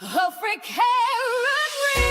A free carrot ring.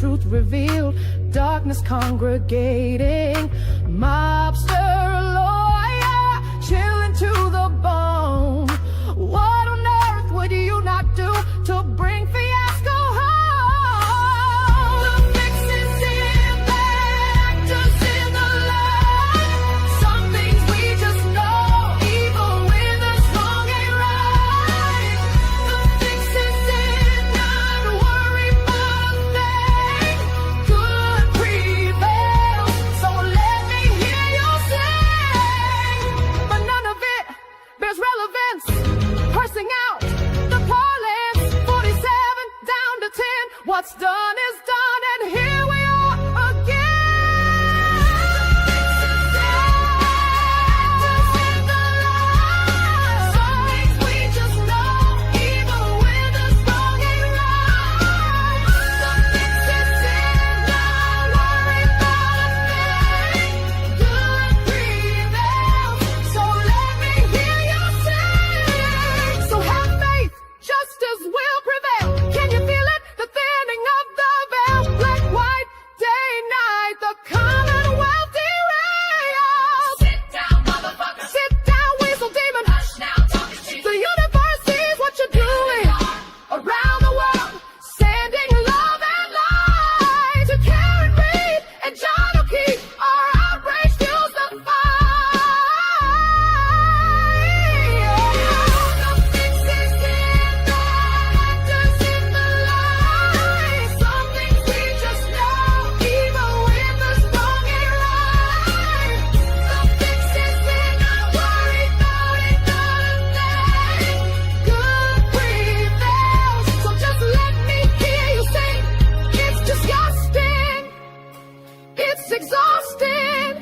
Truth revealed, darkness congregating, mobster lawyer chilling to the bone. What on earth would you not do to bring fiasco home? The fix is in the actors in the line. Some things we just know, even when the song ain't right. The fix is in not worry about a thing. Good prevails, so let me hear you sing. But none of it bears relevance. Parsing out the parlance, 47 down to 10. What's done is done, and here we are again. Some things we just know, even when the song ain't right. The fix is in, not worry about a thing. Good prevails, so let me hear you sing. So have faith, justice will prevail. Can you feel it? The thinning of the veil. Black, white, day, night, the Commonwealth derails. Sit down, motherfucker. Sit down, weasel demon. Hush now, talk is cheap. The universe sees what you're doing. Around the world, sending love and light to Karen Reed and John O'Keefe. Our outrage fuels the fight. The fix is in the actors in the line. Some things we just know, even when the song ain't right. The fix is in, not worry about it, not a thing. Good prevails, so just let me hear you sing. It's disgusting, it's exhausting,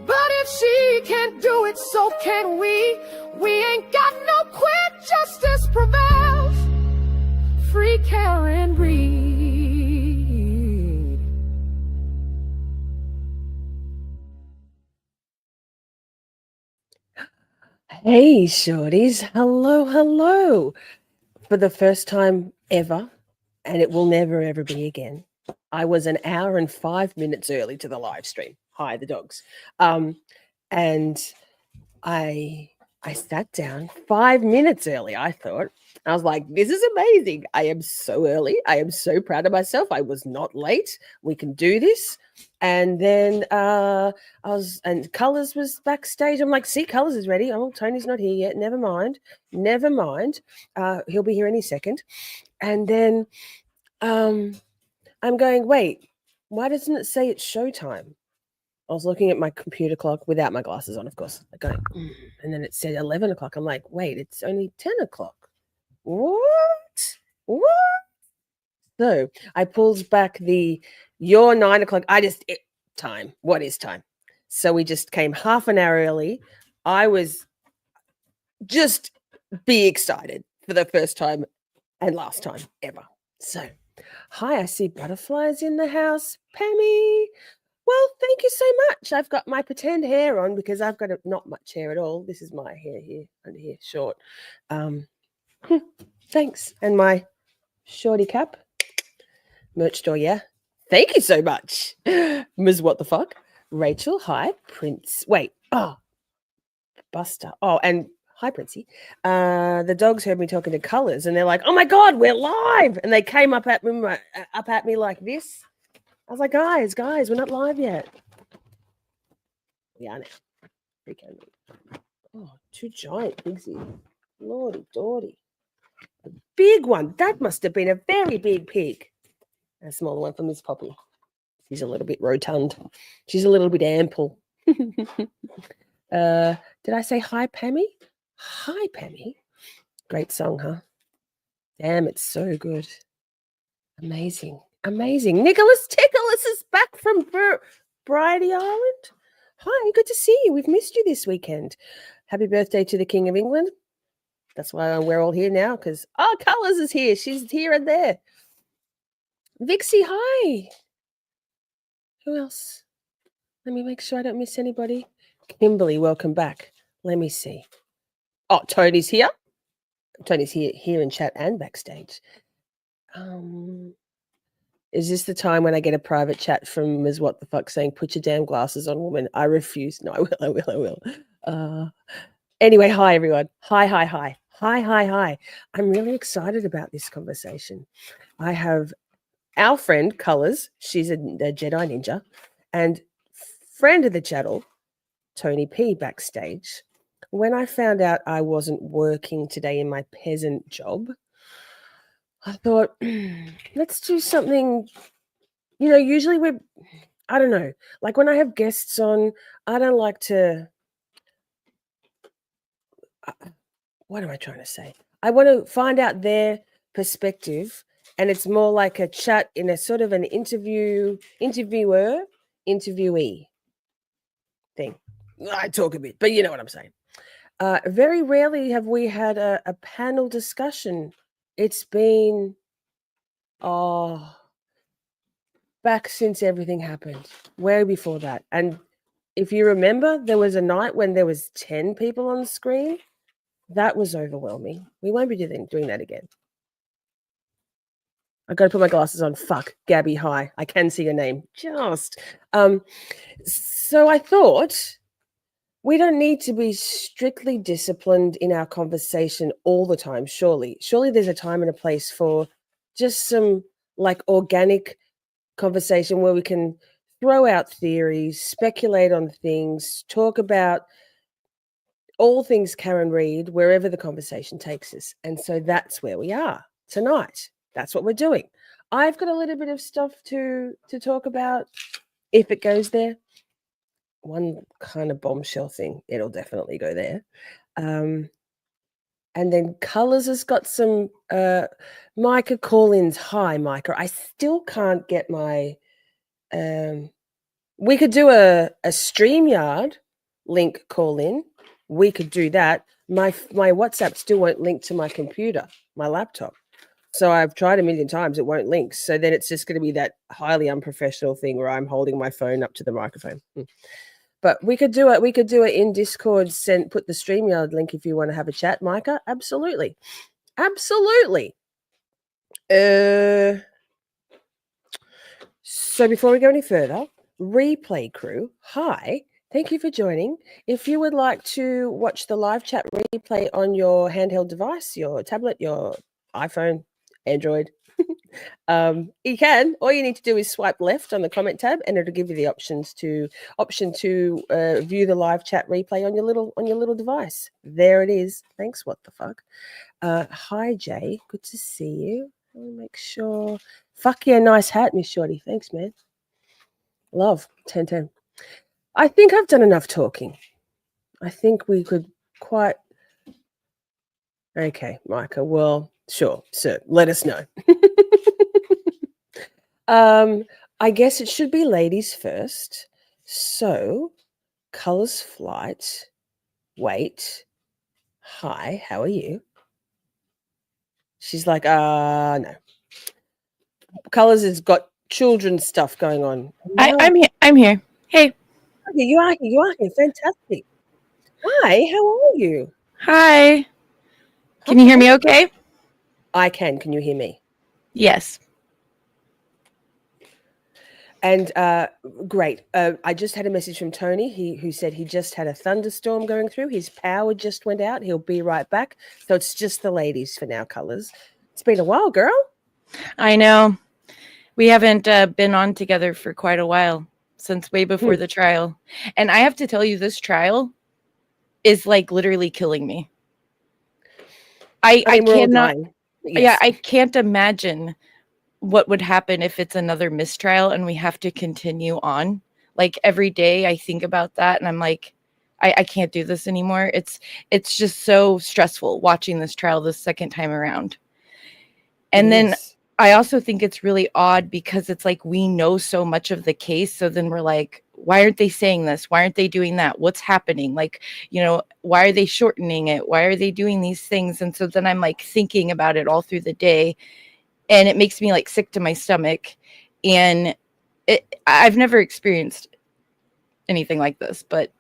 but if she can't do it, so can we. We ain't got no quit, justice prevails. Free Karen Reed. Hey, shorties. Hello, hello. For the first time ever, and it will never, ever be again, I was an hour and 5 minutes early to the live stream. Hi, the dogs. And I sat down 5 minutes early, I thought. I was like, this is amazing. I am so early. I am so proud of myself. I was not late. We can do this. And then and Colors was backstage. I'm like, see, Colors is ready. Oh, Tony's not here yet. Never mind. Never mind. He'll be here any second. And then I'm going, wait, why doesn't it say it's showtime? I was looking at my computer clock without my glasses on, of course, going, and then it said 11 o'clock. I'm like, wait, it's only 10 o'clock. What? So I pulled back your 9 o'clock. Time. What is time? So we just came half an hour early. I was just be excited for the first time and last time ever. So Hi, I see butterflies in the house. Pammy. Well, thank you so much. I've got my pretend hair on because I've got not much hair at all. This is my hair here, under here, short. Thanks. And my shorty cap. Merch store, yeah. Thank you so much. Ms. What the fuck? Rachel, hi. Prince. Wait. Oh, Buster. Oh, and hi, Princey. The dogs heard me talking to Colors, and they're like, "Oh my god, we're live!" And they came up at me like this. I was like, "Guys, we're not live yet." Yeah, now. Freaking. Oh, two giant pigsy. Lordy Dordy. A big one. That must have been a very big pig. A smaller one for Miss Poppy. She's a little bit rotund. She's a little bit ample. Did I say hi, Pammy? Hi, Pammy. Great song, huh? Damn, it's so good. Amazing. Amazing. Nicholas Ticholas is back from Bridie Island. Hi, good to see you. We've missed you this weekend. Happy birthday to the King of England. That's why we're all here now, because Colors is here. She's here and there. Vixie, hi. Who else? Let me make sure I don't miss anybody. Kimberly, welcome back. Let me see. Oh, Tony's here. Tony's here in chat and backstage. Is this the time when I get a private chat from Ms. What the fuck saying, "Put your damn glasses on, woman"? I refuse. No, I will. Anyway, hi everyone. Hi. I'm really excited about this conversation. I have our friend Colors. She's a Jedi ninja, and friend of the channel, Tony P, backstage. When I found out I wasn't working today in my peasant job, I thought, let's do something. Usually I don't know, like when I have guests on, I don't like to, what am I trying to say? I want to find out their perspective, and it's more like a chat in a sort of an interviewer, interviewee thing. I talk a bit, but you know what I'm saying. Very rarely have we had a panel discussion. It's been back since everything happened, way before that. And if you remember, there was a night when there was 10 people on the screen. That was overwhelming. We won't be doing that again. I got to put my glasses on. Fuck, Gabby, hi. I can see your name. Just. So I thought we don't need to be strictly disciplined in our conversation all the time, surely. Surely there's a time and a place for just some like organic conversation where we can throw out theories, speculate on things, talk about all things Karen Reed, wherever the conversation takes us. And so that's where we are tonight. That's what we're doing. I've got a little bit of stuff to talk about if it goes there. One kind of bombshell thing, it'll definitely go there. And then Colors has got some Micah call-ins. Hi, Micah. I still can't get my we could do a StreamYard link call-in. We could do that. My WhatsApp still won't link to my computer, my laptop. So I've tried a million times, it won't link. So then it's just going to be that highly unprofessional thing where I'm holding my phone up to the microphone. But we could do it. We could do it in Discord. Put the StreamYard link if you want to have a chat, Micah. Absolutely. So before we go any further, replay crew, hi. Thank you for joining. If you would like to watch the live chat replay on your handheld device, your tablet, your iPhone, Android, you can. All you need to do is swipe left on the comment tab, and it'll give you the option to view the live chat replay on your little device. There it is. Thanks. What the fuck? Hi Jay, good to see you. Let me make sure. Fuck yeah, nice hat, Miss Shorty. Thanks, man. Love 10-10. I think I've done enough talking. I think we could quite. Okay, Micah. Well, sure, sir. Let us know. I guess it should be ladies first. So, ColorsFlight. Wait. Hi, how are you? She's like, no. Colors has got children's stuff going on. Now, I'm here. Hey. okay, you are here. You are here. Fantastic. Hi, how are you? Hi. Can you hear me okay? I can. Can you hear me? Yes. And great. I just had a message from Tony, who said he just had a thunderstorm going through. His power just went out. He'll be right back. So it's just the ladies for now, Colors. It's been a while, girl. I know. We haven't been on together for quite a while, since way before the trial. And I have to tell you, this trial is like literally killing me. I mean, we're all cannot. dying. Yeah, Yes. I can't imagine what would happen if it's another mistrial and we have to continue on. Like every day I think about that and I'm like, I can't do this anymore. It's just so stressful watching this trial the second time around. And then I also think it's really odd because it's like we know so much of the case. So then we're like, why aren't they saying this? Why aren't they doing that? What's happening? Like, you know, why are they shortening it? Why are they doing these things? And so then I'm like thinking about it all through the day. And it makes me like sick to my stomach. And I've never experienced anything like this. But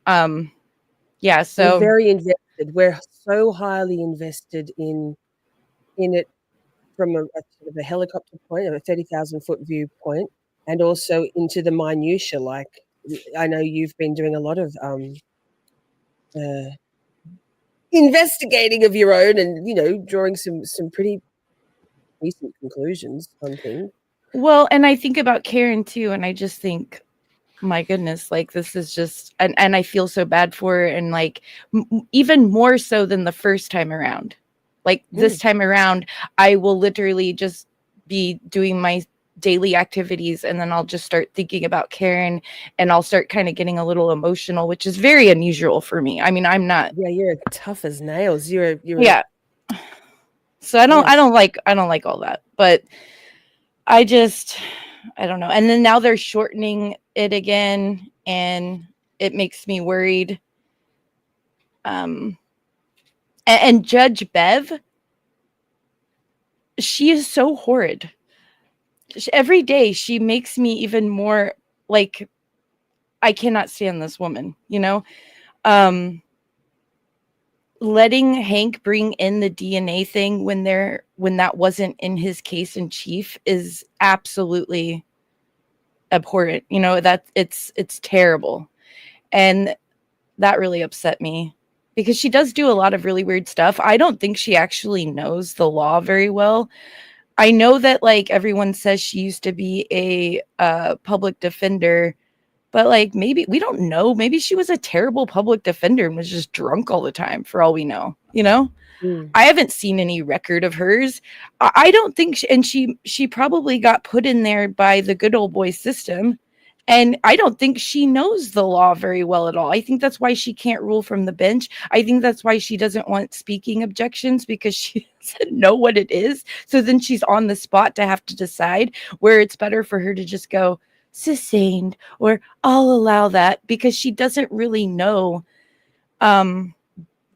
yeah, so we're very invested. We're so highly invested in it from a sort of a helicopter point, of a 30,000 foot viewpoint, and also into the minutiae. Like I know you've been doing a lot of investigating of your own, and you know, drawing some pretty decent conclusions on things. well, and I think about Karen too, and I just think, my goodness, like this is just, and I feel so bad for her, and like even more so than the first time around. Like this time around, I will literally just be doing my daily activities and then I'll just start thinking about Karen and I'll start kind of getting a little emotional, which is very unusual for me. I mean, I'm not. Yeah, you're tough as nails. You're Yeah. So I don't like all that, but I don't know. And then now they're shortening it again and it makes me worried. And Judge Bev, she is so horrid. Every day she makes me even more like, I cannot stand this woman, you know? Letting Hank bring in the DNA thing when that wasn't in his case in chief is absolutely abhorrent. You know, that it's terrible. And that really upset me because she does do a lot of really weird stuff. I don't think she actually knows the law very well. I know that like everyone says she used to be a public defender, but like maybe we don't know. Maybe she was a terrible public defender and was just drunk all the time for all we know, you know? I haven't seen any record of hers. I don't think and she probably got put in there by the good old boy system. And I don't think she knows the law very well at all. I think that's why she can't rule from the bench. I think that's why she doesn't want speaking objections because she doesn't know what it is. So then she's on the spot to have to decide, where it's better for her to just go sustained or I'll allow that, because she doesn't really know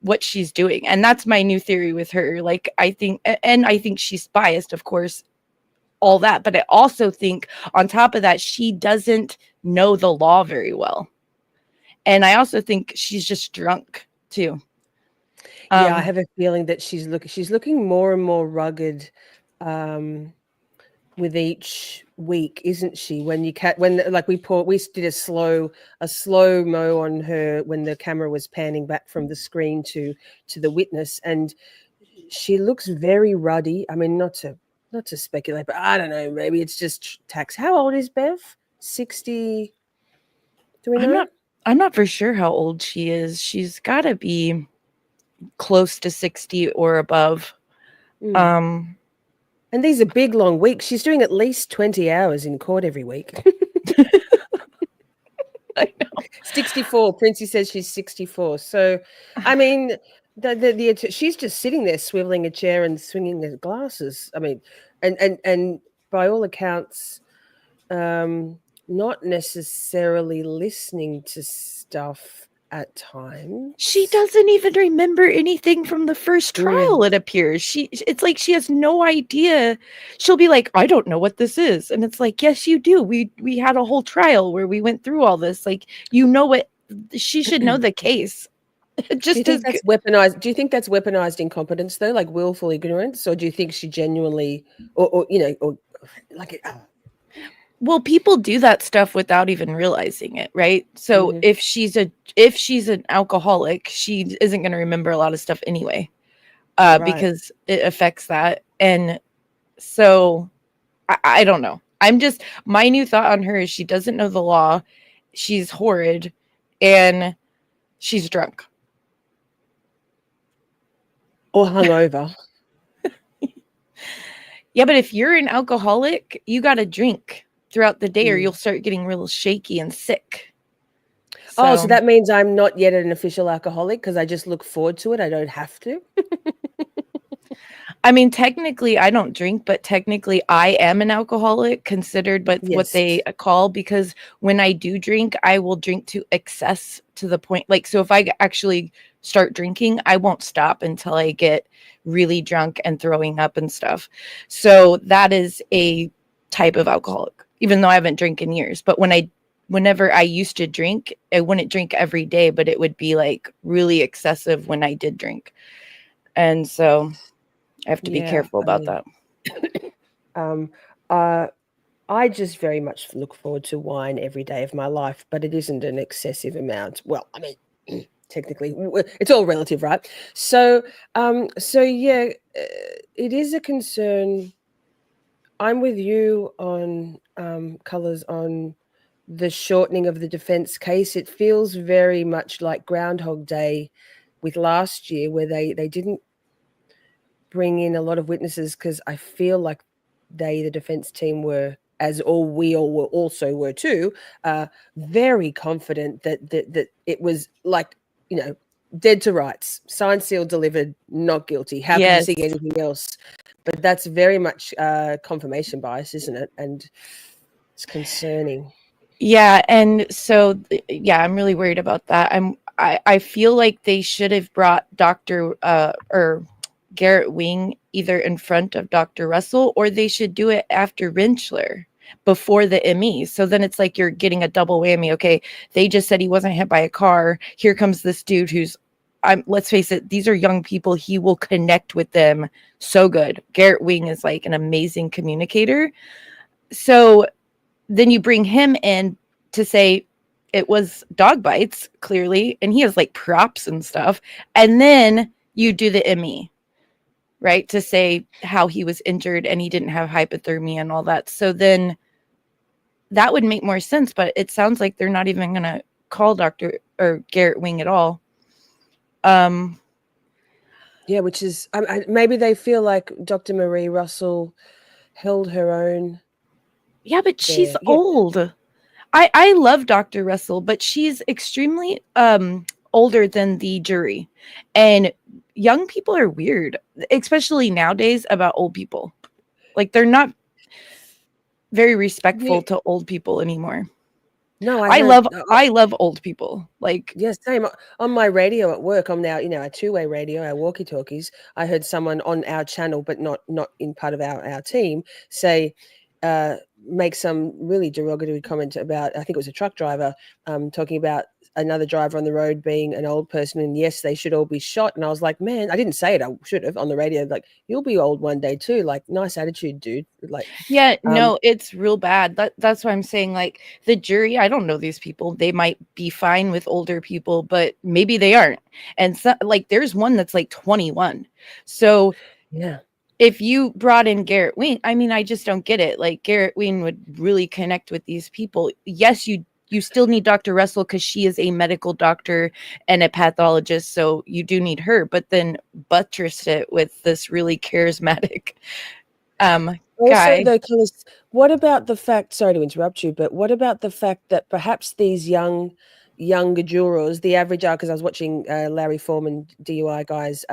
what she's doing. And that's my new theory with her. Like I think she's biased, of course, all that, but I also think on top of that she doesn't know the law very well, and I also think she's just drunk too. Yeah, I have a feeling that she's looking more and more rugged with each week, isn't she? When like we did a slow mo on her when the camera was panning back from the screen to the witness, and she looks very ruddy. I mean, not to speculate, but I don't know. Maybe it's just tax. How old is Bev? 60? Do we know? I'm not for sure how old she is. She's got to be close to 60 or above. And these are big, long weeks. She's doing at least 20 hours in court every week. I know. 64. Princey says she's 64. So, I mean, she's just sitting there swiveling a chair and swinging her glasses. I mean, and by all accounts, not necessarily listening to stuff at times. She doesn't even remember anything from the first trial, it appears. It's like she has no idea. She'll be like, I don't know what this is. And it's like, yes, you do. We had a whole trial where we went through all this. Like, you know what? She should know the case. Do you think that's weaponized? Do you think that's weaponized incompetence though, like willful ignorance, or do you think she genuinely, or like? Well, people do that stuff without even realizing it, right? So if she's an alcoholic, she isn't going to remember a lot of stuff anyway, because it affects that. And so I don't know. My new thought on her is she doesn't know the law, she's horrid, and she's drunk or hungover. Yeah, but if you're an alcoholic, you got to drink throughout the day or you'll start getting real shaky and sick. So that means I'm not yet an official alcoholic because I just look forward to it. I don't have to. I mean, technically I don't drink, but technically I am an alcoholic considered, but what they call, because when I do drink, I will drink to excess to the point. Like, so if I actually start drinking, I won't stop until I get really drunk and throwing up and stuff. So that is a type of alcoholic, even though I haven't drank in years. But whenever I used to drink, I wouldn't drink every day, but it would be like really excessive when I did drink. And so I have to be careful about that. I just very much look forward to wine every day of my life, but it isn't an excessive amount. Well, I mean, technically, it's all relative, right? So yeah, it is a concern. I'm with you on Colors on the shortening of the defense case. It feels very much like Groundhog Day with last year, where they didn't bring in a lot of witnesses because I feel like the defense team were, as we all were also were too, very confident that it was like, dead to rights, signed, sealed, delivered, not guilty. How can you see anything else? But that's very much confirmation bias, isn't it? And it's concerning. Yeah, and so I'm really worried about that. I feel like they should have brought Dr. or Garrett Wing either in front of Dr. Russell, or they should do it after Rentschler before the ME. So then it's like you're getting a double whammy. Okay, they just said he wasn't hit by a car. Here comes this dude who's, let's face it, these are young people. He will connect with them so good. Garrett Wing is like an amazing communicator. So then you bring him in to say it was dog bites, clearly, and he has like props and stuff. And then you do the ME, right, to say how he was injured and he didn't have hypothermia and all that. So then that would make more sense, but it sounds like they're not even going to call Dr. or Garrett Wing at all. Yeah, which is maybe they feel like Dr. Marie Russell held her own. Yeah, but she's old. I love Dr. Russell, but she's extremely older than the jury. And young people are weird, especially nowadays, about old people. Like, they're not very respectful to old people anymore. No, I love old people. Like, yes, same. On my radio at work, I'm now, a two-way radio, our walkie-talkies. I heard someone on our channel, but not in part of our team, say, make some really derogatory comment about, I think it was a truck driver, talking about another driver on the road being an old person, and yes, they should all be shot. And I was like, man, I didn't say it, I should have, on the radio, like, you'll be old one day too. Like, nice attitude, dude. Like, yeah, no, it's real bad. That's why I'm saying, like, the jury, I don't know these people. They might be fine with older people, but maybe they aren't. And so, like, there's one that's like 21. So yeah, if you brought in Garrett Wing, I mean, I just don't get it. Like, Garrett Wing would really connect with these people. Yes, you still need Dr. Russell because she is a medical doctor and a pathologist, so you do need her. But then buttress it with this really charismatic guy. Also, though, what about the fact? Sorry to interrupt you, but what about the fact that perhaps these young younger jurors, the average, because I was watching Larry Foreman DUI guys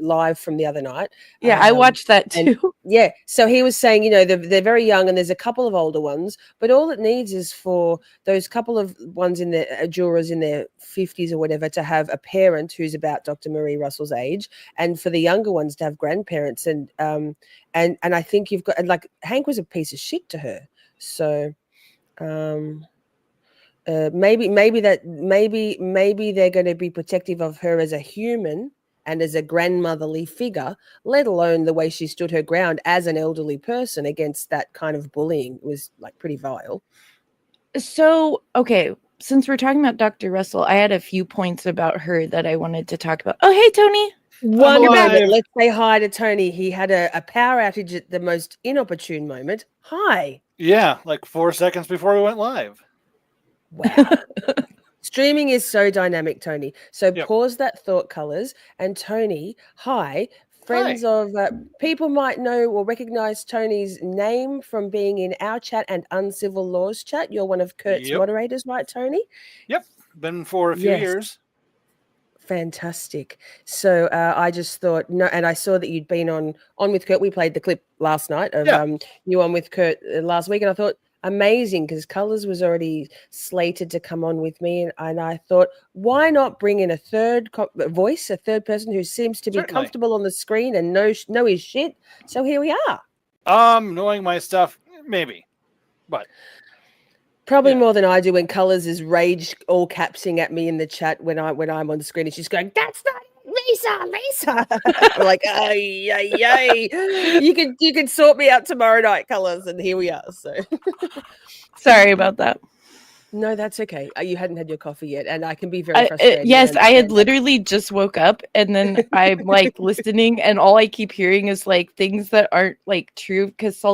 live from the other night. Yeah, I watched that and too. yeah, so he was saying, they're very young, and there's a couple of older ones, but all it needs is for those couple of ones in the jurors in their 50s or whatever to have a parent who's about Dr. Marie Russell's age, and for the younger ones to have grandparents, and I think you've got, and like Hank was a piece of shit to her, so maybe they're going to be protective of her as a human and as a grandmotherly figure, let alone the way she stood her ground as an elderly person against that kind of bullying. It was like pretty vile. So, okay, since we're talking about Dr. Russell, I had a few points about her that I wanted to talk about. Oh, hey, Tony. One moment. Let's say hi to Tony. He had a power outage at the most inopportune moment. Hi. Yeah, like 4 seconds before we went live. Wow. Streaming is so dynamic, Tony. So Yep. pause that thought, Colors. And Tony, hi. Friends of people might know or recognize Tony's name from being in our chat and Uncivil Law's chat. You're one of Kurt's moderators, right, Tony? Yep. Been for a few years. Fantastic. So I just thought, and I saw that you'd been on with Kurt. We played the clip last night of you on with Kurt last week, and I thought, amazing, because Colors was already slated to come on with me, and I thought, why not bring in a third voice, a third person who seems to be comfortable on the screen and know his shit. So here we are. Knowing my stuff, maybe, but probably more than I do when Colors is rage all capsing at me in the chat when I'm on the screen, and she's going, "That's not Lisa." I'm like, ay. You can sort me out tomorrow night, Colors, and here we are. So sorry about that. No, that's okay. You hadn't had your coffee yet, and I can be very frustrated. Yes, I had literally just woke up, and then I'm like listening, and all I keep hearing is like things that aren't like true. Because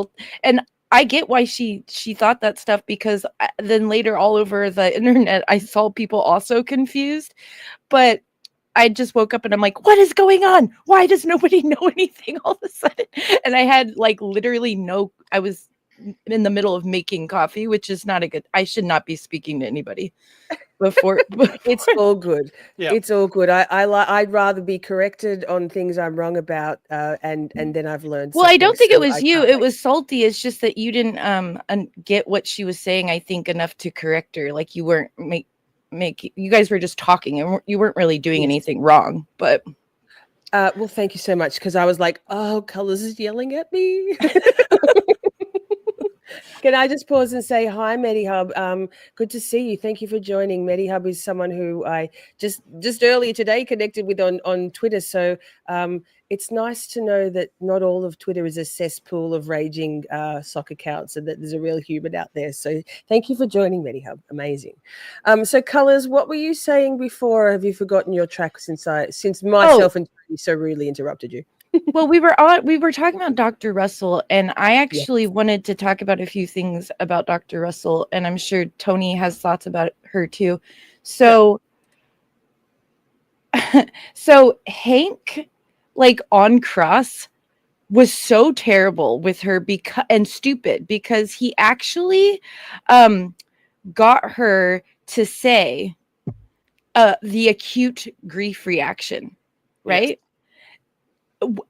and I get why she thought that stuff, because then later all over the internet I saw people also confused, but I just woke up and I'm like, what is going on? Why does nobody know anything all of a sudden? And I had like literally I was in the middle of making coffee, which is not a good, I should not be speaking to anybody before. It's all good. Yeah. It's all good. I'd rather be corrected on things I'm wrong about, and then I've learned. Well, I don't think it was you. It was Salty. It's just that you didn't get what she was saying, I think, enough to correct her. Like you weren't you guys were just talking, and you weren't really doing anything wrong. But well, thank you so much, because I was like, oh, Colors is yelling at me. Can I just pause and say hi, MediHub? Good to see you. Thank you for joining. MediHub is someone who I just earlier today connected with on Twitter. So it's nice to know that not all of Twitter is a cesspool of raging sock accounts, and that there's a real human out there. So thank you for joining, MediHub. Amazing. So Colors, what were you saying before? Have you forgotten your track since myself and Tony so rudely interrupted you? Well, we were talking about Dr. Russell, and I actually wanted to talk about a few things about Dr. Russell, and I'm sure Tony has thoughts about her too. So, so Hank, like on cross, was so terrible with her and stupid, because he actually got her to say the acute grief reaction, right? Yes.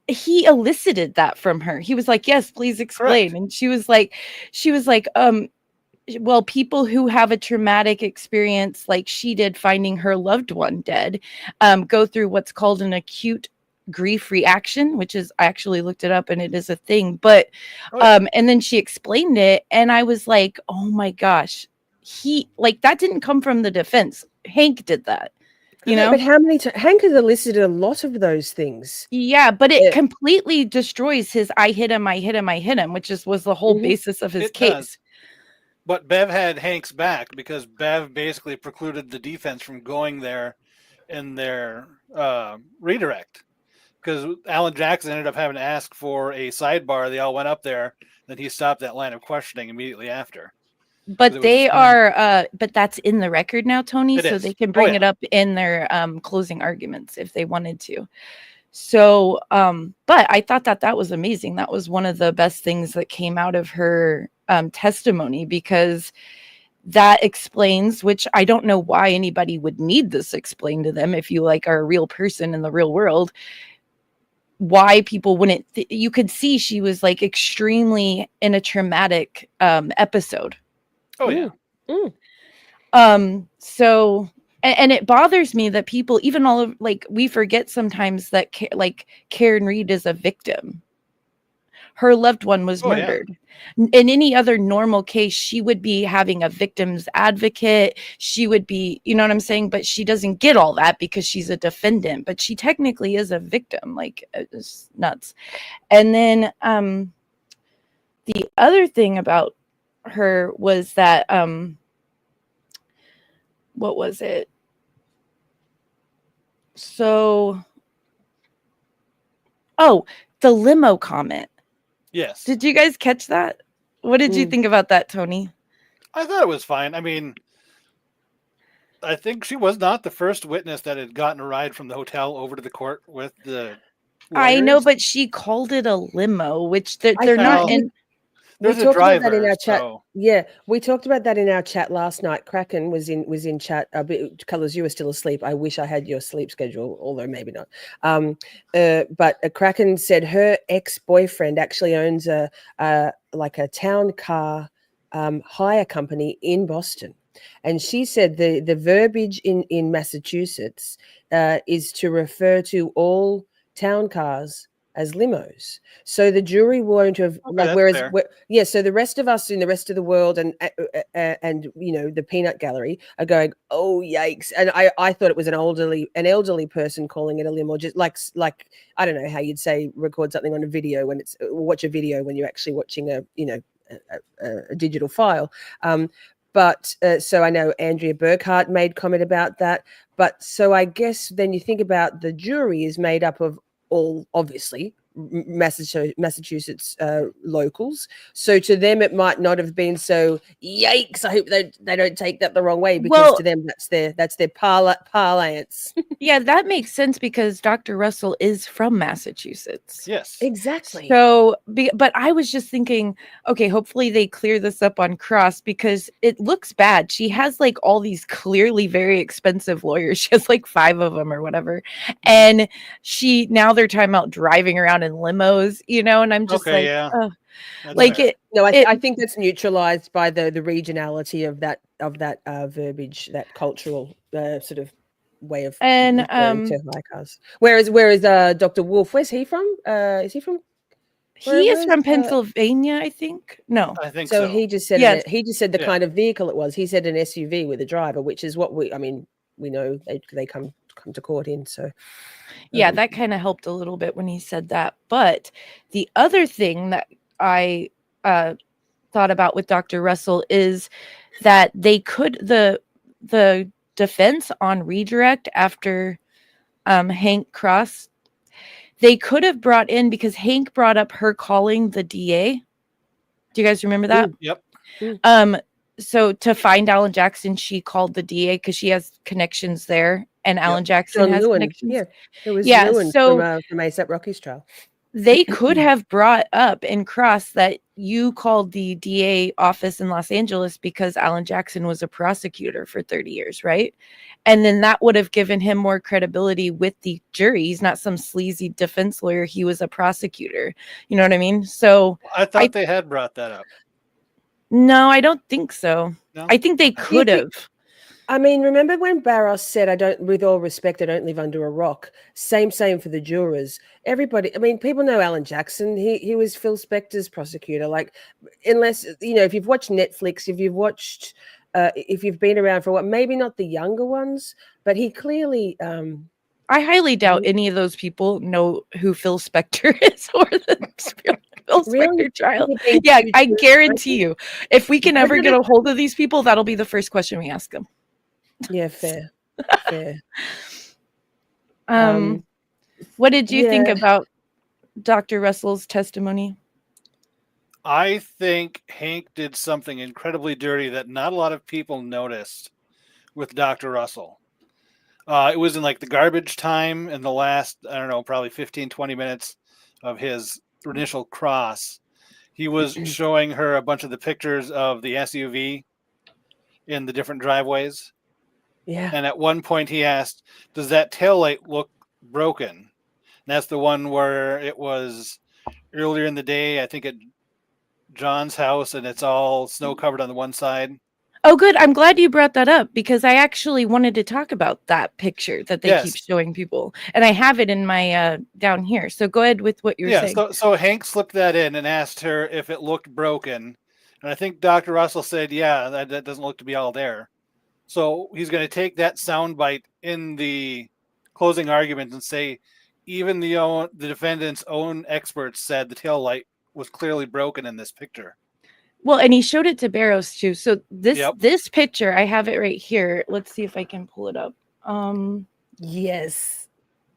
He elicited that from her. He was like, yes, please explain. Correct. And she was like, well, people who have a traumatic experience like she did, finding her loved one dead, go through what's called an acute grief reaction, which is, I actually looked it up and it is a thing. But and then she explained it, and I was like, oh my gosh, that didn't come from the defense. Hank did that. You know, but how many times Hank has elicited a lot of those things? Yeah, but it completely destroys his "I hit him," which was the whole basis of his case. Does. But Bev had Hank's back, because Bev basically precluded the defense from going there in their redirect. Because Alan Jackson ended up having to ask for a sidebar. They all went up there, then he stopped that line of questioning immediately after. But but that's in the record now, Tony, so they can bring it up in their closing arguments if they wanted to. So, but I thought that was amazing. That was one of the best things that came out of her testimony, because that explains, which I don't know why anybody would need this explained to them if you like are a real person in the real world, why people wouldn't you could see she was like extremely in a traumatic episode. Oh yeah. So and it bothers me that people, even all of like, we forget sometimes that like Karen Reed is a victim. Her loved one was Oh, yeah. murdered. In any other normal case, she would be having a victim's advocate. She would be, you know what I'm saying? But she doesn't get all that because she's a defendant, but she technically is a victim. Like, it's nuts. And then the other thing about her was that what was it? So, oh, the limo comment. Yes. Did you guys catch that? What did you think about that, Tony? I thought it was fine. I mean, I think she was not the first witness that had gotten a ride from the hotel over to the court with the I know, lawyers. but she called it a limo, which they're I not think in. There's we a talked about that in driver, our chat. so Yeah, we talked about that in our chat last night. Kraken was in chat. Colors, you were still asleep. I wish I had your sleep schedule, although maybe not. But Kraken said her ex-boyfriend actually owns a like a town car hire company in Boston, and she said the verbiage in Massachusetts is to refer to all town cars as limos. So the jury won't have that's fair. so the rest of us in the rest of the world and you know, the peanut gallery are going, oh yikes. And I thought it was an elderly person calling it a limo, just like I don't know how you'd say record something on a video when it's watch a video when you're actually watching a, you know, a digital file. But so I know Andrea Burkhart made comment about that. But so I guess then you think about the jury is made up of all, obviously, Massachusetts locals. So to them, it might not have been so yikes. I hope they don't take that the wrong way, because Well, to them that's their parlance. yeah, that makes sense because Dr. Russell is from Massachusetts. yes. Exactly. So, but I was just thinking, okay, hopefully they clear this up on cross because it looks bad. She has like all these clearly very expensive lawyers. She has like 5 of them or whatever. And now they're talking about driving around in limos, you know, and I'm just Okay, like, yeah. oh, That's like fair. No, I think that's neutralized by the regionality of that verbiage, that cultural sort of way of and referring to high cars. Whereas Dr. Wolf, where's he from? Is he from? he is from Pennsylvania, I think. No. I think So so. he just said Yes. he just said the Yeah. kind of vehicle it was. He said an SUV with a driver, which is what we know they come to court in. So Yeah, that kind of helped a little bit when he said that. But the other thing that I thought about with Dr. Russell is that they could the defense on redirect after Hank Cross, they could have brought in, because Hank brought up her calling the DA. Do you guys remember that? Yep. So to find Alan Jackson, she called the DA because she has connections there, and Alan Jackson John has Lewin, connections. yeah, it was Yeah, Lewin so from ASAP Rocky's trial. they could have brought up in cross that you called the DA office in Los Angeles because Alan Jackson was a prosecutor for 30 years, right? And then that would have given him more credibility with the jury. He's not some sleazy defense lawyer. He was a prosecutor. You know what I mean? So I thought they had brought that up. no, I don't think so. No? I think they could have. I mean, remember when Barros said, with all respect, I don't live under a rock. Same for the jurors. Everybody, I mean, people know Alan Jackson. He was Phil Spector's prosecutor. Like, unless, you know, if you've watched Netflix, if you've watched, if you've been around for a while, maybe not the younger ones, but he clearly. I highly doubt any of those people know who Phil Spector is or the Phil Spector trial. Yeah, I guarantee you. If we can ever get a hold of these people, that'll be the first question we ask them. Yeah, fair. What did you think about Dr. Russell's testimony? I think Hank did something incredibly dirty that not a lot of people noticed with Dr. Russell. It was in like the garbage time in the last, I don't know, probably 15, 20 minutes of his initial cross. He was showing her a bunch of the pictures of the SUV in the different driveways. Yeah. And at one point he asked, does that taillight look broken? And that's the one where it was earlier in the day, I think at John's house, and it's all snow covered on the one side. Oh, good. I'm glad you brought that up because I actually wanted to talk about that picture that they keep Yes. showing people, and I have it in my down here. So go ahead with what you're Yeah, saying. so Hank slipped that in and asked her if it looked broken. And I think Dr. Russell said, yeah, that doesn't look to be all there. So he's going to take that soundbite in the closing argument and say, even the defendant's own experts said the tail light was clearly broken in this picture. Well, and he showed it to Barrows too. So Yep. this picture, I have it right here. Let's see if I can pull it up. Yes.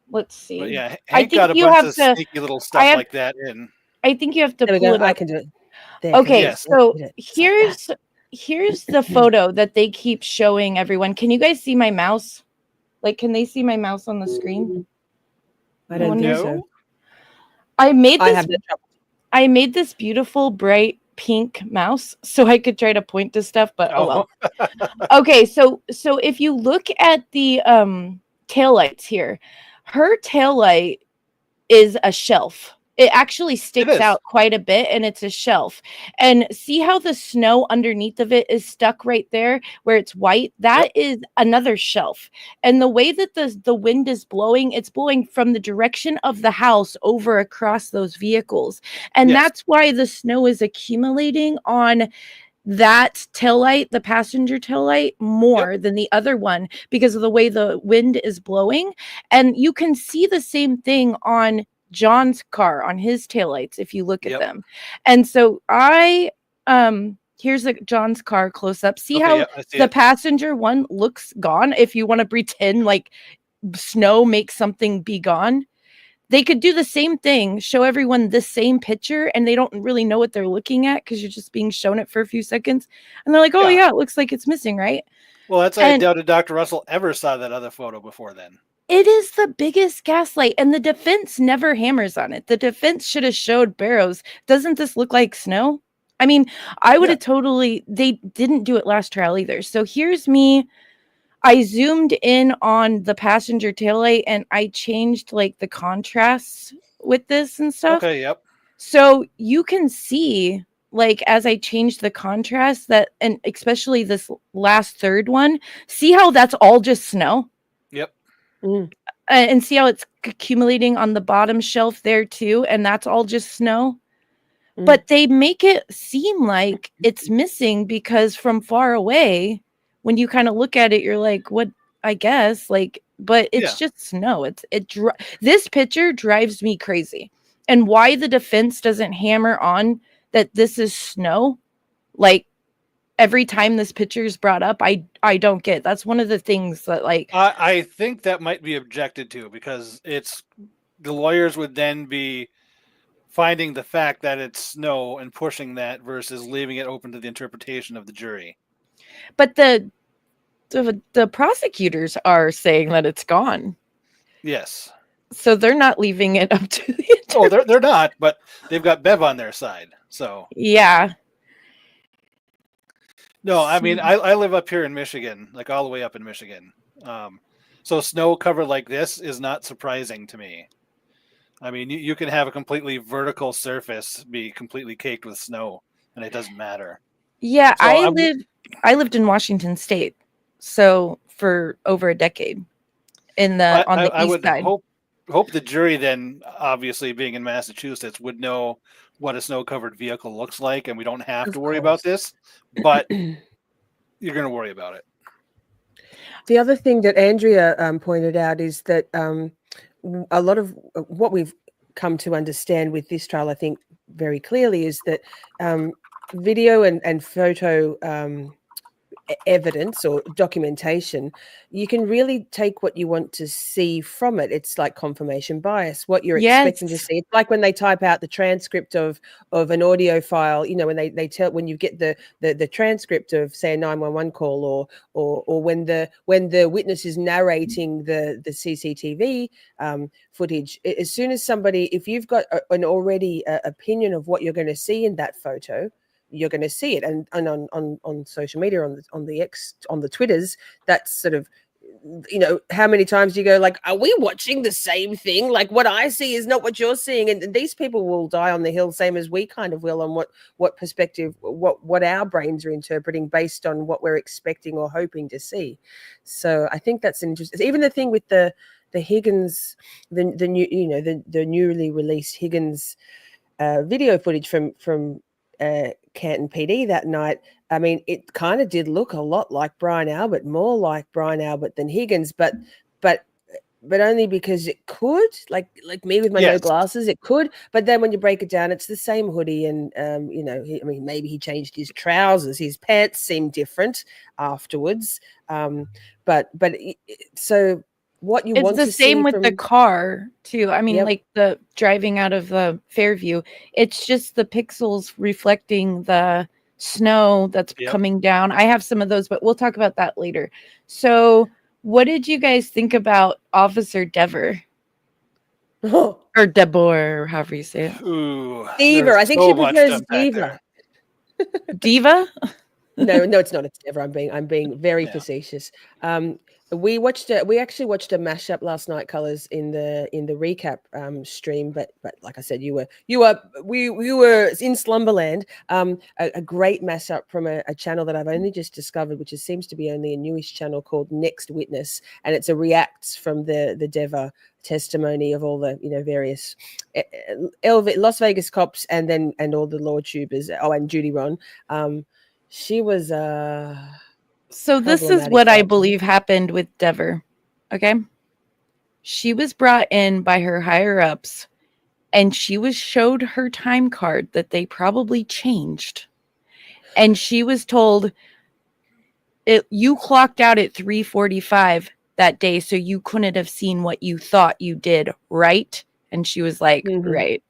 Let's see. But yeah, I Hank think got a you bunch have of to. sneaky little stuff like that in. I think you have to There we pull go. it up. I can do it. There, Okay, Yes. so It's like that. here's the photo that they keep showing everyone. Can you guys see my mouse? Like, can they see my mouse on the screen? I don't think so. No. I made I this. have no trouble. I made this beautiful bright pink mouse so I could try to point to stuff, but oh well. Okay, so if you look at the taillights here, her taillight is a shelf. It actually sticks out quite a bit, and it's a shelf. And see how the snow underneath of it is stuck right there where it's white? That is another shelf. And the way that the wind is blowing, it's blowing from the direction of the house over across those vehicles. And that's why the snow is accumulating on that taillight, the passenger taillight, more than the other one because of the way the wind is blowing. And you can see the same thing on John's car, on his taillights, if you look at them. And so here's John's car close up. See how the passenger one looks gone? If you want to pretend like snow makes something be gone, they could do the same thing, show everyone the same picture, and they don't really know what they're looking at because you're just being shown it for a few seconds. And they're like, oh, yeah, it looks like it's missing, right? Well, that's why I doubted Dr. Russell ever saw that other photo before then. It is the biggest gaslight, and the defense never hammers on it. The defense should have showed Barrows, doesn't this look like snow? I mean, I would have they didn't do it last trial either. So here's me. I zoomed in on the passenger taillight and I changed like the contrasts with this and stuff. Okay, yep. So you can see like as I changed the contrast that, and especially this last third one, see how that's all just snow? Yep. And see how it's accumulating on the bottom shelf there too, and that's all just snow. But they make it seem like it's missing because from far away, when you kind of look at it, you're like, what? I guess like, but it's just snow. This picture drives me crazy, and why the defense doesn't hammer on that this is snow, like every time this picture is brought up, I don't get. That's one of the things that like I think that might be objected to because it's the lawyers would then be finding the fact that it's snow and pushing that versus leaving it open to the interpretation of the jury. But the prosecutors are saying that it's gone. Yes. So they're not leaving it up to the Oh, they're not, but they've got Bev on their side. So yeah. No, I mean I live up here in Michigan, like all the way up in Michigan. So snow covered like this is not surprising to me. I mean, you can have a completely vertical surface be completely caked with snow, and it doesn't matter. Yeah, So I lived in Washington State, so for over a decade on the I east would side. hope the jury then, obviously being in Massachusetts, would know what a snow-covered vehicle looks like, and we don't have to worry about this, but you're going to worry about it. The other thing that Andrea pointed out is that a lot of what we've come to understand with this trial, I think very clearly, is that video and photo evidence or documentation, you can really take what you want to see from it. It's like confirmation bias, what you're expecting to see. It's like when they type out the transcript of an audio file, you know, when they tell, when you get the transcript of, say, a 911 call, or when the witness is narrating the CCTV footage, as soon as somebody, if you've got an already opinion of what you're going to see in that photo, you're going to see it. And on social media, on the Twitters, that's sort of, you know, how many times do you go like, are we watching the same thing? Like what I see is not what you're seeing. And these people will die on the hill, same as we kind of will, on what perspective, what our brains are interpreting based on what we're expecting or hoping to see. So I think that's interesting. Even the thing with the Higgins, the new, you know, the newly released Higgins video footage from Canton PD that night. I mean, it kind of did look a lot like Brian Albert, more like Brian Albert than Higgins, but only because it could, like me with my no Yes. glasses, it could. But then when you break it down, it's the same hoodie, and you know, I mean, maybe he changed his trousers, his pants seemed different afterwards. So what you It's want the to same see with from the car too. I mean, Yep. like the driving out of the Fairview, it's just the pixels reflecting the snow that's Yep. coming down. I have some of those, but we'll talk about that later. So what did you guys think about Officer Dever or Debor, or however you say it? Ooh, Diva. there's I think so she much prefers to unpack Diva. there. Diva? No, it's not. It's Dever. I'm being very Yeah. facetious. We actually watched a mashup last night, Colors, in the recap stream. But like I said, we were in Slumberland. A great mashup from a channel that I've only just discovered, which seems to be only a newish channel called Next Witness, and it's a reacts from the Dever testimony of all the, you know, various Las Vegas cops and all the law tubers. Oh, and Judy Ron. She was So this is problematic what I character. believe happened with Dever. Okay. She was brought in by her higher ups and she was showed her time card that they probably changed. And she was told, you clocked out at 3:45 that day, so you couldn't have seen what you thought you did, right? And she was like, Mhm.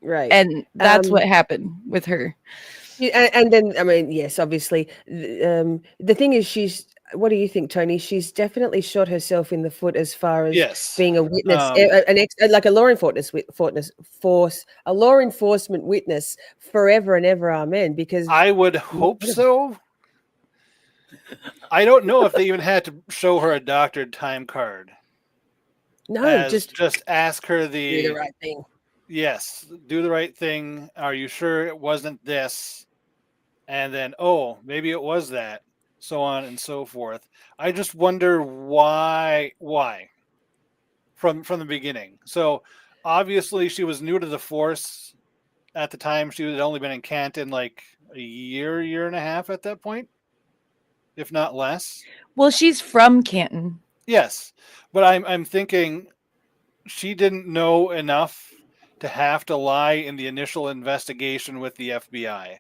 Right. And that's what happened with her. Yeah, and then, I mean, yes, obviously, the thing is, what do you think, Tony? She's definitely shot herself in the foot as far as Yes. being a witness, like a law enforcement witness forever and ever, amen. Because I would hope so. I don't know if they even had to show her a doctored time card. No, just ask her do the right thing. Yes, do the right thing. Are you sure it wasn't this? And then, oh, maybe it was that. So on and so forth. I just wonder why from the beginning. So obviously she was new to the force at the time. She had only been in Canton like a year and a half at that point, if not less. Well, she's from Canton. Yes, but I'm thinking she didn't know enough to have to lie in the initial investigation with the FBI.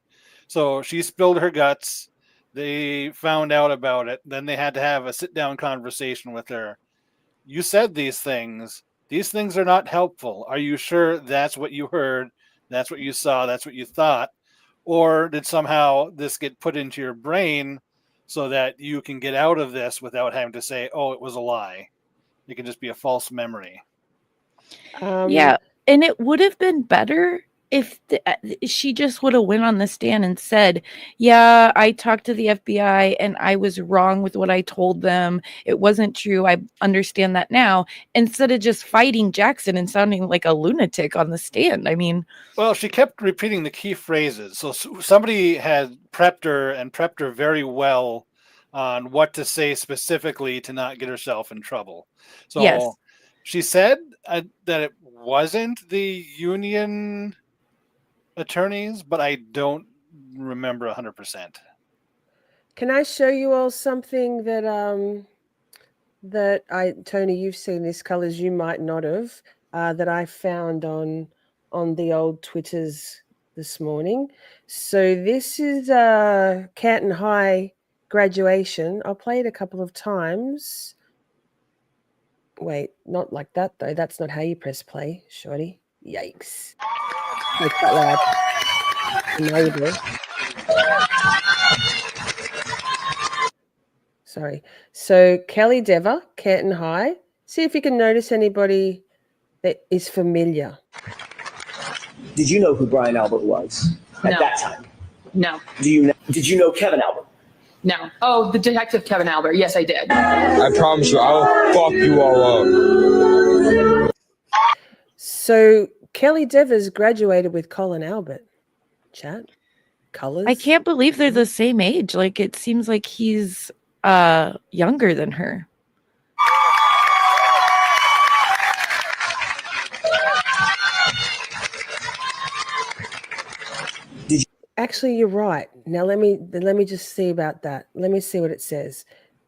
So she spilled her guts. They found out about it. Then they had to have a sit-down conversation with her. You said these things. These things are not helpful. Are you sure that's what you heard? That's what you saw? That's what you thought? Or did somehow this get put into your brain so that you can get out of this without having to say, oh, it was a lie? It can just be a false memory. Yeah, and it would have been better if she just would have went on the stand and said, yeah, I talked to the FBI and I was wrong with what I told them. It wasn't true. I understand that now. Instead of just fighting Jackson and sounding like a lunatic on the stand. I mean, well, she kept repeating the key phrases. So somebody had prepped her very well on what to say specifically to not get herself in trouble. So yes. She said that it wasn't the union attorneys, but I don't remember 100%. Can I show you all something that Tony, you've seen this, Colors, you might not have, that I found on the old Twitters this morning. So this is Canton High graduation. I'll play it a couple of times. Wait, not like that though. That's not how you press play, Shorty. Yikes. Make that loud. Enable. Sorry. So Kelly Dever, Canton High. See if you can notice anybody that is familiar. Did you know who Brian Albert was at No. that time? No, Did you know Kevin Albert? no. Oh, the detective Kevin Albert. Yes, I did. I promise you, I'll fuck you all up. So Kelly Devers graduated with Colin Albert. Chat. Colors. I can't believe they're the same age. Like, it seems like he's younger than her. Actually, you're right. Now let me just see about that. Let me see what it says.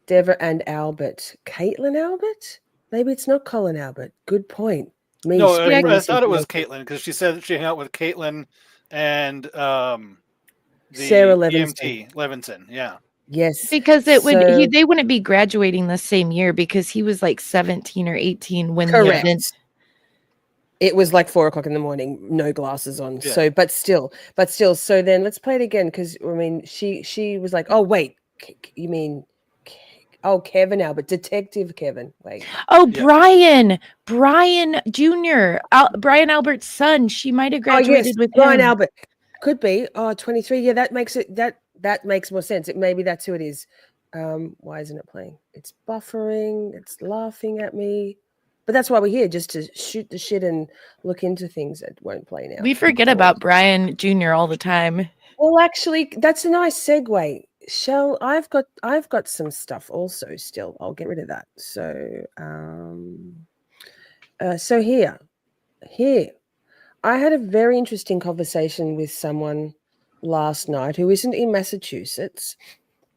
Dever and Albert. Caitlin Albert? Maybe it's not Colin Albert. Good point. Me No, spreading I thought it was misinformation. Caitlin because she said that she hung out with Caitlin and the Sarah Levinson. EMT Levinson. Yeah. Yes. Because So- they wouldn't be graduating the same year because he was like 17 or 18 when the Correct. event. It was like 4 o'clock in the morning, no glasses on. Yeah. So, but still. So then let's play it again because I mean, she was like, "Oh wait, you mean, Kevin Albert, Detective Kevin." Wait, Oh, Yeah. Brian Jr., Brian Albert's son. She might have graduated with Brian him. Albert could be. 23. Yeah, that makes it that makes more sense. Maybe that's who it is. Why isn't it playing? It's buffering. It's laughing at me. But that's why we're here, just to shoot the shit and look into things that won't play now. We forget about Brian Jr. all the time. Well, actually, that's a nice segue. I've got some stuff also still. I'll get rid of that. So so here. I had a very interesting conversation with someone last night who isn't in Massachusetts,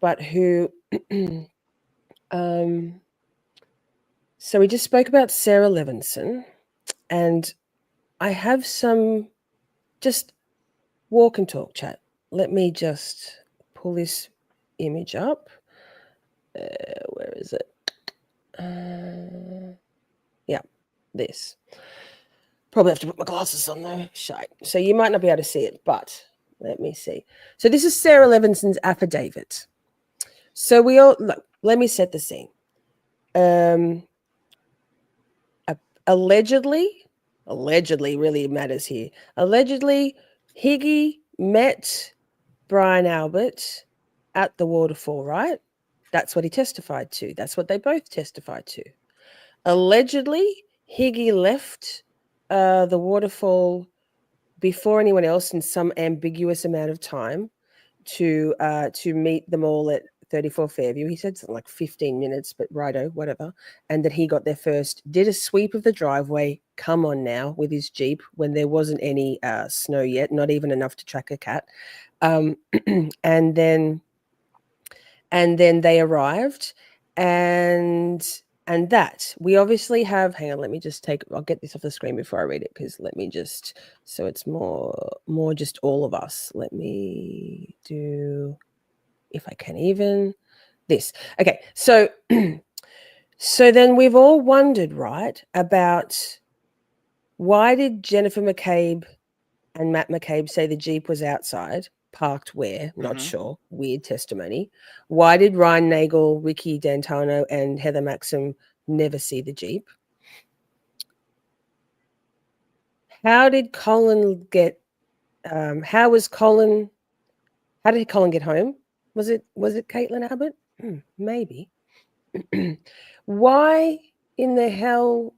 but who so we just spoke about Sara Levinson, and I have some just walk and talk chat. Let me just pull this image up. Where is it? Yeah, this. Probably have to put my glasses on though. Shite. So you might not be able to see it, but let me see. So this is Sara Levinson's affidavit. So we all look. Let me set the scene. Allegedly really matters here. Allegedly, Higgy met Brian Albert at the waterfall, right? That's what he testified to. That's what they both testified to. Allegedly, Higgy left the waterfall before anyone else in some ambiguous amount of time to meet them all at 34 Fairview. He said something like 15 minutes, but righto, whatever. And that he got there first, did a sweep of the driveway, come on now, with his Jeep when there wasn't any snow yet, not even enough to track a cat. And then they arrived, and that we obviously have, hang on, let me just I'll get this off the screen before I read it, because let me just, so it's more just all of us. Let me do, if I can even, this. Okay, so so then we've all wondered, right, about why did Jennifer McCabe and Matt McCabe say the Jeep was outside, parked where, not sure, weird testimony. Why did Ryan Nagel, Ricky D'Antano, and Heather Maxim never see the Jeep? How did Colin get, how did Colin get home? Was it Caitlin Albert? Maybe. Why in the hell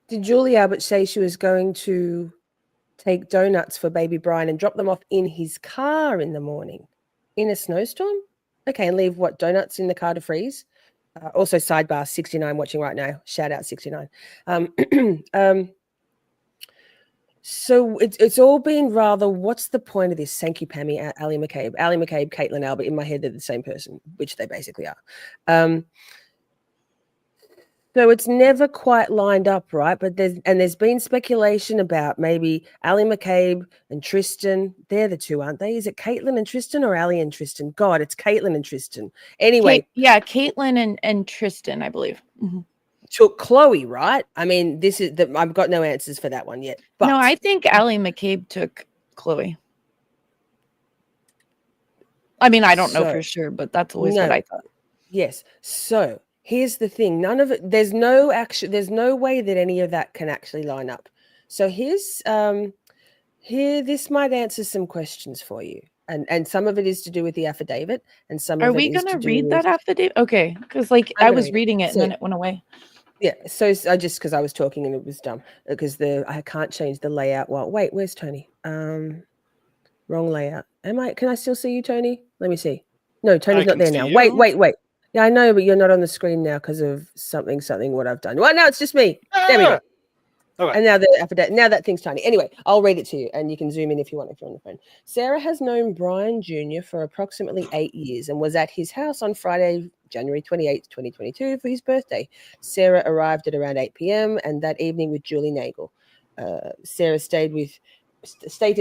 did Julie Albert say she was going to take donuts for baby Brian and drop them off in his car in the morning in a snowstorm? Okay, and leave what, donuts in the car to freeze? Also, sidebar 69 watching right now. Shout out 69. So it's all been rather, what's the point of this? Thank you, Pammy, Ali McCabe, Caitlin Albert. In my head, they're the same person, which they basically are. So it's never quite lined up, right? But there's been speculation about maybe Ali McCabe and Tristan. They're the two, aren't they? Is it Caitlin and Tristan or Ali and Tristan? God, it's Caitlin and Tristan. Anyway. Caitlin and Tristan, I believe. Mm-hmm. Took Chloe, right? I mean, I've got no answers for that one yet. But no, I think Ali McCabe took Chloe. I mean, I don't know for sure, but that's always what I thought. Yes. So here's the thing. None of it, there's no way that any of that can actually line up. So here's Here, this might answer some questions for you. And some of it is to do with the affidavit, and some Are of it we is gonna to do read with that affidavit? Okay, because like I'm I gonna was read it. reading it and So- then it went away. Yeah, so I just because I was talking and it was dumb because I can't change the layout. Well, wait, where's Tony? Wrong layout. Can I still see you, Tony? Let me see. No, Tony's not can there see now. you. Wait. Yeah, I know, but you're not on the screen now because of something what I've done. Well, no, it's just me. There we go. Okay. And now the affidavit, now that thing's tiny. Anyway, I'll read it to you and you can zoom in if you want, if you're on the phone. Sarah has known Brian Jr. for approximately 8 years and was at his house on Friday, January 28th, 2022 for his birthday. Sarah arrived at around 8 p.m. and that evening with Julie Nagel. Sarah stated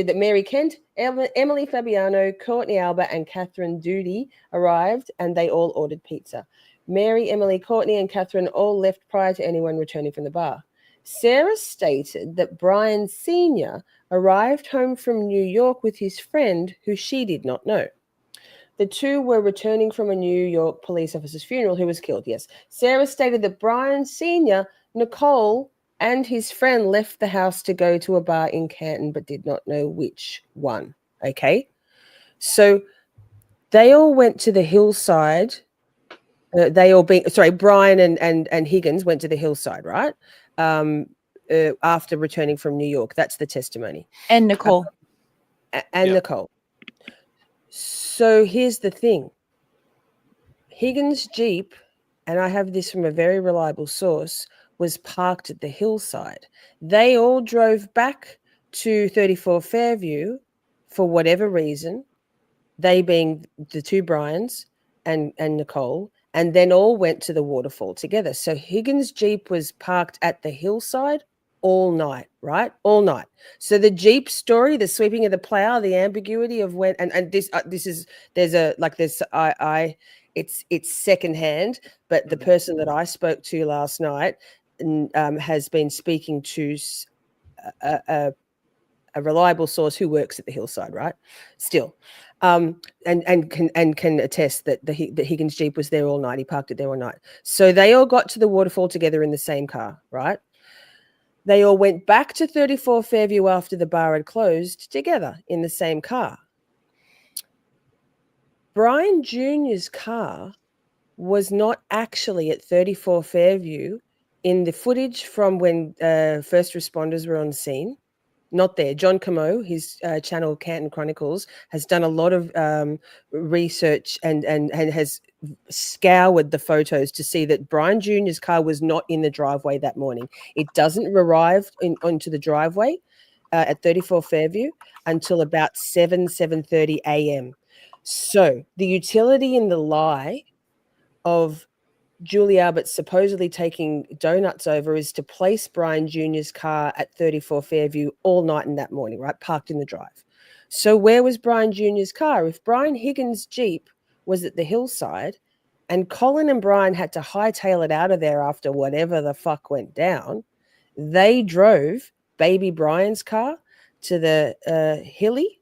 that Mary Kent, Emily Fabiano, Courtney Albert, and Catherine Doody arrived and they all ordered pizza. Mary, Emily, Courtney, and Catherine all left prior to anyone returning from the bar. Sarah stated that Brian Sr. arrived home from New York with his friend, who she did not know. The two were returning from a New York police officer's funeral who was killed, yes. Sarah stated that Brian Sr., Nicole, and his friend left the house to go to a bar in Canton, but did not know which one. Okay? So they all went to the hillside. Brian and Higgins went to the hillside, right? After returning from New York. That's the testimony. And Nicole. And Yep. Nicole. So here's the thing. Higgins' Jeep, and I have this from a very reliable source, was parked at the hillside. They all drove back to 34 Fairview for whatever reason, they being the two Bryans and Nicole, and then all went to the waterfall together. So Higgins' Jeep was parked at the hillside all night, right? All night. So the Jeep story, the sweeping of the plow, the ambiguity of when, and this is, there's a, like this, it's secondhand, but the person that I spoke to last night has been speaking to a reliable source who works at the hillside, right? Still, and can attest that the Higgins Jeep was there all night. He parked it there all night. So they all got to the waterfall together in the same car, right? They all went back to 34 Fairview after the bar had closed together in the same car. Brian Jr.'s car was not actually at 34 Fairview in the footage from when first responders were on scene. Not there. John Camo, his channel Canton Chronicles, has done a lot of research and has scoured the photos to see that Brian Jr.'s car was not in the driveway that morning. It doesn't arrive onto the driveway at 34 Fairview until about 7:30 a.m. So the utility in the lie of Julie Albert supposedly taking donuts over is to place Brian Jr.'s car at 34 Fairview all night and that morning, right? Parked in the drive. So where was Brian Jr.'s car? If Brian Higgins' Jeep was at the hillside and Colin and Brian had to hightail it out of there after whatever the fuck went down, they drove baby Brian's car to the hilly.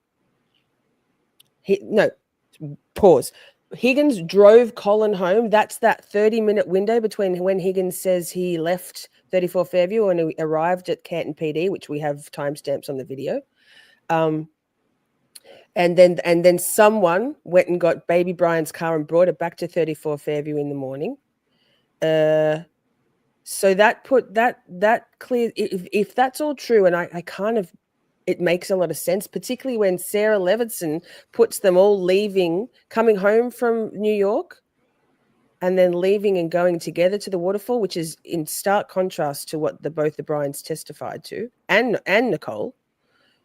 Pause. Higgins drove Colin home. That's that 30-minute window between when Higgins says he left 34 Fairview and he arrived at Canton PD, which we have timestamps on the video. And then someone went and got baby Brian's car and brought it back to 34 Fairview in the morning. So that clear. If that's all true, and I kind of, it makes a lot of sense, particularly when Sara Levinson puts them all coming home from New York and then leaving and going together to the waterfall, which is in stark contrast to what both the Bryans testified to, and Nicole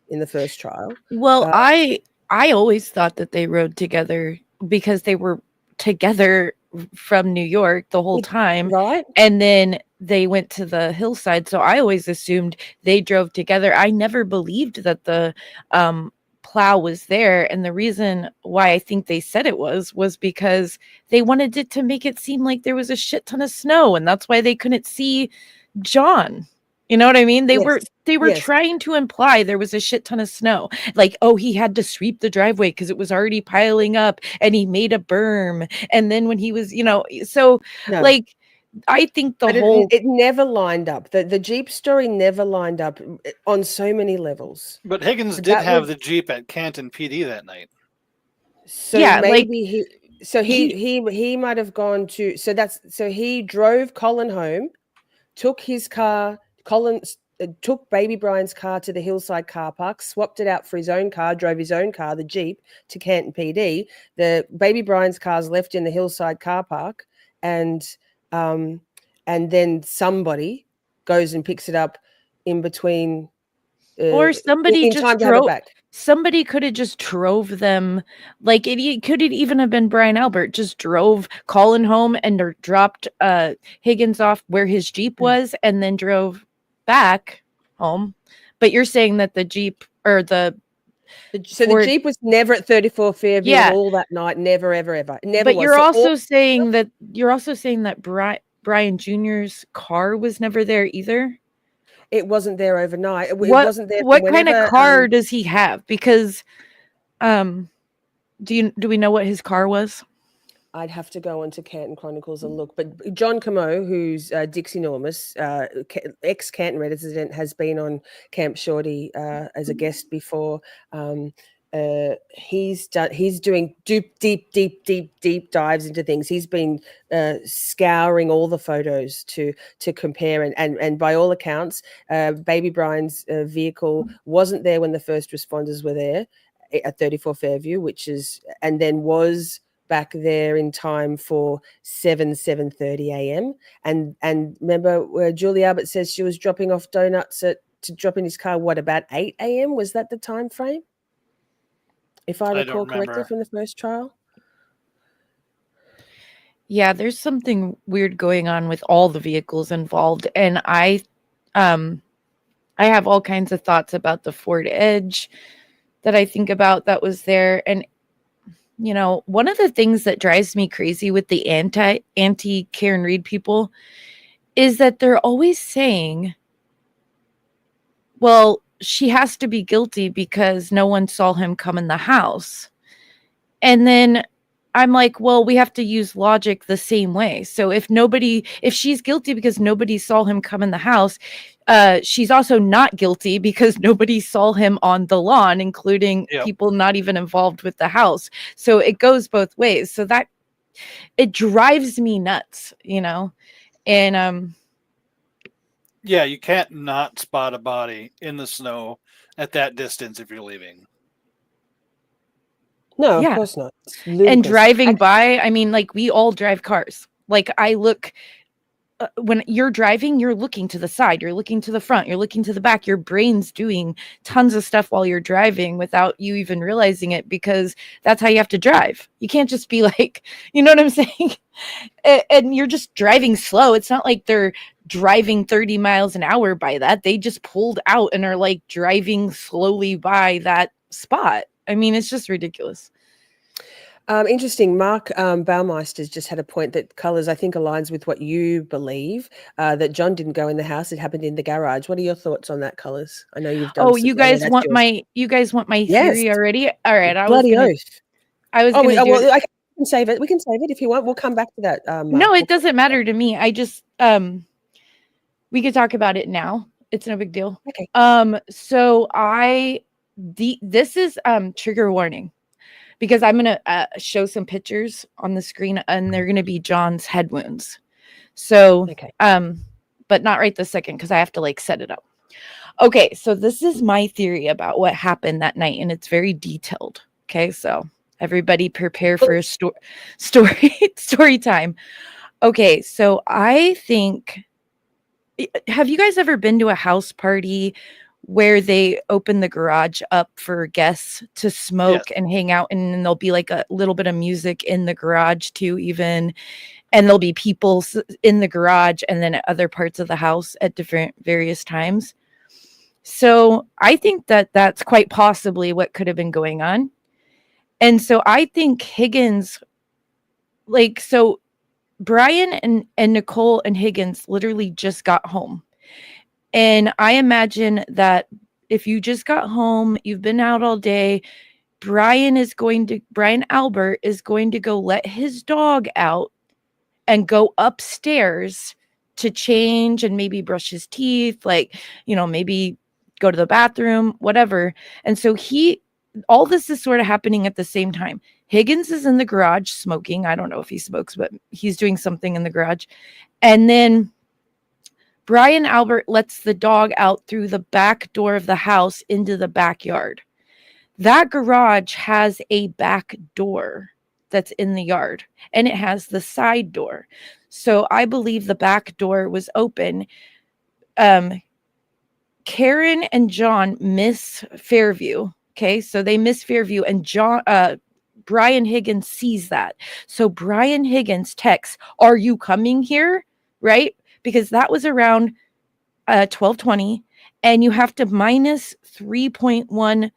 in the first trial. Well, I always thought that they rode together because they were together from New York the whole time. Right. And then they went to the hillside. So I always assumed they drove together. I never believed that the plow was there. And the reason why I think they said it was because they wanted it to make it seem like there was a shit ton of snow. And that's why they couldn't see John. You know what I mean? They were Yes. trying to imply there was a shit ton of snow. Like, oh, he had to sweep the driveway because it was already piling up and he made a berm. And then when he was, so No. like I think the But whole it never lined up. The Jeep story never lined up on so many levels. But Higgins So did that have was the Jeep at Canton PD that night. so Yeah, like, maybe he might have gone to so he drove Colin home, took his car. Colin took baby Brian's car to the Hillside car park, swapped it out for his own car, drove his own car, the Jeep, to Canton PD. The baby Brian's car's left in the Hillside car park, and then somebody goes and picks it up in between, or somebody in just time to have it drove. back. Somebody could have just drove them, like it could have even have been Brian Albert just drove Colin home and dropped Higgins off where his Jeep was and then drove back home. But you're saying that the Jeep or the So the Ford- Jeep was never at 34 Fairview Yeah. all that night. Never, ever, ever. It never but was. you're So also saying that Brian Jr.'s car was never there either. it wasn't there overnight. It What wasn't there. what kind of whenever, car does he have? Because do we know what his car was? I'd have to go onto Canton Chronicles and look. But John Camo, who's Dixie Normus, ex-Canton resident, has been on Camp Shorty as a guest before. He's doing deep dives into things. He's been scouring all the photos to compare, and by all accounts, baby Brian's vehicle wasn't there when the first responders were there at 34 Fairview, and then was back there in time for 7:30 a.m. And remember where Julie Abbott says she was dropping off donuts to drop in his car, what, about 8 a.m.? Was that the time frame? If I don't recall correctly remember. from the first trial? Yeah, there's something weird going on with all the vehicles involved. And I have all kinds of thoughts about the Ford Edge that I think about that was there. And you know, one of the things that drives me crazy with the anti Karen Reed people is that they're always saying, well, she has to be guilty because no one saw him come in the house. And then I'm like, well, we have to use logic the same way. So if she's guilty because nobody saw him come in the house, she's also not guilty because nobody saw him on the lawn, including people not even involved with the house. So it goes both ways. So that it drives me nuts, you know? And Yeah, you can't not spot a body in the snow at that distance if you're leaving. No, Yeah. of course not. It's and ludicrous. driving by, I mean, like, we all drive cars. Like, I look when you're driving, you're looking to the side, you're looking to the front, you're looking to the back. Your brain's doing tons of stuff while you're driving without you even realizing it, because that's how you have to drive. You can't just be like, you know what I'm saying? And you're just driving slow. It's not like they're driving 30 miles an hour by that. They just pulled out and are like driving slowly by that spot. I mean, it's just ridiculous. Interesting. Mark Baumeister's just had a point that colours, I think, aligns with what you believe, that John didn't go in the house. It happened in the garage. What are your thoughts on that, Colours? I know you've done. Oh, you guys want my theory already? All right. Bloody oath. Well, I can save it. We can save it if you want. We'll come back to that. Mark. No, it doesn't matter to me. I just we could talk about it now. It's no big deal. Okay. So this is trigger warning, because I'm going to show some pictures on the screen, and they're going to be John's head wounds. So, okay. But not right this second, because I have to like set it up. Okay. So this is my theory about what happened that night, and it's very detailed. Okay. So everybody prepare for a story time. Okay. So I think, have you guys ever been to a house party where they open the garage up for guests to smoke and hang out, and then there'll be like a little bit of music in the garage too, even, and there'll be people in the garage and then at other parts of the house at various times? So I think that that's quite possibly what could have been going on. And so I think Higgins, so Brian and Nicole and Higgins literally just got home. And I imagine that if you just got home, you've been out all day, Brian Albert is going to go let his dog out and go upstairs to change and maybe brush his teeth, like, you know, maybe go to the bathroom, whatever. And so all this is sort of happening at the same time. Higgins is in the garage smoking. I don't know if he smokes, but he's doing something in the garage. And then Brian Albert lets the dog out through the back door of the house into the backyard. That garage has a back door that's in the yard, and it has the side door. So I believe the back door was open. Karen and John miss Fairview. Okay, so they miss Fairview, and Brian Higgins sees that. So Brian Higgins texts, "Are you coming here?" Right? Because that was around 12:20, and you have to minus 3.1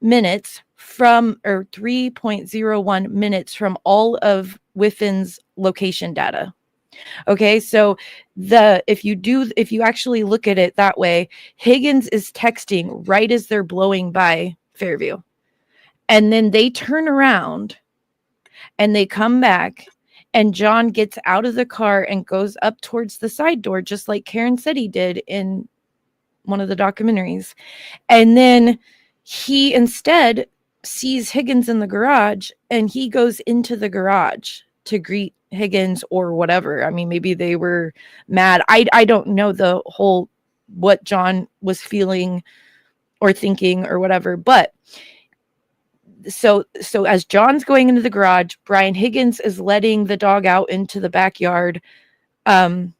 minutes from, or 3.01 minutes from all of Whiffin's location data. Okay, so if you actually look at it that way, Higgins is texting right as they're blowing by Fairview. And then they turn around and they come back, and John gets out of the car and goes up towards the side door, just like Karen said he did in one of the documentaries. And then he instead sees Higgins in the garage, and he goes into the garage to greet Higgins or whatever. I mean, maybe they were mad. I don't know the whole what John was feeling or thinking or whatever. But so as John's going into the garage, Brian Higgins is letting the dog out into the backyard. Or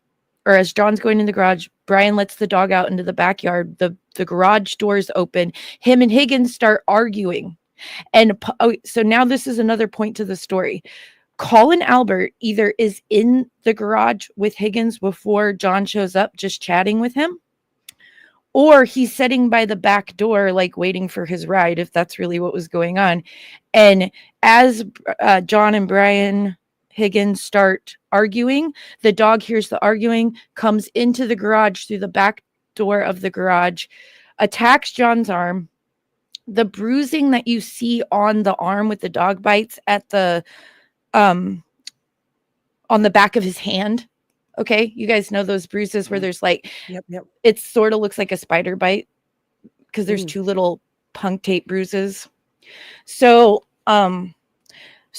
as John's going in the garage, Brian lets the dog out into the backyard. The garage doors open. Him and Higgins start arguing. And so now this is another point to the story. Colin Albert either is in the garage with Higgins before John shows up, just chatting with him, or he's sitting by the back door, like waiting for his ride, if that's really what was going on. And as John and Brian Higgins start arguing, the dog hears the arguing, comes into the garage through the back door of the garage, attacks John's arm. The bruising that you see on the arm with the dog bites at the on the back of his hand. Okay, you guys know those bruises where there's like, Yep. it sort of looks like a spider bite because there's two little punk tape bruises. So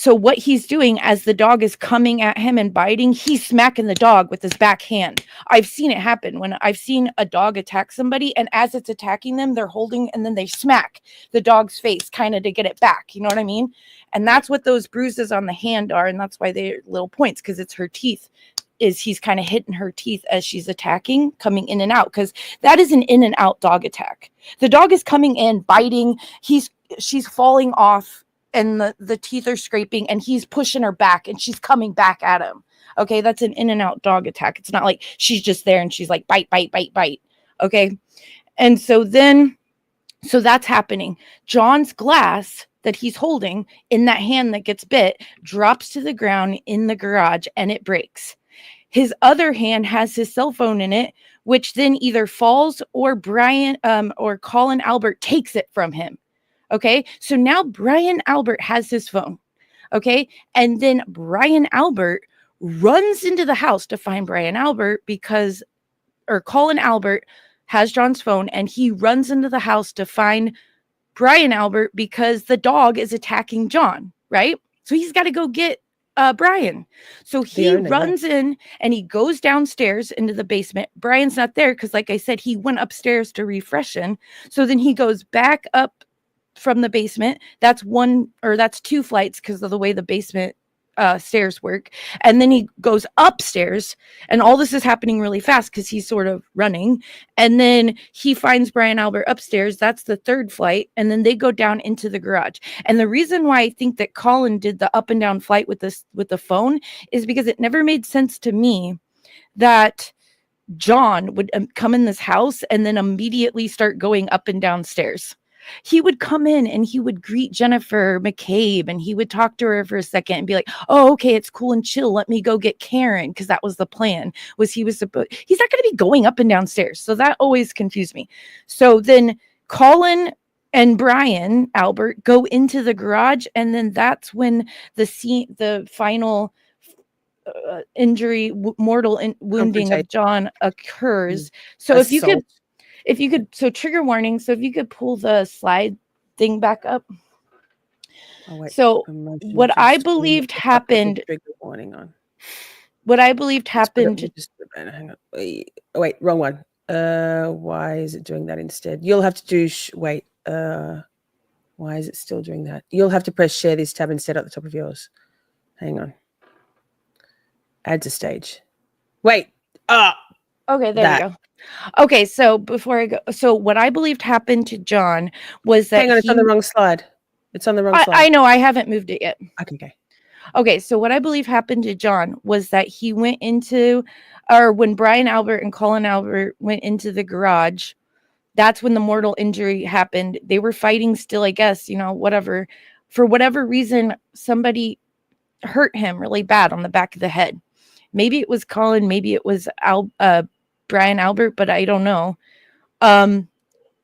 what he's doing as the dog is coming at him and biting, he's smacking the dog with his back hand. I've seen it happen when I've seen a dog attack somebody, and as it's attacking them, they're holding, and then they smack the dog's face kind of to get it back. You know what I mean? And that's what those bruises on the hand are. And that's why they're little points, because it's her teeth. He's kind of hitting her teeth as she's attacking, coming in and out, because that is an in and out dog attack. The dog is coming in, biting. She's falling off, and the teeth are scraping, and he's pushing her back, and she's coming back at him. Okay, that's an in and out dog attack. It's not like she's just there and she's like bite, bite, bite, bite. Okay, and so that's happening. John's glass that he's holding in that hand that gets bit drops to the ground in the garage, and it breaks. His other hand has his cell phone in it, which then either falls, or Brian or Colin Albert takes it from him. Okay, so now Brian Albert has his phone. Okay, and then Brian Albert runs into the house to find Brian Albert Colin Albert has John's phone, and he runs into the house to find Brian Albert because the dog is attacking John, right? So he's got to go get Brian. So he runs in, and he goes downstairs into the basement. Brian's not there because, like I said, he went upstairs to refreshen. So then he goes back up from the basement. That's two flights because of the way the basement stairs work. And then he goes upstairs, and all this is happening really fast because he's sort of running. And then he finds Brian Albert upstairs. That's the third flight. And then they go down into the garage. And the reason why I think that Colin did the up and down flight with the phone is because it never made sense to me that John would come in this house and then immediately start going up and down stairs. He would come in and he would greet Jennifer McCabe, and he would talk to her for a second and be like, "Oh, okay, it's cool and chill. Let me go get Karen," because that was the plan. He's not going to be going up and down stairs. So that always confused me. So then Colin and Brian Albert go into the garage, and then that's when the final injury, wounding of John occurs. So Assault. if you could, so trigger warning. So if you could pull the slide thing back up. Oh, wait. So Emotions what of I scream. believed I'll put the happened, trigger warning on. what I believed Let's put it- happened, we'll just- hang on. Oh, wait, wrong one. Why is it doing that instead? You'll have to do, wait, why is it still doing that? You'll have to press share this tab instead at the top of yours. Hang on. Add to stage. Wait. okay, there that. we go. Okay, so before I go, so what I believed happened to John was that Hang on, it's on the wrong slide. It's on the wrong slide. I know, I haven't moved it yet. Okay. Okay, so what I believe happened to John was that he went into, or when Brian Albert and Colin Albert went into the garage, that's when the mortal injury happened. They were fighting still, I guess, you know, whatever. For whatever reason, somebody hurt him really bad on the back of the head. Maybe it was Colin, maybe it was Brian Albert, but I don't know.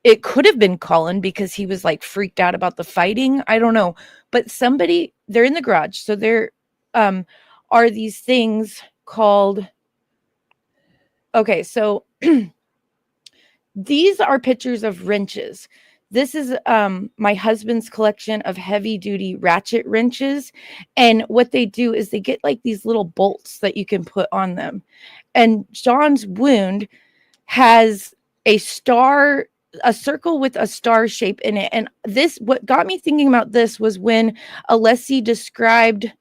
It could have been Colin because he was like freaked out about the fighting. I don't know. But somebody, they're in the garage. So there are these things called, okay, so these are pictures of wrenches. This is my husband's collection of heavy duty ratchet wrenches. And what they do is they get like these little bolts that you can put on them. And John's wound has a circle with a star shape in it. And this, what got me thinking about this was when Alessi described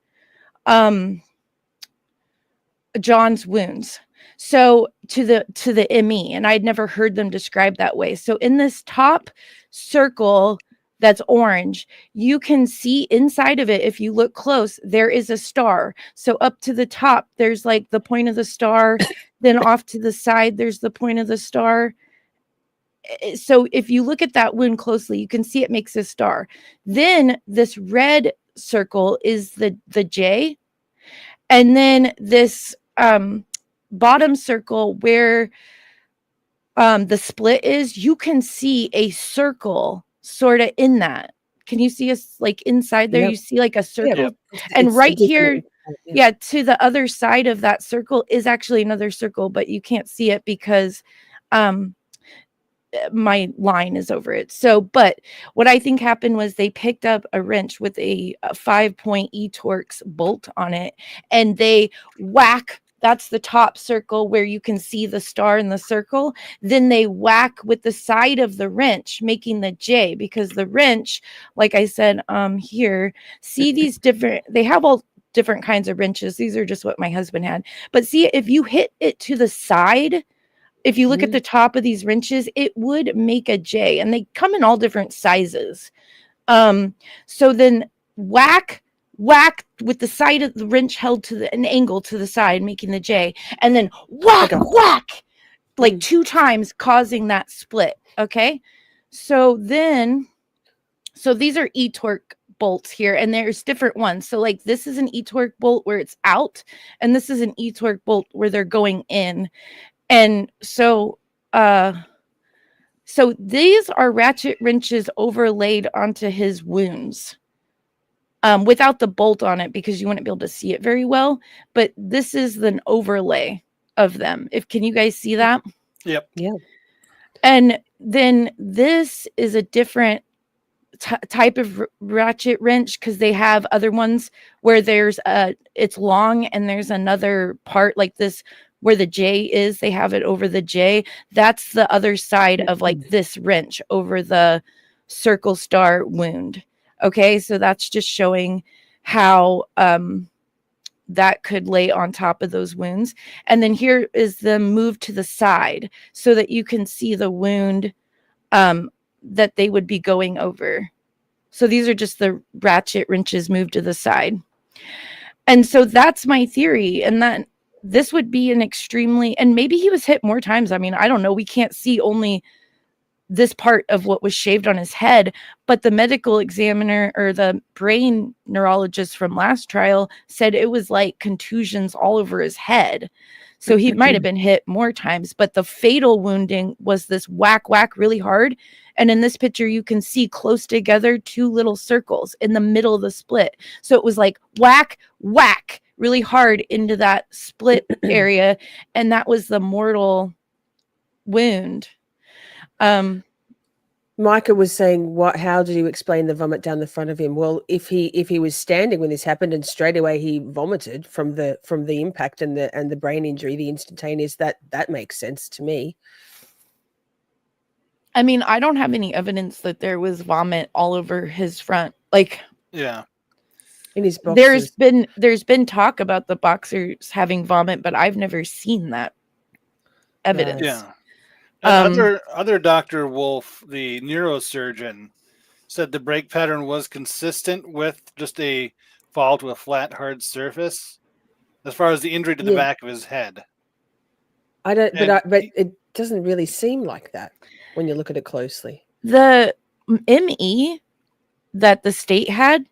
John's wounds. So to the ME, and I'd never heard them described that way. So in this top circle that's orange, you can see inside of it, if you look close, there is a star. So up to the top, there's like the point of the star. Then off to the side, there's the point of the star. So if you look at that wound closely, you can see it makes a star. Then this red circle is the J. And then this bottom circle where the split is, you can see a circle sort of in that. Can you see us like inside there? Yep. You see like a circle. Yep. And It's right a here, different- yeah, to the other side of that circle is actually another circle, but you can't see it because my line is over it. So, but what I think happened was they picked up a wrench with a 5-point E-Torx bolt on it, and they whack. That's the top circle where you can see the star in the circle. Then they whack with the side of the wrench, making the J, because the wrench, like I said, here, see these different, they have all different kinds of wrenches. These are just what my husband had. But see, if you hit it to the side, if you look at the top of these wrenches, it would make a J, and they come in all different sizes. So then whack with the side of the wrench held to an angle to the side, making the J, and then whack, like 2 times, causing that split. Okay. So these are E-Torx bolts here, and there's different ones. So like this is an E-Torx bolt where it's out, and this is an E-Torx bolt where they're going in. And so these are ratchet wrenches overlaid onto his wounds without the bolt on it, because you wouldn't be able to see it very well. But this is an overlay of them. Can you guys see that? Yep. Yeah. And then this is a different type of ratchet wrench, because they have other ones where it's long and there's another part like this where the J is, they have it over the J. That's the other side of like this wrench over the circle star wound. Okay, so that's just showing how that could lay on top of those wounds. And then here is the move to the side so that you can see the wound that they would be going over. So these are just the ratchet wrenches moved to the side. And so that's my theory. And that this would be an extremely, and maybe he was hit more times. I mean, I don't know. We can't see only this part of what was shaved on his head, but the medical examiner or the brain neurologist from last trial said it was like contusions all over his head. So he might have been hit more times, but the fatal wounding was this whack really hard. And in this picture, you can see close together 2 little circles in the middle of the split. So it was like whack really hard into that split area, and that was the mortal wound. Micah was saying, "What? How did you explain the vomit down the front of him?" Well, if he was standing when this happened and straight away he vomited from the impact and the brain injury, the instantaneous, that makes sense to me. I mean, I don't have any evidence that there was vomit all over his front. Like, Yeah. In his boxers. there's been talk about the boxers having vomit, but I've never seen that evidence. Yeah. And other Dr. Wolf, the neurosurgeon, said the break pattern was consistent with just a fall to a flat, hard surface as far as the injury to the Yeah. back of his head. I don't, And but it doesn't really seem like that when you look at it closely. The ME that the state had,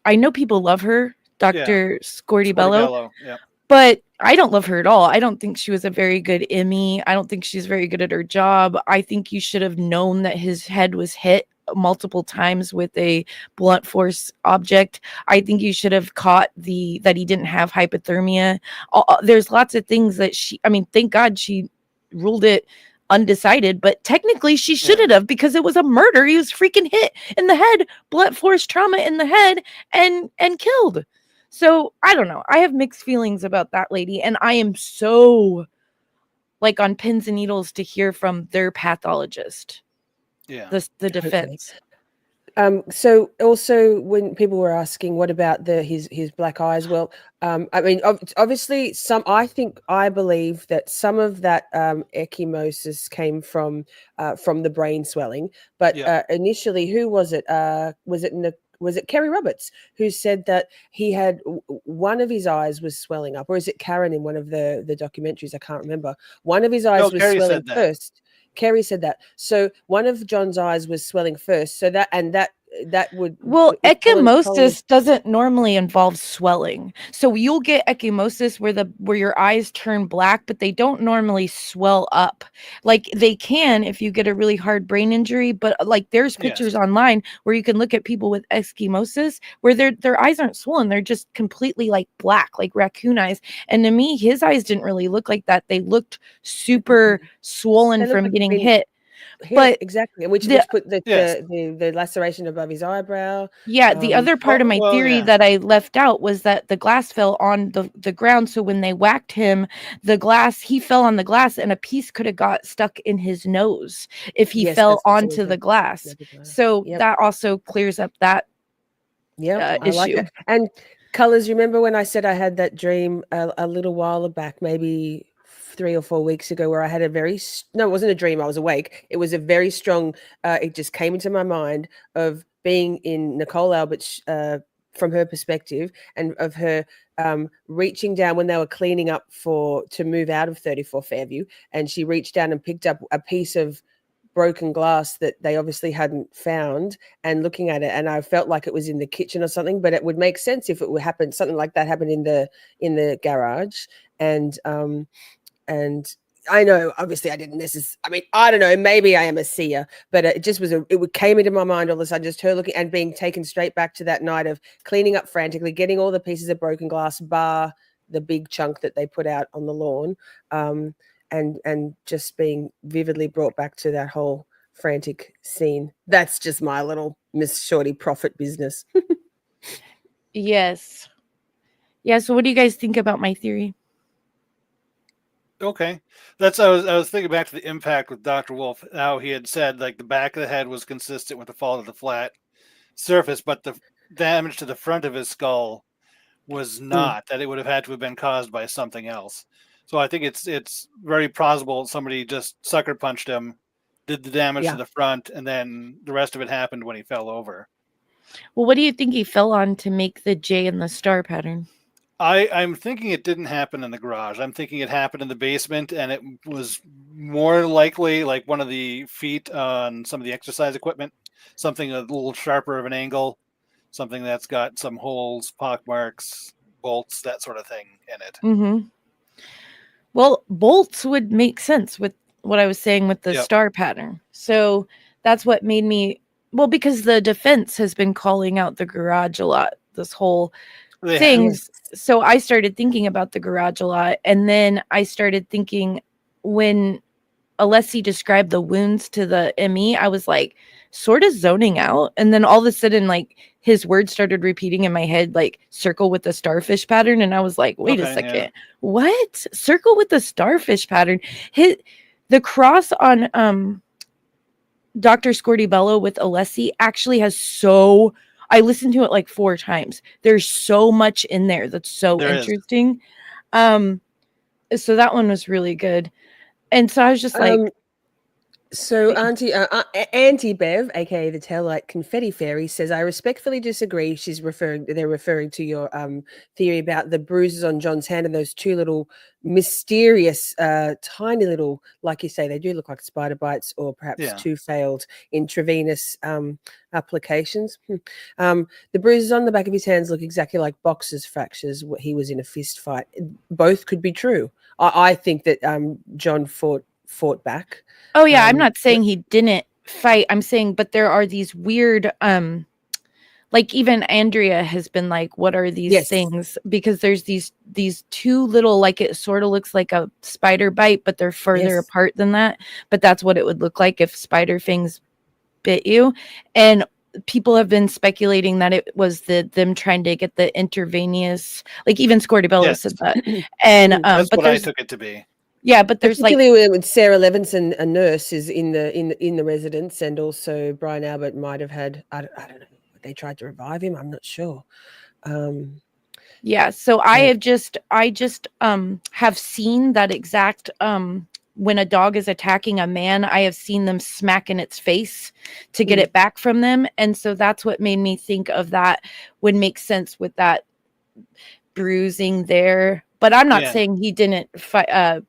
I know people love her, Dr. Scortibello, Scortibello, yeah. but I don't love her at all. I don't think she was a very good ME. I don't think she's very good at her job. I think you should have known that his head was hit multiple times with a blunt force object. I think you should have caught that he didn't have hypothermia. There's lots of things that thank God she ruled it undecided, but technically she shouldn't have, because it was a murder. He was freaking hit in the head, blunt force trauma in the head, and killed. So I don't know. I have mixed feelings about that lady, and I am so like on pins and needles to hear from their pathologist. Yeah. The defense. So also when people were asking what about his black eyes, well, I mean, obviously I believe that some of that ecchymosis came from the brain swelling, but initially, who was it? Was it Kerry Roberts who said that he had one of his eyes was swelling up, or is it Karen in one of the documentaries? I can't remember. One of his eyes was Kerry swelling said that. first. Kerry said that. So one of John's eyes was swelling first. So that would, well, Colin- ecchymosis doesn't normally involve swelling. So you'll get ecchymosis where your eyes turn black, but they don't normally swell up. Like they can if you get a really hard brain injury, but like there's pictures online where you can look at people with ecchymosis where their eyes aren't swollen. They're just completely like black, like raccoon eyes. And to me, his eyes didn't really look like that. They looked super swollen They look from like getting been hit. But exactly, which put Yes. the laceration above his eyebrow. Yeah, the other part of my theory that I left out was that the glass fell on the ground. So when they whacked him, he fell on the glass, and a piece could have got stuck in his nose if he fell onto the glass. So that also clears up that I issue. like that. And Colors, remember when I said I had that dream a little while back, maybe 3 or 4 weeks ago, where I had it wasn't a dream, I was awake. It was a very strong, it just came into my mind of being in Nicole Albert's, from her perspective, and of her reaching down when they were cleaning up to move out of 34 Fairview, and she reached down and picked up a piece of broken glass that they obviously hadn't found, and looking at it, and I felt like it was in the kitchen or something, but it would make sense if it would happen, something like that happened in the garage. And I know, obviously, I didn't necessarily. I mean, I don't know. Maybe I am a seer, but it just was. It came into my mind all of a sudden, just her looking and being taken straight back to that night of cleaning up frantically, getting all the pieces of broken glass, bar the big chunk that they put out on the lawn, and just being vividly brought back to that whole frantic scene. That's just my little Miss Shorty profit business. Yes. Yeah. So, what do you guys think about my theory? Okay, I was thinking back to the impact with Dr. Wolf, how he had said like the back of the head was consistent with the fall to the flat surface, but the damage to the front of his skull was not. That it would have had to have been caused by something else. So I think it's very plausible somebody just sucker punched him, did the damage to the front, and then the rest of it happened when he fell over. Well, what do you think he fell on to make the J and the star pattern? I'm thinking it didn't happen in the garage. I'm thinking it happened in the basement, and it was more likely like one of the feet on some of the exercise equipment, something a little sharper of an angle, something that's got some holes, pock marks, bolts, that sort of thing in it. Mm-hmm. Well, bolts would make sense with what I was saying with the star pattern. So that's what made me, because the defense has been calling out the garage a lot this whole Yeah. things. So I started thinking about the garage a lot. And then I started thinking when Alessi described the wounds to the ME, I was like sort of zoning out. And then all of a sudden, like his words started repeating in my head, like circle with the starfish pattern. And I was like, wait a Okay, second, yeah. what? Circle with the starfish pattern? The cross on Dr. Scortibello with Alessi actually has I listened to it like 4 times. There's so much in there that's so There is. interesting. So that one was really good. And so I was just like, So Auntie Bev, aka the Taillight Confetti Fairy, says, "I respectfully disagree." They're referring to your theory about the bruises on John's hand and those 2 little mysterious, tiny little, like you say, they do look like spider bites or perhaps Yeah. 2 failed intravenous applications. The bruises on the back of his hands look exactly like boxers fractures. He was in a fist fight. Both could be true. I think that John fought back. oh yeah, I'm not saying he didn't fight. I'm saying, but there are these weird, like even Andrea has been like, what are these Yes. things? Because there's these 2 little, like it sort of looks like a spider bite, but they're further Yes. apart than that. But that's what it would look like if spider fangs bit you. And people have been speculating that it was them trying to get the intravenous, like even Scortibello Yes. said that. And That's but what I there's, took it to be. yeah, but there's like, particularly with Sara Levinson, a nurse, is in the residence, and also Brian Albert might have had. I don't know. They tried to revive him. I'm not sure. yeah. So I just have seen that exact when a dog is attacking a man, I have seen them smack in its face to get it back from them, and so that's what made me think of that would make sense with that bruising there. But I'm not saying he didn't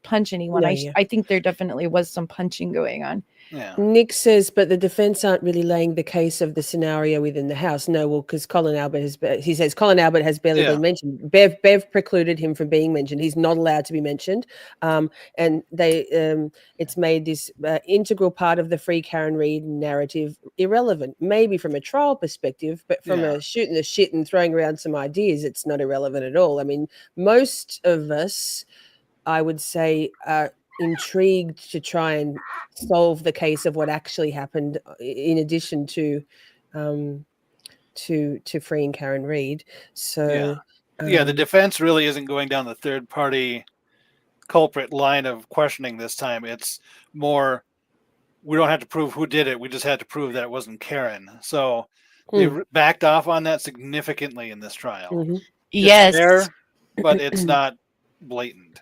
punch anyone. No, I think there definitely was some punching going on. Yeah. Nick says, but the defense aren't really laying the case of the scenario within the house. No, well, because Colin Albert has barely been mentioned. Bev precluded him from being mentioned. He's not allowed to be mentioned. And it's made this integral part of the Free Karen Reid narrative irrelevant. Maybe from a trial perspective, but from a shooting the shit and throwing around some ideas, it's not irrelevant at all. I mean, most of us, I would say, are intrigued to try and solve the case of what actually happened, in addition to freeing Karen Reid. So the defense really isn't going down the third party culprit line of questioning this time. It's more, we don't have to prove who did it, we just had to prove that it wasn't Karen. So they backed off on that significantly in this trial. Yes, it's there, but it's not blatant.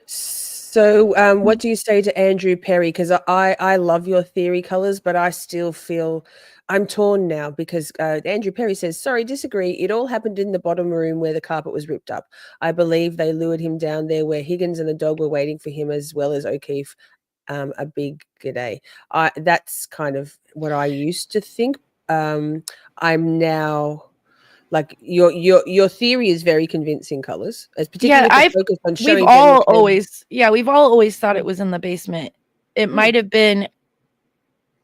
So what do you say to Andrew Perry? Because I love your theory, Colors, but I still feel I'm torn now, because Andrew Perry says, sorry, disagree. It all happened in the bottom room where the carpet was ripped up. I believe they lured him down there where Higgins and the dog were waiting for him, as well as O'Keefe. A big g'day. That's kind of what I used to think. I'm now... Like your theory is very convincing, Colors. As particularly focus on showing. We've all always thought it was in the basement. It might have been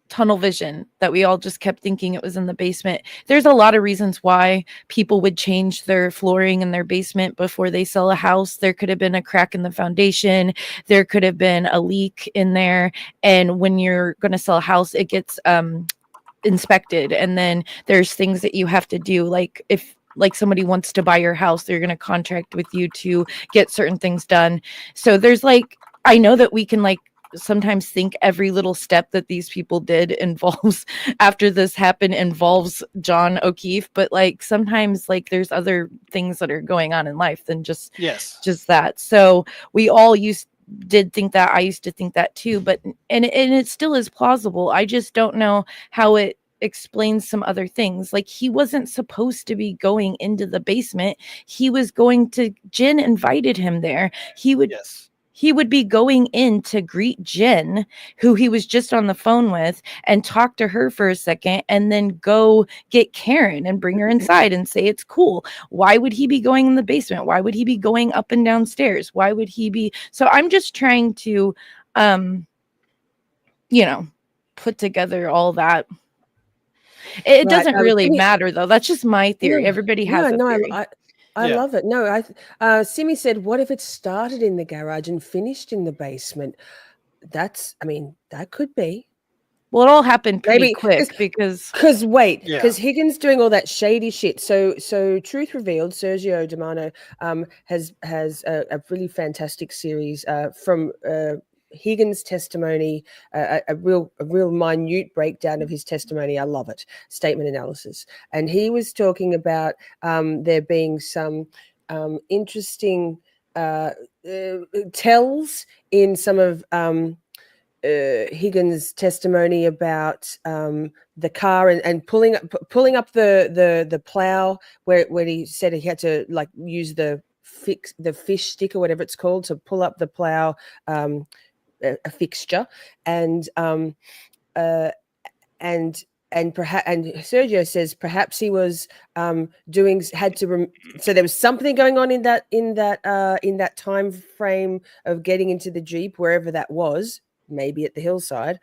tunnel vision that we all just kept thinking it was in the basement. There's a lot of reasons why people would change their flooring in their basement before they sell a house. There could have been a crack in the foundation. There could have been a leak in there. And when you're going to sell a house, it gets inspected, and then there's things that you have to do, like if somebody wants to buy your house, they're going to contract with you to get certain things done. So there's I know that we can sometimes think every little step that these people did involves after this happened involves John O'Keefe, but sometimes there's other things that are going on in life than just that. So we all did think that. I used to think that too, but and it still is plausible. I just don't know how it explains some other things. He wasn't supposed to be going into the basement. He was going to... Jen invited him there. He would be going in to greet Jen, who he was just on the phone with, and talk to her for a second, and then go get Karen and bring her inside and say it's cool. Why would he be going in the basement? Why would he be going up and down stairs? Why would he be... So I'm just trying to, put together all that. It Right. doesn't really Simi, matter though. That's just my theory. no, Everybody has a no, theory. I Yeah. love it. No, Simi said, what if it started in the garage and finished in the basement? I mean, that could be. Well, it all happened pretty Maybe quick because because Yeah. Higgins doing all that shady shit. So Truth Revealed, Sergio Domano has a really fantastic series from Higgins' testimony, a real minute breakdown of his testimony. I love it. Statement analysis, and he was talking about there being some interesting tells in some of Higgins' testimony about the car and pulling up the plow where he said he had to like use the fish stick or whatever it's called to pull up the plow a fixture and Sergio says perhaps he was so there was something going on in that time frame of getting into the Jeep wherever that was, maybe at the hillside,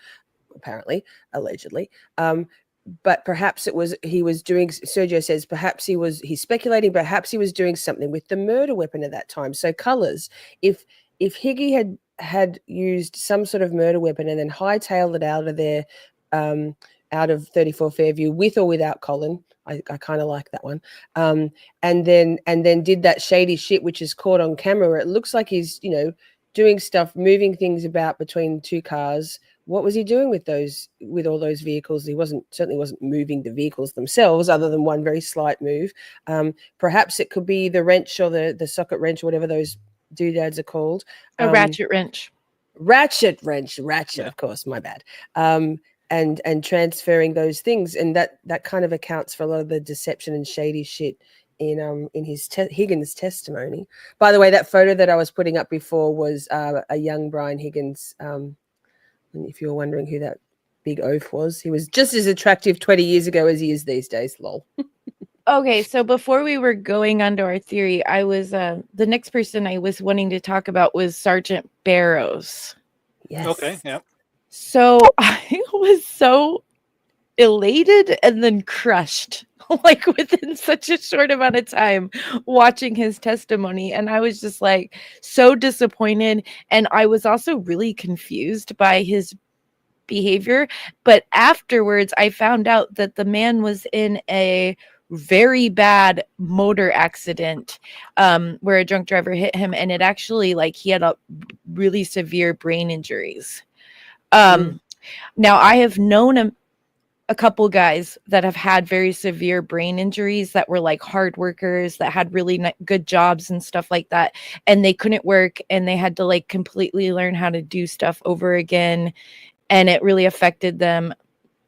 apparently, allegedly. But perhaps Sergio says perhaps he's speculating, perhaps he was doing something with the murder weapon at that time. So colors, if Higgy had used some sort of murder weapon and then hightailed it out of there, out of 34 Fairview with or without Colin, I kind of like that one. And then did that shady shit, which is caught on camera, where it looks like he's, doing stuff, moving things about between two cars. What was he doing with all those vehicles? He certainly wasn't moving the vehicles themselves, other than one very slight move. Perhaps it could be the wrench or the socket wrench or whatever those doodads are called. a ratchet wrench. Ratchet wrench, Yeah. of course, my bad. And transferring those things, and that kind of accounts for a lot of the deception and shady shit in his Higgins testimony. By the way, that photo that I was putting up before was a young Brian Higgins. If you're wondering who that big oaf was, he was just as attractive 20 years ago as he is these days. Lol. Okay, so before we were going on to our theory, I was the next person I was wanting to talk about was Sergeant Barrows. Yes. Okay. Yeah. So I was so elated and then crushed, like within such a short amount of time, watching his testimony. And I was just like so disappointed. And I was also really confused by his behavior. But afterwards, I found out that the man was in a very bad motor accident where a drunk driver hit him, and it actually, like, he had a really severe brain injuries. Now I have known a couple guys that have had very severe brain injuries that were like hard workers that had really good jobs and stuff like that, and they couldn't work and they had to like completely learn how to do stuff over again, and it really affected them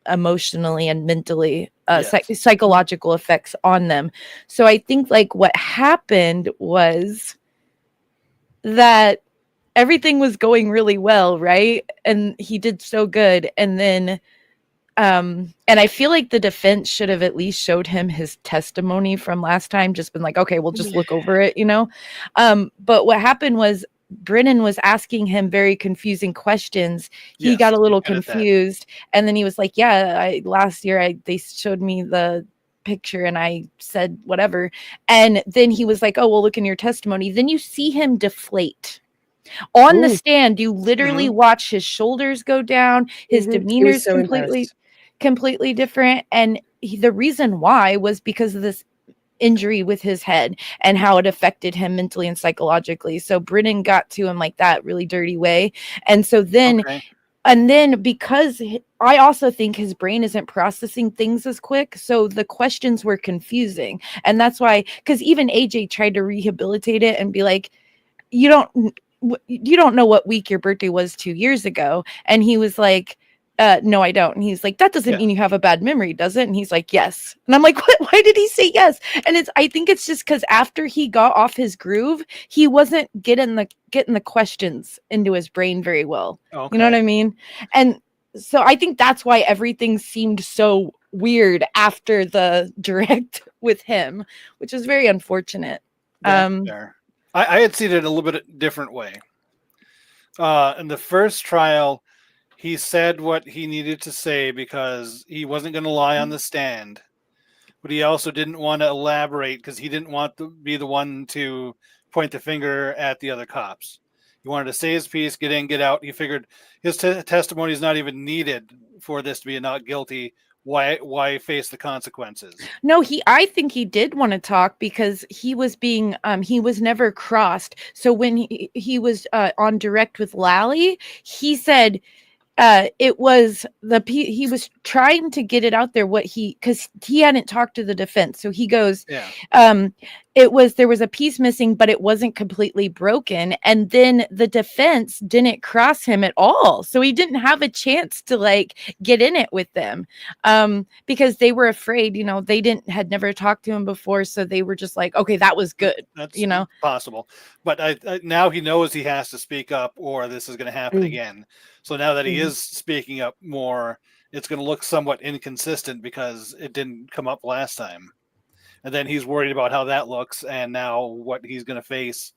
emotionally and mentally, Yes. psychological effects on them. So I think like what happened was that everything was going really well, right? And he did so good. And then, and I feel like the defense should have at least showed him his testimony from last time, just been like, okay, we'll just look over it, But what happened was Brennan was asking him very confusing questions. He Yes, got a little edit that. confused. And then he was like, yeah, last year they showed me the picture and I said whatever. And then he was like, oh, well, look in your testimony. Then you see him deflate. On the stand, you literally watch his shoulders go down. His demeanor is so completely different. And the reason why was because of this injury with his head and how it affected him mentally and psychologically. So Brennan got to him like that really dirty way. And so then, because I also think his brain isn't processing things as quick, so the questions were confusing. And that's why, because even AJ tried to rehabilitate it and be like, you don't know what week your birthday was 2 years ago. And he was like, no, I don't. And he's like, that doesn't mean you have a bad memory, does it? And he's like, yes. And I'm like, what? Why did he say yes? And I think it's just because after he got off his groove, he wasn't getting the questions into his brain very well. Okay. You know what I mean? And so I think that's why everything seemed so weird after the direct with him, which is very unfortunate. Fair. I had seen it a little bit different way. In the first trial, he said what he needed to say because he wasn't going to lie on the stand, but he also didn't want to elaborate because he didn't want to be the one to point the finger at the other cops. He wanted to say his piece, get in, get out. He figured his testimony is not even needed for this to be a not guilty. Why face the consequences? No, I think he did want to talk because he was being he was never crossed. So when he was on direct with Lally, he said it was he was trying to get it out there because he hadn't talked to the defense. So he goes, there was a piece missing, but it wasn't completely broken. And then the defense didn't cross him at all. So he didn't have a chance to get in it with them because they were afraid, they had never talked to him before. So they were just like, okay, that was good. That's possible. But I now he knows he has to speak up or this is going to happen again. So now that he is speaking up more, it's going to look somewhat inconsistent because it didn't come up last time. And then he's worried about how that looks and now what he's going to face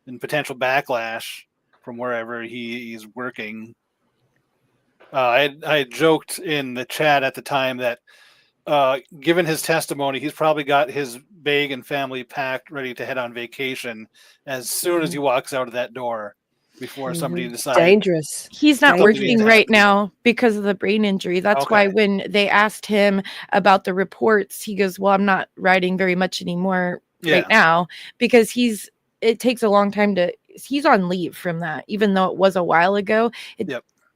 and potential backlash from wherever he's working. I joked in the chat at the time that given his testimony, he's probably got his bag and family packed, ready to head on vacation as soon as he walks out of that door before somebody decides. Dangerous. He's not Dangerous. working right now because of the brain injury. That's why when they asked him about the reports, he goes, well, I'm not writing very much anymore right now because it takes a long time he's on leave from that. Even though it was a while ago, it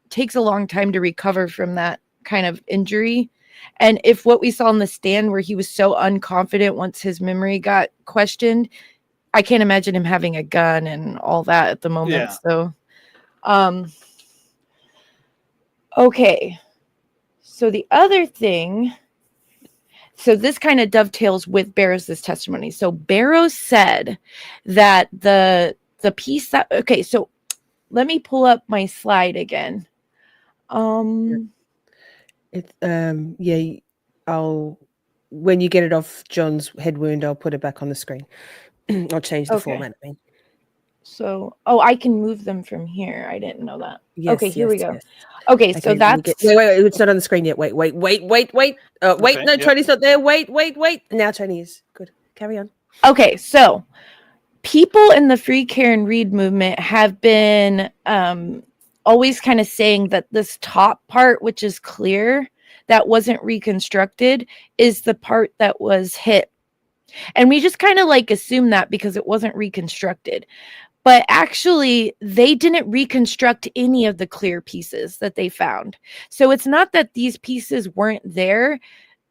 takes a long time to recover from that kind of injury. And if what we saw on the stand where he was so unconfident once his memory got questioned, I can't imagine him having a gun and all that at the moment. So, okay. So the other thing, so this kind of dovetails with Barrow's testimony. So Barrow said that the piece that, okay, so let me pull up my slide again. I'll when you get it off John's head wound, I'll put it back on the screen. I'll change the format. So, I can move them from here. I didn't know that. Yes, okay, here we go. Yes. Okay, so that's wait, it's not on the screen yet. Wait. No, Tony's not there. Wait. Now Tony is. Good. Carry on. Okay, so people in the Free Karen Read movement have been always kind of saying that this top part, which is clear, that wasn't reconstructed, is the part that was hit. And we just kind of assume that because it wasn't reconstructed. But actually, they didn't reconstruct any of the clear pieces that they found. So it's not that these pieces weren't there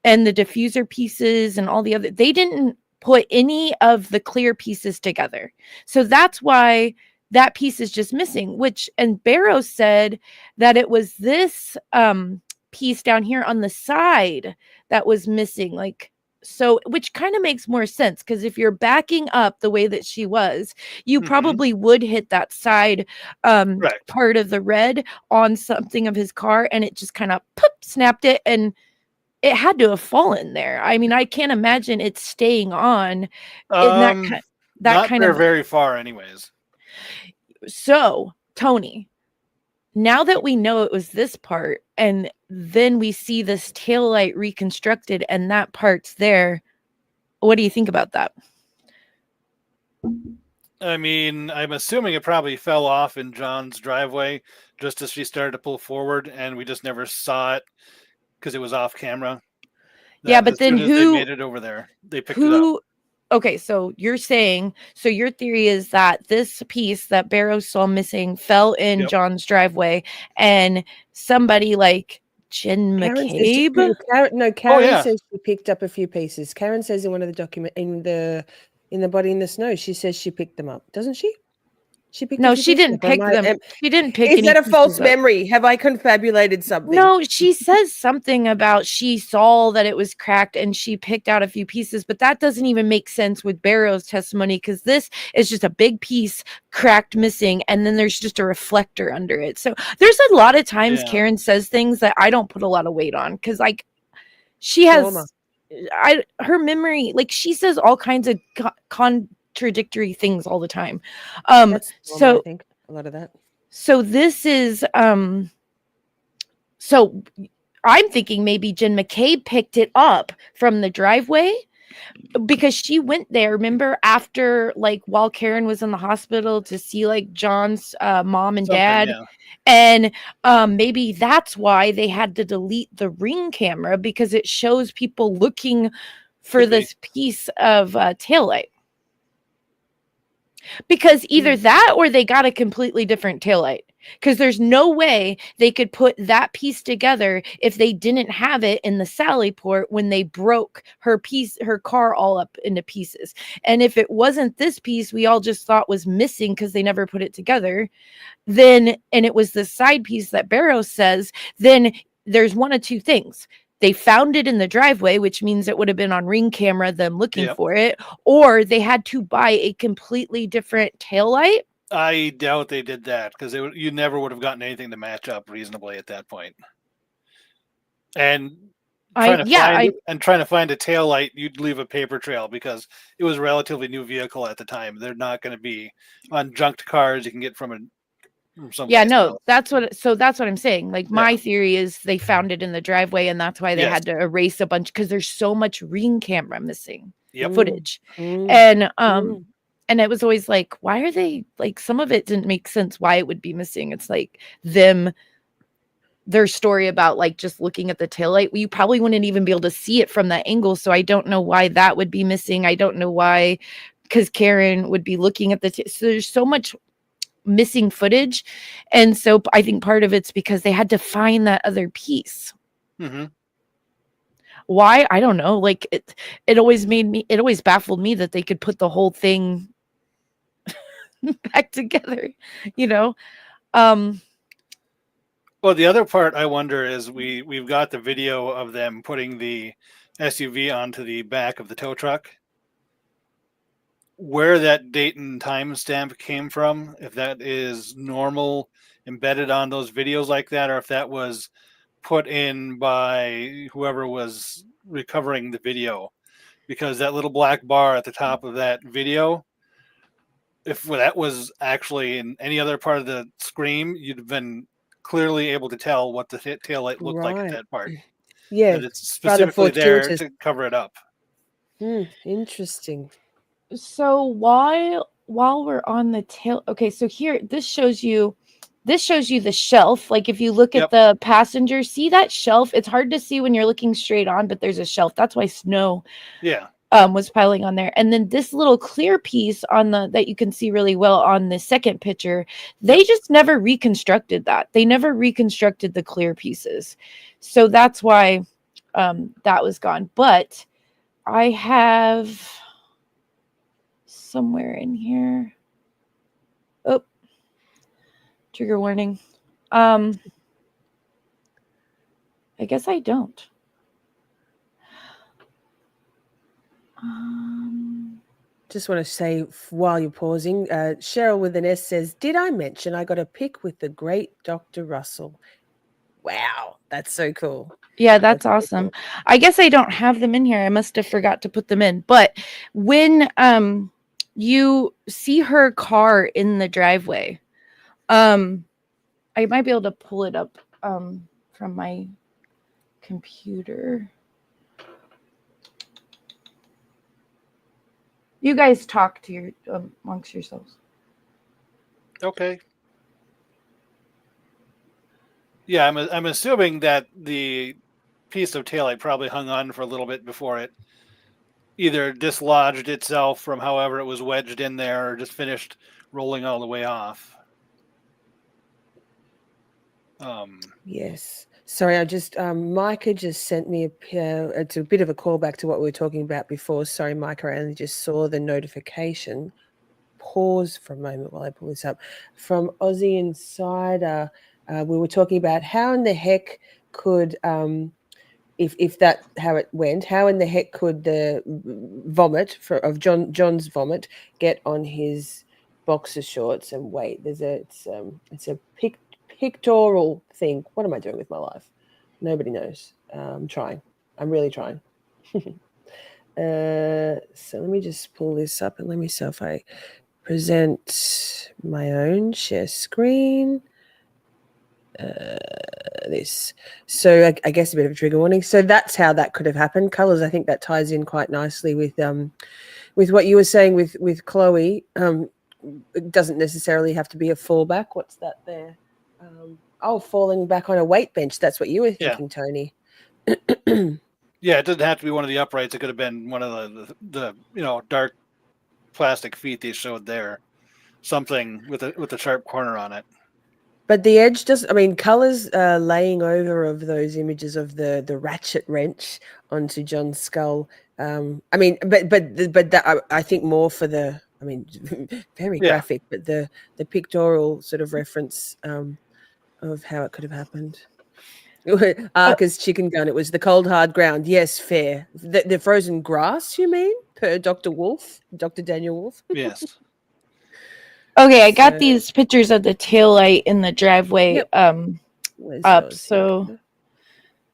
and the diffuser pieces and all the other, they didn't put any of the clear pieces together. So that's why that piece is just missing, and Barrow said that it was this piece down here on the side that was missing, so, which kind of makes more sense because if you're backing up the way that she was, you probably would hit that side part of the red on something of his car, and it just kind of snapped it, and it had to have fallen there. I mean, I can't imagine it staying on in that not kind of very far, anyways. So, Tony, now that we know it was this part, and then we see this taillight reconstructed and that part's there, what do you think about that? I mean, I'm assuming it probably fell off in John's driveway just as she started to pull forward, and we just never saw it because it was off camera. But then they made it over there? They picked it up. Okay, so you're saying, so your theory is that this piece that Barrow saw missing fell in John's driveway, and somebody like Jen McCabe? Karen says she picked up a few pieces. Karen says in one of the document in the Body in the Snow, she says she picked them up, doesn't she? She didn't pick them. She didn't pick. Is that a false memory? Have I confabulated something? No, she says something about she saw that it was cracked and she picked out a few pieces, but that doesn't even make sense with Barrow's testimony because this is just a big piece cracked, missing, and then there's just a reflector under it. So there's a lot of times Karen says things that I don't put a lot of weight on because she has her memory, she says all kinds of contradictory things all the time. I think a lot of that. So this is So I'm thinking maybe Jen McCabe picked it up from the driveway because she went there, remember, after like while Karen was in the hospital to see like John's mom and Something, dad. yeah. And maybe that's why they had to delete the Ring camera, because it shows people looking for Could be. this piece of taillight. Because either that or they got a completely different taillight. Because there's no way they could put that piece together if they didn't have it in the Sally port when they broke her car all up into pieces. And if it wasn't this piece we all just thought was missing because they never put it together, then, and it was the side piece that Barrows says, then there's one of two things. They found it in the driveway, which means it would have been on Ring camera, them looking Yep. for it, or they had to buy a completely different taillight. I doubt they did that because you never would have gotten anything to match up reasonably at that point. And trying to find a tail light, you'd leave a paper trail because it was a relatively new vehicle at the time. They're not going to be on junked cars you can get from someplace else. That's what I'm saying. Like my theory is they found it in the driveway and that's why they had to erase a bunch, because there's so much Ring camera missing footage. And it was always like, why are they, like, some of it didn't make sense why it would be missing. It's like their story about like just looking at the taillight, you probably wouldn't even be able to see it from that angle. So I don't know why that would be missing. I don't know why, because Karen would be looking at so there's so much missing footage. And so I think part of it's because they had to find that other piece. Mm-hmm. Why? I don't know. Like it always baffled me that they could put the whole thing back together, you know? Well, the other part I wonder is we've got the video of them putting the SUV onto the back of the tow truck. Where that date and timestamp came from, if that is normal embedded on those videos like that, or if that was put in by whoever was recovering the video, because that little black bar at the top of that video, if that was actually in any other part of the screen, you'd have been clearly able to tell what the taillight looked like at that part. Yeah. That it's specifically there to cover it up. Interesting. So while we're on the tail, okay, so here this shows you the shelf. Like if you look at the passenger, see that shelf? It's hard to see when you're looking straight on, but there's a shelf. That's why snow was piling on there. And then this little clear piece on that you can see really well on the second picture, they just never reconstructed that. They never reconstructed the clear pieces. So that's why that was gone. But I have somewhere in here. Oh, trigger warning. I guess I don't. Just want to say while you're pausing, Cheryl with an S says, did I mention I got a pic with the great Dr. Russell? Wow, that's so cool. Yeah, that's awesome. Cool. I guess I don't have them in here. I must have forgot to put them in. But when you see her car in the driveway, I might be able to pull it up from my computer. You guys talk to your amongst yourselves. Okay. Yeah, I'm assuming that the piece of taillight probably hung on for a little bit before it either dislodged itself from however it was wedged in there or just finished rolling all the way off. Yes. Sorry, I just Micah just sent me it's a bit of a callback to what we were talking about before. Sorry, Micah, I only just saw the notification. Pause for a moment while I pull this up. From Aussie Insider, we were talking about how in the heck could if that how it went, how in the heck could the vomit of John's vomit get on his boxer shorts? And wait, it's a pictorial thing. What am I doing with my life? Nobody knows. I'm trying. I'm really trying. So let me just pull this up and let me see if I present my own share screen. this. So I guess a bit of a trigger warning. So that's how that could have happened. Colors, I think that ties in quite nicely with what you were saying with Chloe. It doesn't necessarily have to be a fallback. What's that there? Falling back on a weight bench. That's what you were Yeah. thinking, Tony. Yeah, it doesn't have to be one of the uprights. It could have been one of the dark plastic feet they showed there. Something with a sharp corner on it. But the edge does. I mean, colors laying over of those images of the ratchet wrench onto John's skull. I mean, but that I think more for the. I mean, very graphic, but the pictorial sort of reference of how it could have happened. ARCAA's chicken gun. It was the cold hard ground. Yes, fair. The frozen grass. You mean per Dr. Wolf, Dr. Daniel Wolf? Yes. Okay, I got these pictures of the taillight in the driveway Where's up. yours? So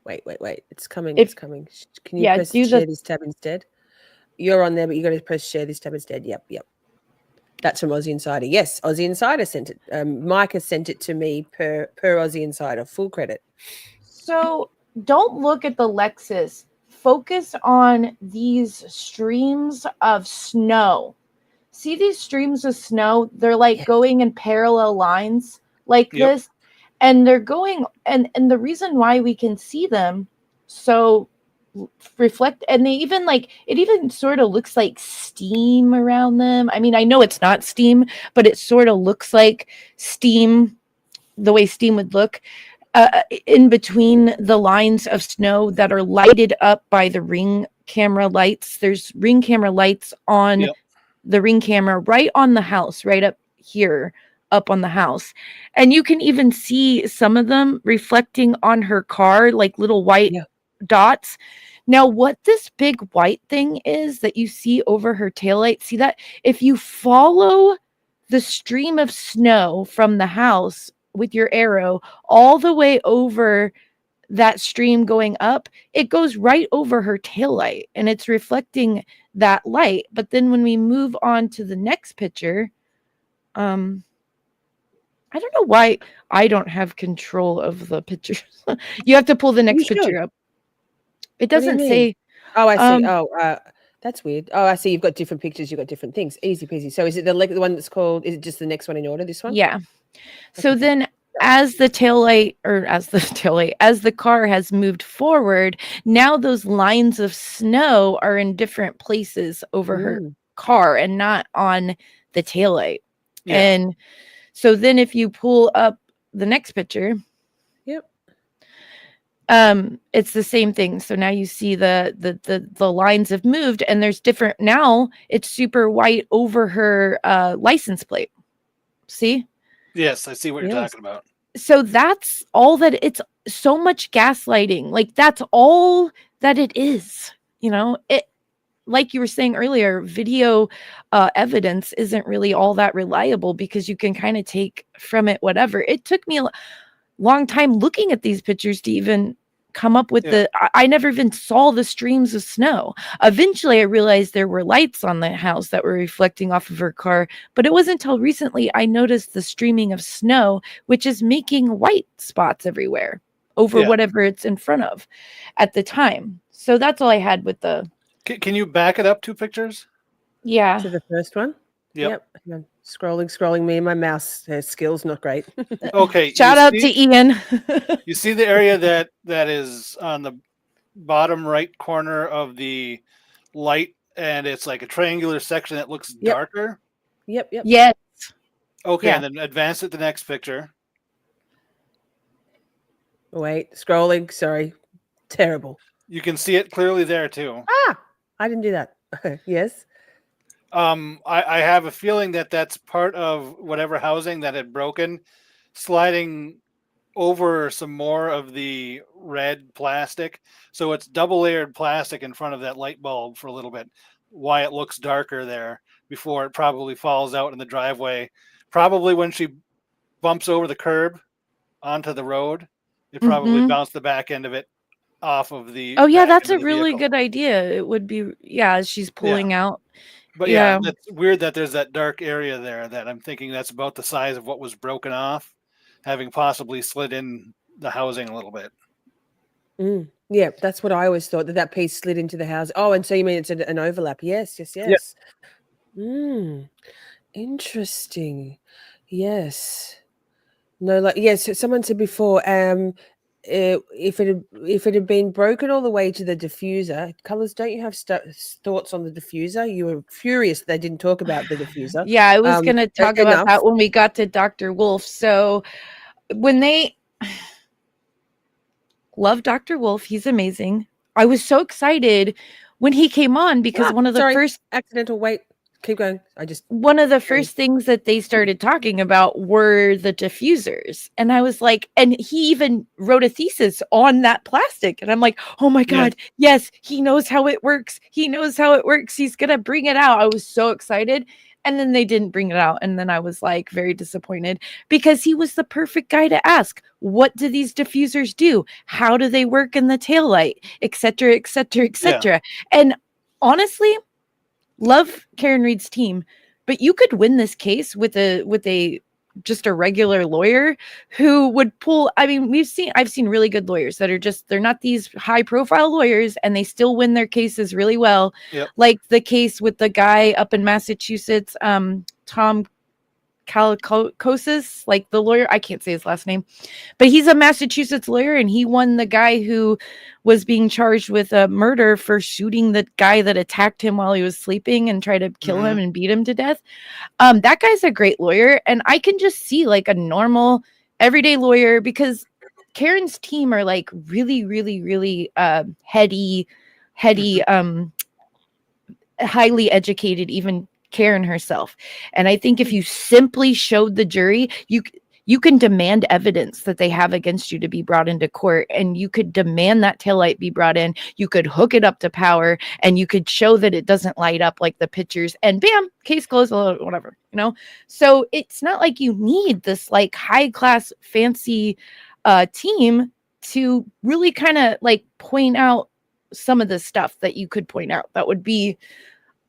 wait. It's coming. It's coming. Can you press share this tab instead? You're on there, but you got to press share this tab instead. Yep. That's from Aussie Insider. Yes, Aussie Insider sent it. Mike has sent it to me per Aussie Insider. Full credit. So don't look at the Lexus. Focus on these streams of snow. See these streams of snow? They're like going in parallel lines like this. And they're going, and the reason why we can see them so reflect, and they even it even sort of looks like steam around them. I mean, I know it's not steam, but it sort of looks like steam, the way steam would look. In between the lines of snow that are lighted up by the ring camera lights. There's ring camera lights on the ring camera right on the house, right up here, up on the house. And you can even see some of them reflecting on her car, like little white dots. Now, what this big white thing is that you see over her taillight, see that? If you follow the stream of snow from the house with your arrow all the way over that stream going up, it goes right over her taillight and it's reflecting that light. But then when we move on to the next picture, I don't know why I don't have control of the pictures. You have to pull the next picture up. It doesn't say. Oh, I see. That's weird. Oh, I see. You've got different pictures. You've got different things. Easy peasy. So is it the one that's called, is it just the next one in order, this one? Yeah. So then as the car has moved forward, now those lines of snow are in different places over her car and not on the taillight. Yeah. And so then if you pull up the next picture, it's the same thing. So now you see the lines have moved and there's different, now it's super white over her license plate. See? Yes, I see what you're talking about. So that's all that, it's so much gaslighting. Like that's all that it is. You know, it, like you were saying earlier, video evidence isn't really all that reliable because you can kind of take from it whatever. It took me a long time looking at these pictures to even come up with I never even saw the streams of snow. Eventually I realized there were lights on the house that were reflecting off of her car, but it wasn't until recently I noticed the streaming of snow, which is making white spots everywhere over whatever it's in front of at the time. So that's all I had with the. Can you back it up 2 pictures? Yeah. To the first one? Yep. Scrolling. Me and my mouse skills not great. Okay. Shout out to Ian. You see the area that is on the bottom right corner of the light, and it's like a triangular section that looks darker? Yep. Yes. Okay, and then advance it to the next picture. Wait, scrolling. Sorry. Terrible. You can see it clearly there too. I didn't do that. Yes. I have a feeling that that's part of whatever housing that had broken, sliding over some more of the red plastic. So it's double layered plastic in front of that light bulb for a little bit. Why it looks darker there before it probably falls out in the driveway. Probably when she bumps over the curb onto the road, it probably bounced the back end of it off of the. Oh yeah, that's a really good idea. It would be, as she's pulling out. But yeah, it's weird that there's that dark area there that I'm thinking that's about the size of what was broken off. having possibly slid in the housing a little bit. Yeah, that's what I always thought, that piece slid into the house. Oh, and so you mean it's an overlap? Yes. Interesting. Yes. No, like yes. Someone said before, if it had been broken all the way to the diffuser, Colors, don't you have thoughts on the diffuser? You were furious they didn't talk about the diffuser. Yeah, I was going to talk about enough. that when we got to Dr. Wolf. So when they love Dr. Wolf, he's amazing. I was so excited when he came on because one of the first accidental wait. Keep going. One of the first things that they started talking about were the diffusers. And I was like, and he even wrote a thesis on that plastic. And I'm like, oh my God, yes, he knows how it works. He knows how it works. He's going to bring it out. I was so excited. And then they didn't bring it out. And then I was like very disappointed because he was the perfect guy to ask. What do these diffusers do? How do they work in the taillight, et cetera, et cetera, et cetera. And honestly, love Karen Reed's team, but you could win this case with a just a regular lawyer who would pull. I mean, I've seen really good lawyers that are they're not these high profile lawyers and they still win their cases really well. Like the case with the guy up in Massachusetts, Tom Calicosis, like the lawyer, I can't say his last name, but he's a Massachusetts lawyer and he won the guy who was being charged with a murder for shooting the guy that attacked him while he was sleeping and tried to kill him and beat him to death. That guy's a great lawyer. And I can just see like a normal everyday lawyer because Karen's team are like really, really, really heady, highly educated, even Karen herself. And I think if you simply showed the jury, you can demand evidence that they have against you to be brought into court, and you could demand that taillight be brought in. You could hook it up to power, and you could show that it doesn't light up like the pictures, and bam, case closed, whatever, you know? So it's not like you need this like high class fancy team to really kind of like point out some of the stuff that you could point out. That would be,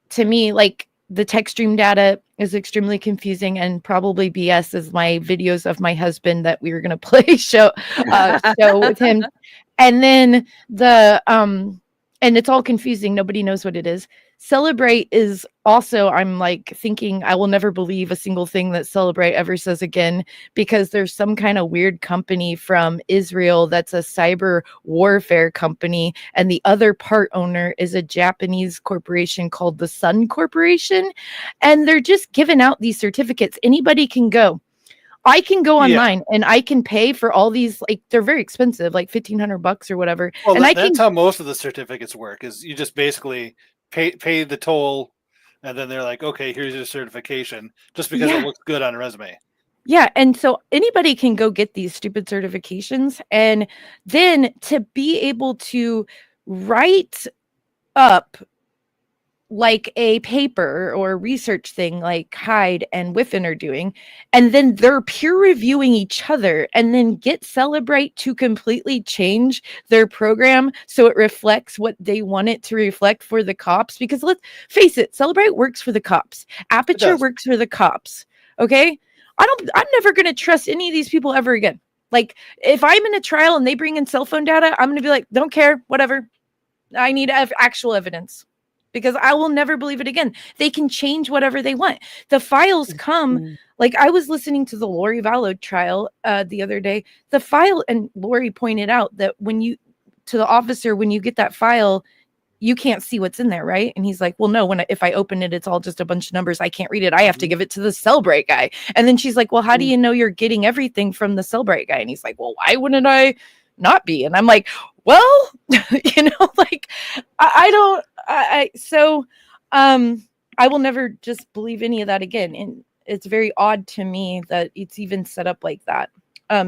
to me, like, the text stream data is extremely confusing and probably BS as my videos of my husband that we were going to play show with him. And then and it's all confusing. Nobody knows what it is. Celebrate is also, I'm like thinking I will never believe a single thing that Celebrate ever says again, because there's some kind of weird company from Israel that's a cyber warfare company. And the other part owner is a Japanese corporation called the Sun Corporation. And they're just giving out these certificates. Anybody can go. I can go online and I can pay for all these, like, they're very expensive, like $1,500 or whatever. Well, and that's how most of the certificates work, is you just basically pay the toll, and then they're like, okay, here's your certification, just because it looks good on a resume. Yeah. And so anybody can go get these stupid certifications. And then to be able to write up like a paper or a research thing like Hyde and Whiffen are doing, and then they're peer reviewing each other, and then get Celebrate to completely change their program so it reflects what they want it to reflect for the cops. Because let's face it, Celebrate works for the cops. Aperture works for the cops. Okay? I'm never going to trust any of these people ever again. Like, if I'm in a trial and they bring in cell phone data, I'm going to be like, don't care, whatever. I need actual evidence. Because I will never believe it again. They can change whatever they want. The files come, like I was listening to the Lori Vallow trial the other day. The file, and Lori pointed out that to the officer, when you get that file, you can't see what's in there, right? And he's like, well, no, if I open it, it's all just a bunch of numbers. I can't read it. I have to give it to the Celebrate guy. And then she's like, well, how do you know you're getting everything from the Celebrate guy? And he's like, well, why wouldn't I not be? And I'm like, well, like I will never just believe any of that again. And it's very odd to me that it's even set up like that.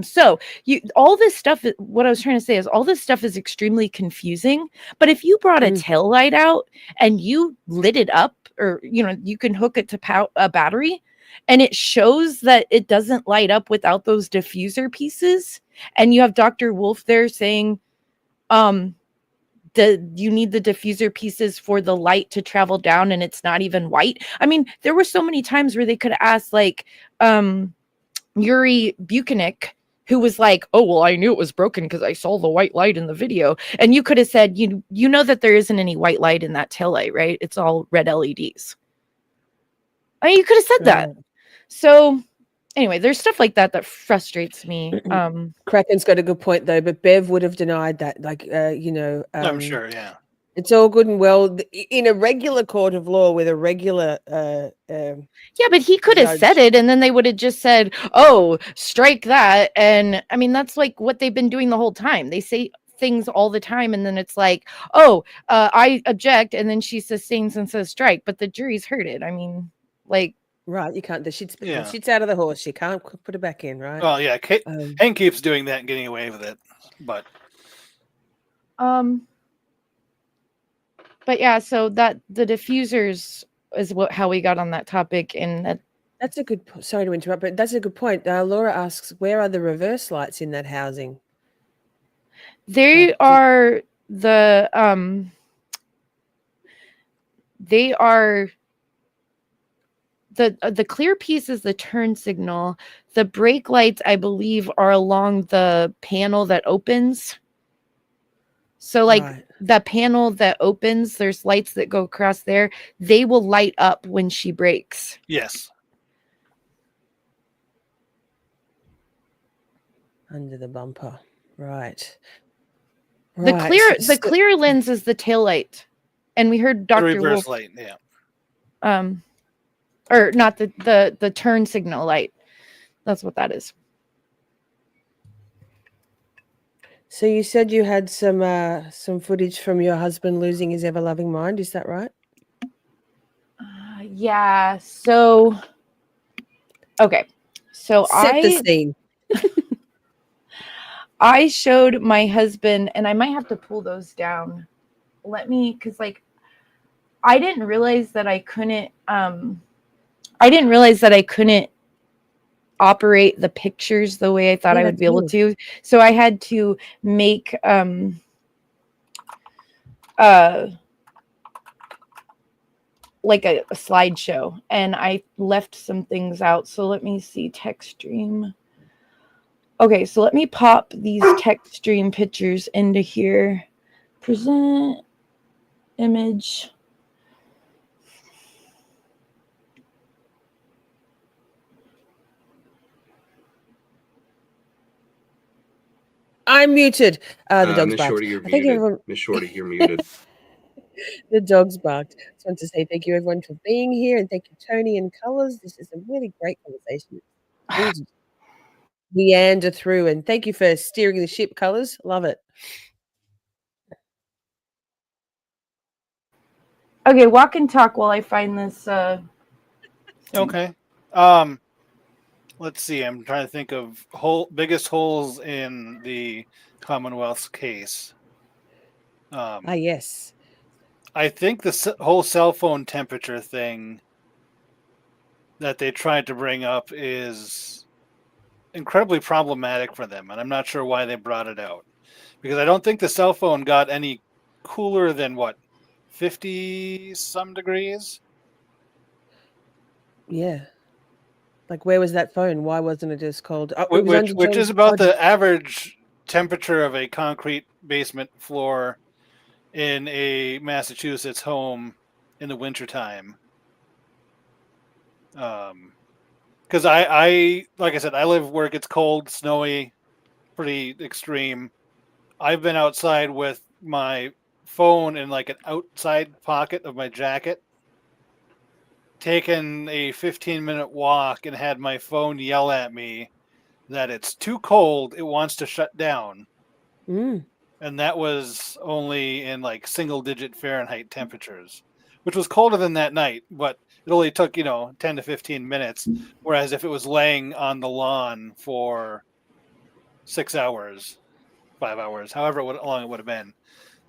So all this stuff, what I was trying to say is all this stuff is extremely confusing, but if you brought a tail light out and you lit it up, or, you can hook it to a battery, and it shows that it doesn't light up without those diffuser pieces. And you have Dr. Wolf there saying, you need the diffuser pieces for the light to travel down, and it's not even white. I mean, there were so many times where they could ask, like, Yuri Buchanek, who was like, oh, well, I knew it was broken because I saw the white light in the video. And you could have said, you know that there isn't any white light in that taillight, right? It's all red LEDs. I mean, you could have said that. Right. So anyway, there's stuff like that that frustrates me. Kraken's got a good point though, but Bev would have denied that. Like, I'm sure, yeah. it's all good and well in a regular court of law with a regular. Yeah, but he could have said it, and then they would have just said, "Oh, strike that." And I mean, that's like what they've been doing the whole time. They say things all the time, and then it's like, "Oh, I object," and then she sustains and says strike, but the jury's heard it. I mean, like, right? You can't. The shit's Yeah. out of the horse. You can't put it back in, right? Well, yeah. Hank keeps doing that and getting away with it, but yeah. So that the diffusers is how we got on that topic, and that's a good. Sorry to interrupt, but that's a good point. Laura asks, where are the reverse lights in that housing? They are the the clear piece is the turn signal. The brake lights, I believe, are along the panel that opens. So like the panel that opens, there's lights that go across there. They will light up when she brakes. yes. Under the bumper. Right. The clear lens is the tail light. And we heard The Dr. reverse Wolf, light, yeah. or not the turn signal light. That's what that is. So you said you had some footage from your husband losing his ever-loving mind. Is that right? Yeah. So, okay. So Set the scene. I showed my husband, and I might have to pull those down. Because like, I didn't realize that I couldn't. Operate the pictures the way I thought I would be able to. So I had to make like a slideshow, and I left some things out. So let me see, text stream. Okay, so let me pop these text stream pictures into here. Present image. I'm muted. The dog's Miss barked. Shorty, you're I think muted. everyone, Miss Shorty, you're muted. the dog's barked. I just want to say thank you everyone for being here, and thank you Tony and Colors. This is a really great conversation. Things meander through, and thank you for steering the ship, Colors. Love it. Okay, walk and talk while I find this. Okay. Let's see. I'm trying to think of biggest holes in the Commonwealth's case. Yes. I think the whole cell phone temperature thing that they tried to bring up is incredibly problematic for them, and I'm not sure why they brought it out. Because I don't think the cell phone got any cooler than, 50-some degrees? Yeah. Like, where was that phone? Why wasn't it as cold? Which is about the average temperature of a concrete basement floor in a Massachusetts home in the wintertime. Because I like I said, I live where it gets cold, snowy, pretty extreme. I've been outside with my phone in like an outside pocket of my jacket, taken a 15-minute walk, and had my phone yell at me that it's too cold, it wants to shut down. And that was only in like single-digit Fahrenheit temperatures, which was colder than that night, but it only took 10 to 15 minutes. Whereas if it was laying on the lawn for 6 hours, 5 hours, however long it would have been,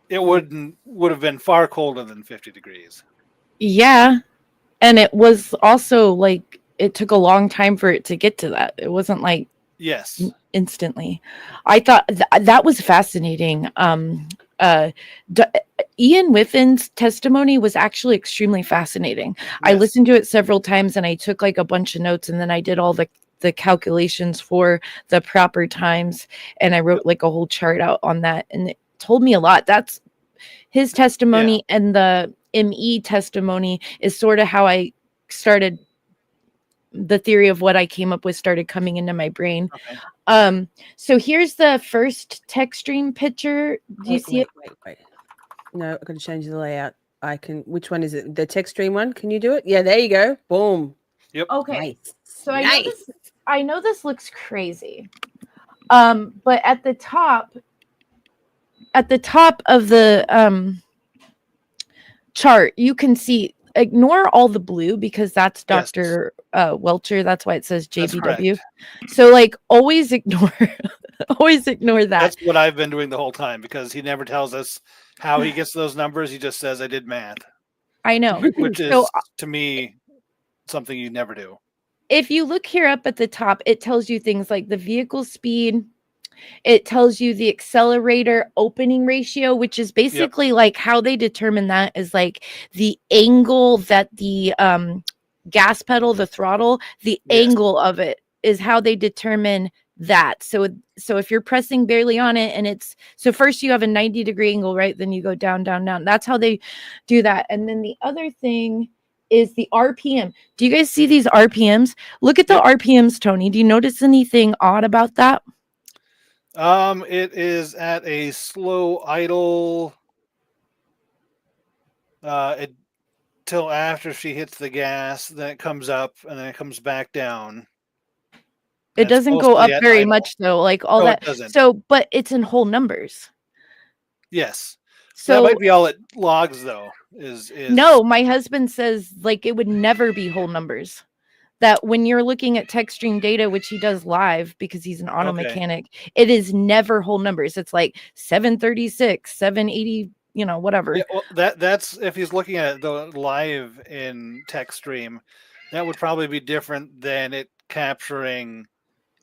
it would have been far colder than 50 degrees. Yeah. And it was also like, it took a long time for it to get to that. It wasn't like yes, instantly. I thought that was fascinating. Ian Whiffin's testimony was actually extremely fascinating. Yes. I listened to it several times, and I took like a bunch of notes, and then I did all the the calculations for the proper times, and I wrote like a whole chart out on that, and it told me a lot. That's his testimony, and the ME testimony is sort of how I started the theory of what I came up with started coming into my brain. Okay. So here's the first text stream picture. Do you see it? Wait. No, I've got to change the layout. I can. Which one is it? The text stream one? Can you do it? Yeah, there you go. Boom. Yep. Okay. Nice. So Nice. I know this looks crazy. But at the top of the chart, you can see, ignore all the blue because that's Yes. Dr. Welcher. That's why it says That's JBW. correct. So like always ignore that. That's what I've been doing the whole time, because he never tells us how he gets those numbers. He just says, I did math, I know. which is, So to me, something you never do. if you look here up at the top, it tells you things like the vehicle speed. It tells you the accelerator opening ratio, which is basically like how they determine that is like the angle that the gas pedal, the throttle, the Yes. angle of it is how they determine that. So if you're pressing barely on it, and it's, so first you have a 90-degree angle, right? Then you go down, down, down. That's how they do that. And then the other thing is the RPM. Do you guys see these RPMs? Look at the RPMs, Tony. Do you notice anything odd about that? It is at a slow idle till after she hits the gas, then it comes up and then it comes back down. It doesn't go up mostly at very idle. much though, like all No, it that. doesn't. So, but it's in whole numbers. Yes. So that might be all it logs though. Is no, my husband says like it would never be whole numbers. That when you're looking at text stream data, which he does live because he's an auto mechanic, it is never whole numbers. It's like 736, 780, you know, whatever. Yeah, well, that's if he's looking at the live in text stream, that would probably be different than it capturing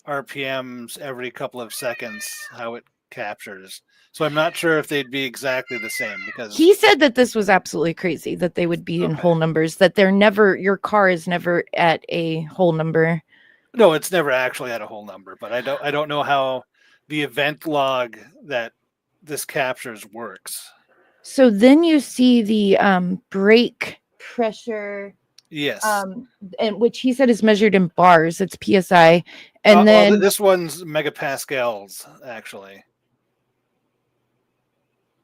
RPMs every couple of seconds, how it captures. So I'm not sure if they'd be exactly the same, because He said that this was absolutely crazy, that they would be in whole numbers, that they're never, your car is never at a whole number. no, it's never actually at a whole number, but I don't know how the event log that this captures works. So then you see the brake pressure. Yes. And which he said is measured in bars. It's PSI. And then this one's megapascals, actually.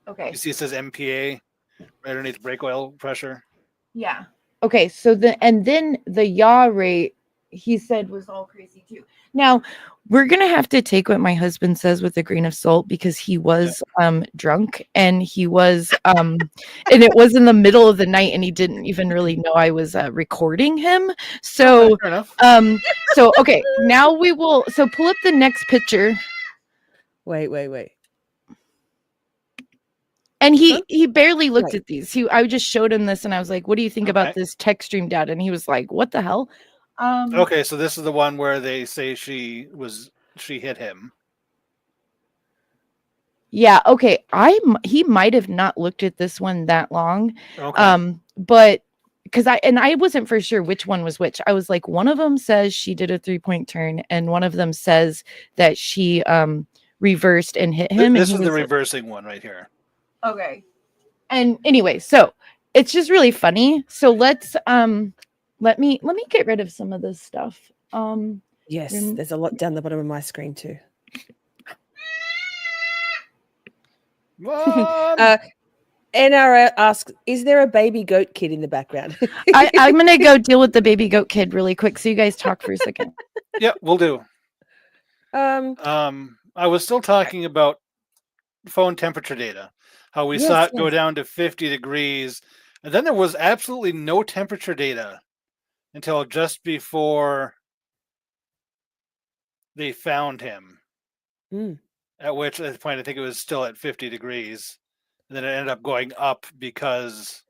Okay. You see it says MPA right underneath brake oil pressure. Yeah. Okay. So then the yaw rate, he said, was all crazy too. Now we're gonna have to take what my husband says with a grain of salt, because he was drunk, and he was and it was in the middle of the night, and he didn't even really know I was recording him. So fair enough. So okay, now we will, so pull up the next picture. Wait. And he barely looked at these. I just showed him this, and I was like, "What do you think about this text stream data?" And he was like, "What the hell?" Okay, so this is the one where they say she hit him. Yeah. Okay. He might have not looked at this one that long. Okay. But because I wasn't for sure which one was which. I was like, one of them says she did a 3-point turn, and one of them says that she reversed and hit him. This is the reversing one right here. Okay. And anyway, so it's just really funny. So let's let me get rid of some of this stuff. Yes, there's a lot down the bottom of my screen too. NRA asks, is there a baby goat kid in the background? I'm gonna go deal with the baby goat kid really quick, so you guys talk for a second. Yeah, we'll do. I was still talking about phone temperature data, how we saw it go down to 50 degrees, and then there was absolutely no temperature data until just before they found him. At which point I think it was still at 50 degrees. And then it ended up going up because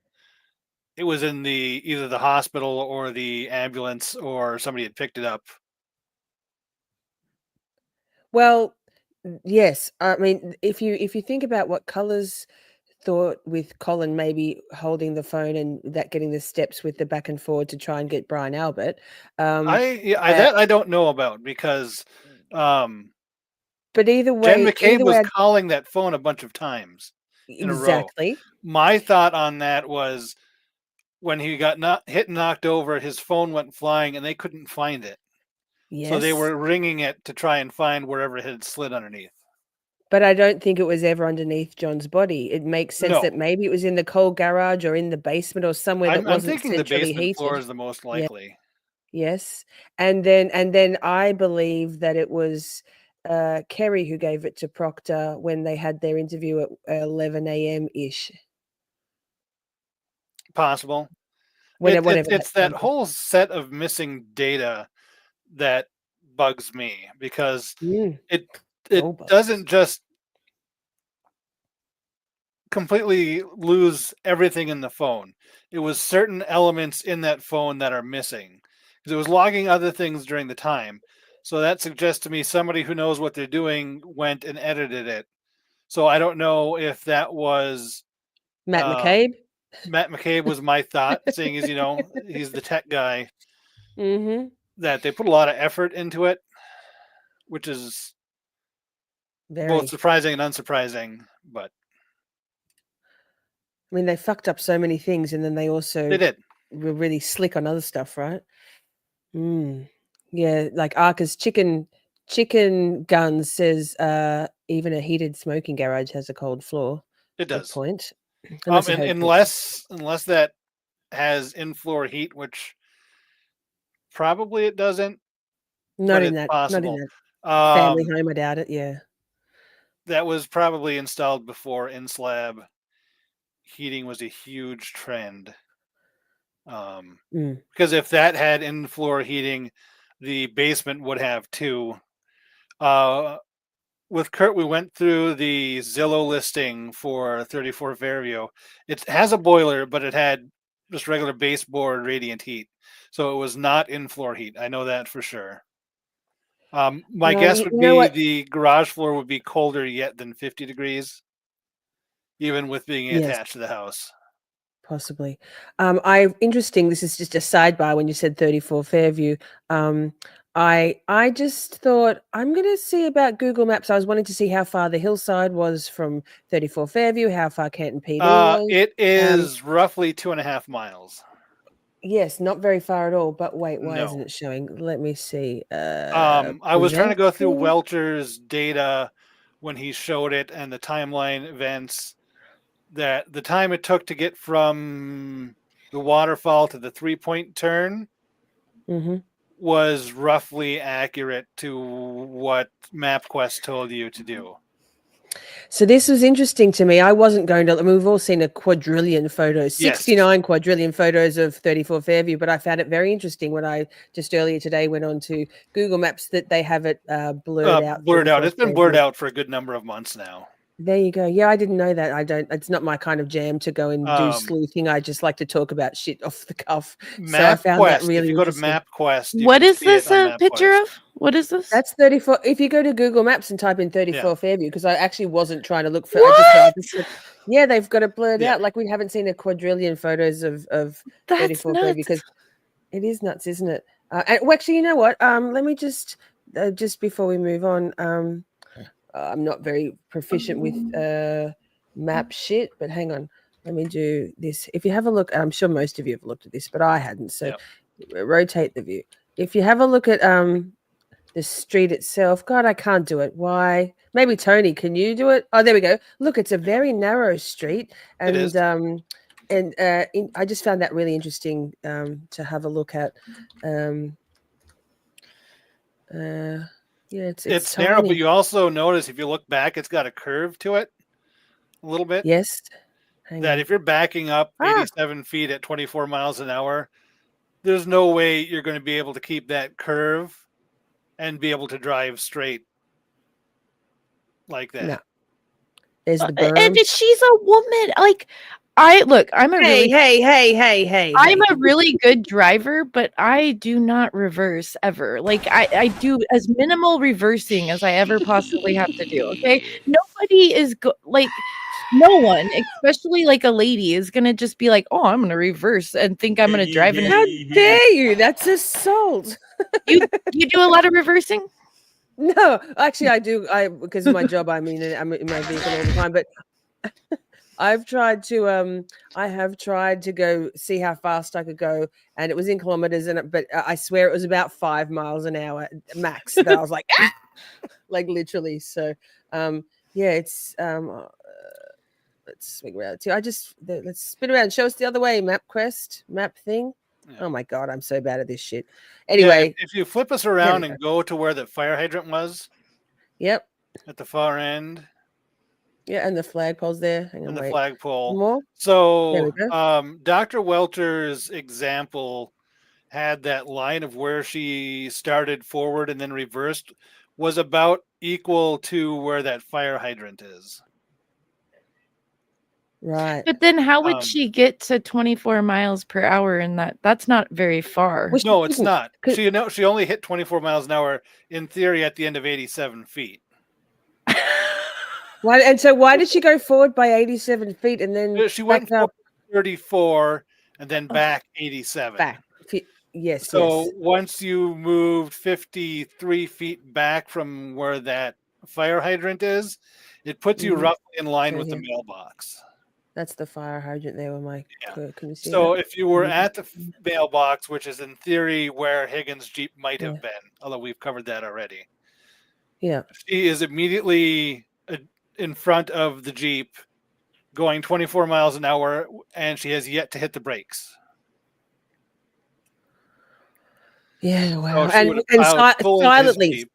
it was in either the hospital or the ambulance, or somebody had picked it up. Well, yes. I mean, if you think about what colors thought with Colin maybe holding the phone and that getting the steps with the back and forward to try and get Brian Albert. That I don't know about because but either Jen way, McCabe was calling that phone a bunch of times in a row. exactly. My thought on that was when he got hit and knocked over, his phone went flying and they couldn't find it. Yes. So they were ringing it to try and find wherever it had slid underneath. But I don't think it was ever underneath John's body. It makes sense No. that maybe it was in the cold garage or in the basement or somewhere that I'm wasn't thinking the centrally basement heated. floor is the most likely. Yes. And then I believe that it was Kerry who gave it to Proctor when they had their interview at 11 a.m. ish. Possible. Whenever It's that whole set of missing data that bugs me because it doesn't just completely lose everything in the phone. It was certain elements in that phone that are missing because it was logging other things during the time. So that suggests to me somebody who knows what they're doing went and edited it. So I don't know if that was Matt McCabe. Matt McCabe was my thought, seeing as he's the tech guy. Mm-hmm. That they put a lot of effort into it, which is both surprising and unsurprising. But I mean, they fucked up so many things, and then they also did were really slick on other stuff, right? Yeah, like ARCAA's chicken guns says even a heated smoking garage has a cold floor. It does. Good point. Unless that has in-floor heat, which probably it doesn't. Not in that family home, I doubt it. Yeah, that was probably installed before in-slab heating was a huge trend. Because if that had in-floor heating, the basement would have too. With Kurt, we went through the Zillow listing for 34 Fairview. It has a boiler, but it had just regular baseboard radiant heat. So it was not in-floor heat. I know that for sure. My guess would be the garage floor would be colder yet than 50 degrees, even with being attached to the house. Possibly. Interesting. This is just a sidebar when you said 34 Fairview. I just thought I'm going to see about Google Maps. I was wanting to see how far the hillside was from 34 Fairview, how far Canton PD was. It is roughly 2.5 miles. Yes, not very far at all. But wait, why isn't it showing? Let me see. I was trying to go through Welcher's data when he showed it and the timeline events. That the time it took to get from the waterfall to the 3-point turn was roughly accurate to what MapQuest told you to do. So this was interesting to me. I wasn't going to. I mean, we've all seen a quadrillion photos, 69 quadrillion photos of 34 Fairview, but I found it very interesting when I just earlier today went on to Google Maps that they have it blurred out. Blurred out. It's been blurred out for a good number of months now. There you go. Yeah, I didn't know that. It's not my kind of jam to go and do sleuthing. I just like to talk about shit off the cuff. So I found that really interesting. If you go to MapQuest, what is this a picture of? What is this? That's 34. If you go to Google Maps and type in 34 Fairview, because I actually wasn't trying to look for. Yeah, they've got it blurred out. Like we haven't seen a quadrillion photos of 34 Fairview because it is nuts, isn't it? And well, actually, you know what? Let me just before we move on. I'm not very proficient with map shit, but hang on. Let me do this. If you have a look, I'm sure most of you have looked at this, but I hadn't. So rotate the view. If you have a look at the street itself, God, I can't do it. Why? Maybe Tony, can you do it? Oh, there we go. Look, it's a very narrow street, and I just found that really interesting to have a look at. Yeah, it's narrow, but you also notice if you look back, it's got a curve to it a little bit. Yes. If you're backing up 87 feet at 24 miles an hour, there's no way you're going to be able to keep that curve and be able to drive straight like that. No. There's the berm. And she's a woman. Like, I'm a hey. I'm a really good driver, but I do not reverse ever. Like I do as minimal reversing as I ever possibly have to do. Okay. Nobody is like No one, especially like a lady, is gonna just be like, "Oh, I'm gonna reverse and think I'm gonna drive in How a." dare you? That's assault. You do a lot of reversing? No, actually, I do. Because of my job, I'm in my vehicle all the time. But I have tried to go see how fast I could go, and it was in kilometers, but I swear it was about 5 miles an hour max. That I was like, ah! Like literally. So, yeah, it's let's swing around too. Let's spin around. Show us the other way. Map thing. Yeah. Oh my god, I'm so bad at this shit. Yeah, Anyway, if you flip us we around go. and go to where the fire hydrant was Yep. at the far end Yeah, and the flagpole's there. Hang on, and the wait. flagpole. More? There So, we go. Dr. Welter's example had that line of where she started forward and then reversed was about equal to where that fire hydrant is. Right. But then how would Um, she get to 24 miles per hour in that? That's not very far. Well, she No, it's didn't, not. 'cause- She only hit 24 miles an hour in theory at the end of 87 feet. why did she go forward by 87 feet and then She back went up 34 and then back 87. back? Yes, So yes. once you moved 53 feet back from where that fire hydrant is, it puts you Mhm. roughly in line Right with the here. mailbox. That's the fire hydrant there with my Yeah. can you see So that? if you were Mhm. at the mailbox, which is in theory where Higgins' Jeep might have Yeah. been, although we've covered that already, Yeah. she is immediately in front of the Jeep going 24 miles an hour, and she has yet to hit the brakes. Yeah, wow. So she would have And plowed full into his silently, Jeep.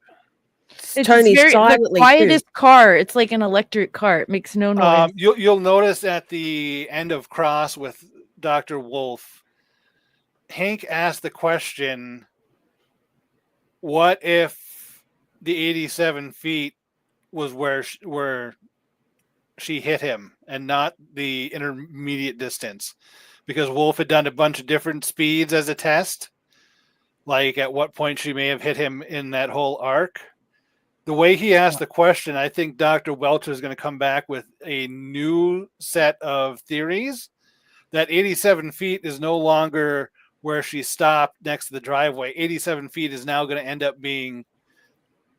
It's Tony, very the silently too. quietest car. It's like an electric car. It makes no noise. You'll notice at the end of Cross with Dr. Wolf, Hank asked the question, what if the 87 feet was where she hit him and not the intermediate distance? Because Wolf had done a bunch of different speeds as a test, like at what point she may have hit him in that whole arc. The way he asked the question, I think Dr. Welcher is going to come back with a new set of theories that 87 feet is no longer where she stopped next to the driveway. 87 feet is now going to end up being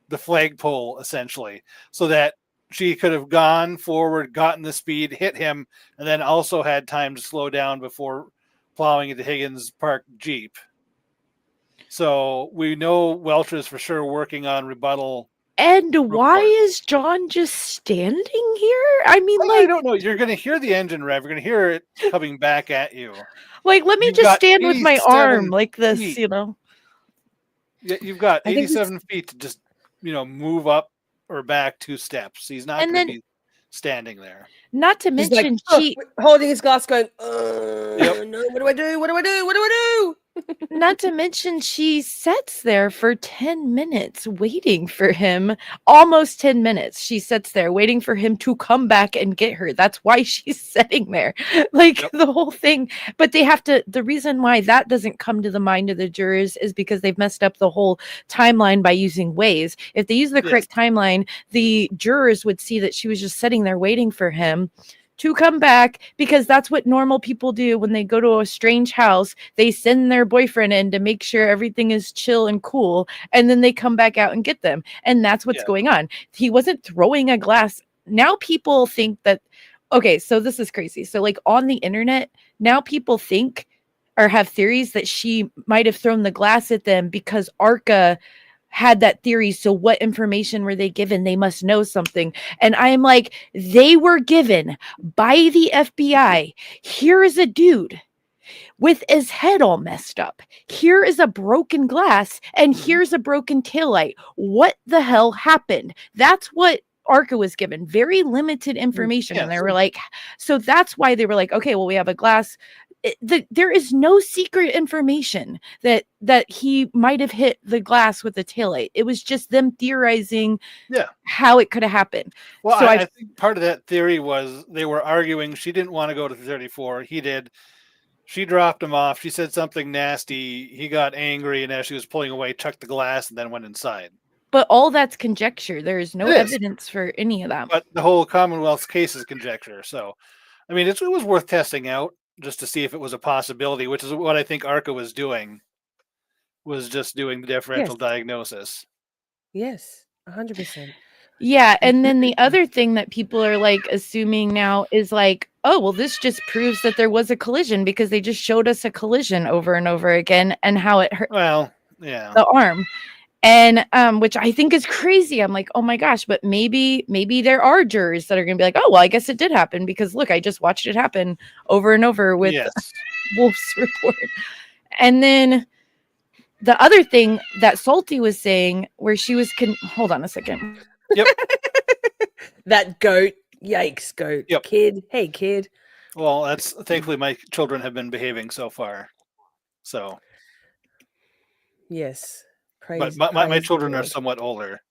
the flagpole, essentially, so that she could have gone forward, gotten the speed, hit him, and then also had time to slow down before plowing into Higgins' parked Jeep. So we know Welcher is for sure working on rebuttal. And why report. is John just standing here? I mean, I like, don't know. You're going to hear the engine rev. You're going to hear it coming back at you. let me You've just got stand with my 87 arm like this, feet. you know. Yeah, you've got I think 87 feet to just, move up or back 2 steps. He's not And going to then- be standing there. Not to He's mention like, she holding his glass, going, Yep. no, what do I do? What do I do? What do I do? not to mention she sits there for 10 minutes waiting for him. Almost 10 minutes. She sits there waiting for him to come back and get her. That's why she's sitting there. Like Yep. the whole thing. But they have to, the reason why that doesn't come to the mind of the jurors is because they've messed up the whole timeline by using Waze. If they use the correct timeline, the jurors would see that she was just sitting there waiting for him to come back, because that's what normal people do when they go to a strange house. They send their boyfriend in to make sure everything is chill and cool, and then they come back out and get them. And that's what's Yeah. going on. He wasn't throwing a glass. Now people think that, okay, so this is crazy. So like on the internet, now people think or have theories that she might have thrown the glass at them because ARCAA had that theory. So what information were they given? They must know something. And I'm like, they were given by the FBI. Here is a dude with his head all messed up. Here is a broken glass, and here's a broken taillight. What the hell happened? That's what ARCAA was given. Very limited information. And they were like, so that's why they were like, okay, well, we have a glass. There is no secret information that he might have hit the glass with the taillight. It was just them theorizing how it could have happened. Well, So I think part of that theory was they were arguing she didn't want to go to 34. He did. She dropped him off. She said something nasty. He got angry, and as she was pulling away, chucked the glass and then went inside. But all that's conjecture. There is no It is. evidence for any of that. But the whole Commonwealth's case is conjecture. So, I mean, it was worth testing out just to see if it was a possibility, which is what I think ARCAA was doing, was just doing the differential Yes. diagnosis. Yes, 100%. Yeah, and then the other thing that people are like assuming now is like, oh, well, this just proves that there was a collision because they just showed us a collision over and over again and how it hurt Well, yeah. the arm. And which I think is crazy. I'm like, oh my gosh, but maybe there are jurors that are gonna be like, oh well, I guess it did happen because look, I just watched it happen over and over with Yes. Wolf's report. And then the other thing that Salty was saying, where she was hold on a second. Yep. That goat, yikes, goat. Yep. Kid, hey, kid. Well, that's thankfully my children have been behaving so far. So, Yes. but Praise, my praise the children are Lord. somewhat older.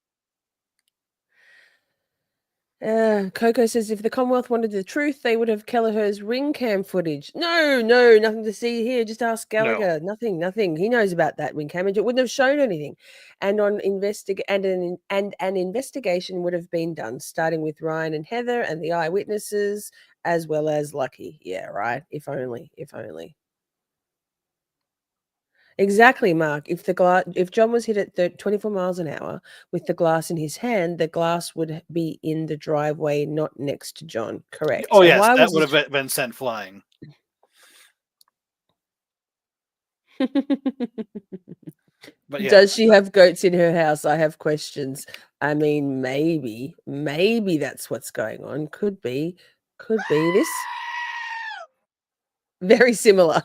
Coco says if the Commonwealth wanted the truth, they would have Kelleher's ring cam footage. No, nothing to see here. Just ask Gallagher. Nothing. He knows about that ring cam. It wouldn't have shown anything. And on an investigation would have been done, starting with Ryan and Heather and the eyewitnesses, as well as Lucky. Yeah, right. If only. Exactly, Mark. If John was hit at 24 miles an hour with the glass in his hand, the glass would be in the driveway, not next to John. Correct. Oh And yes, why that was would have been sent flying. But yeah, Does she have goats in her house? I have questions. I mean, maybe that's what's going on. Could be this. Very similar.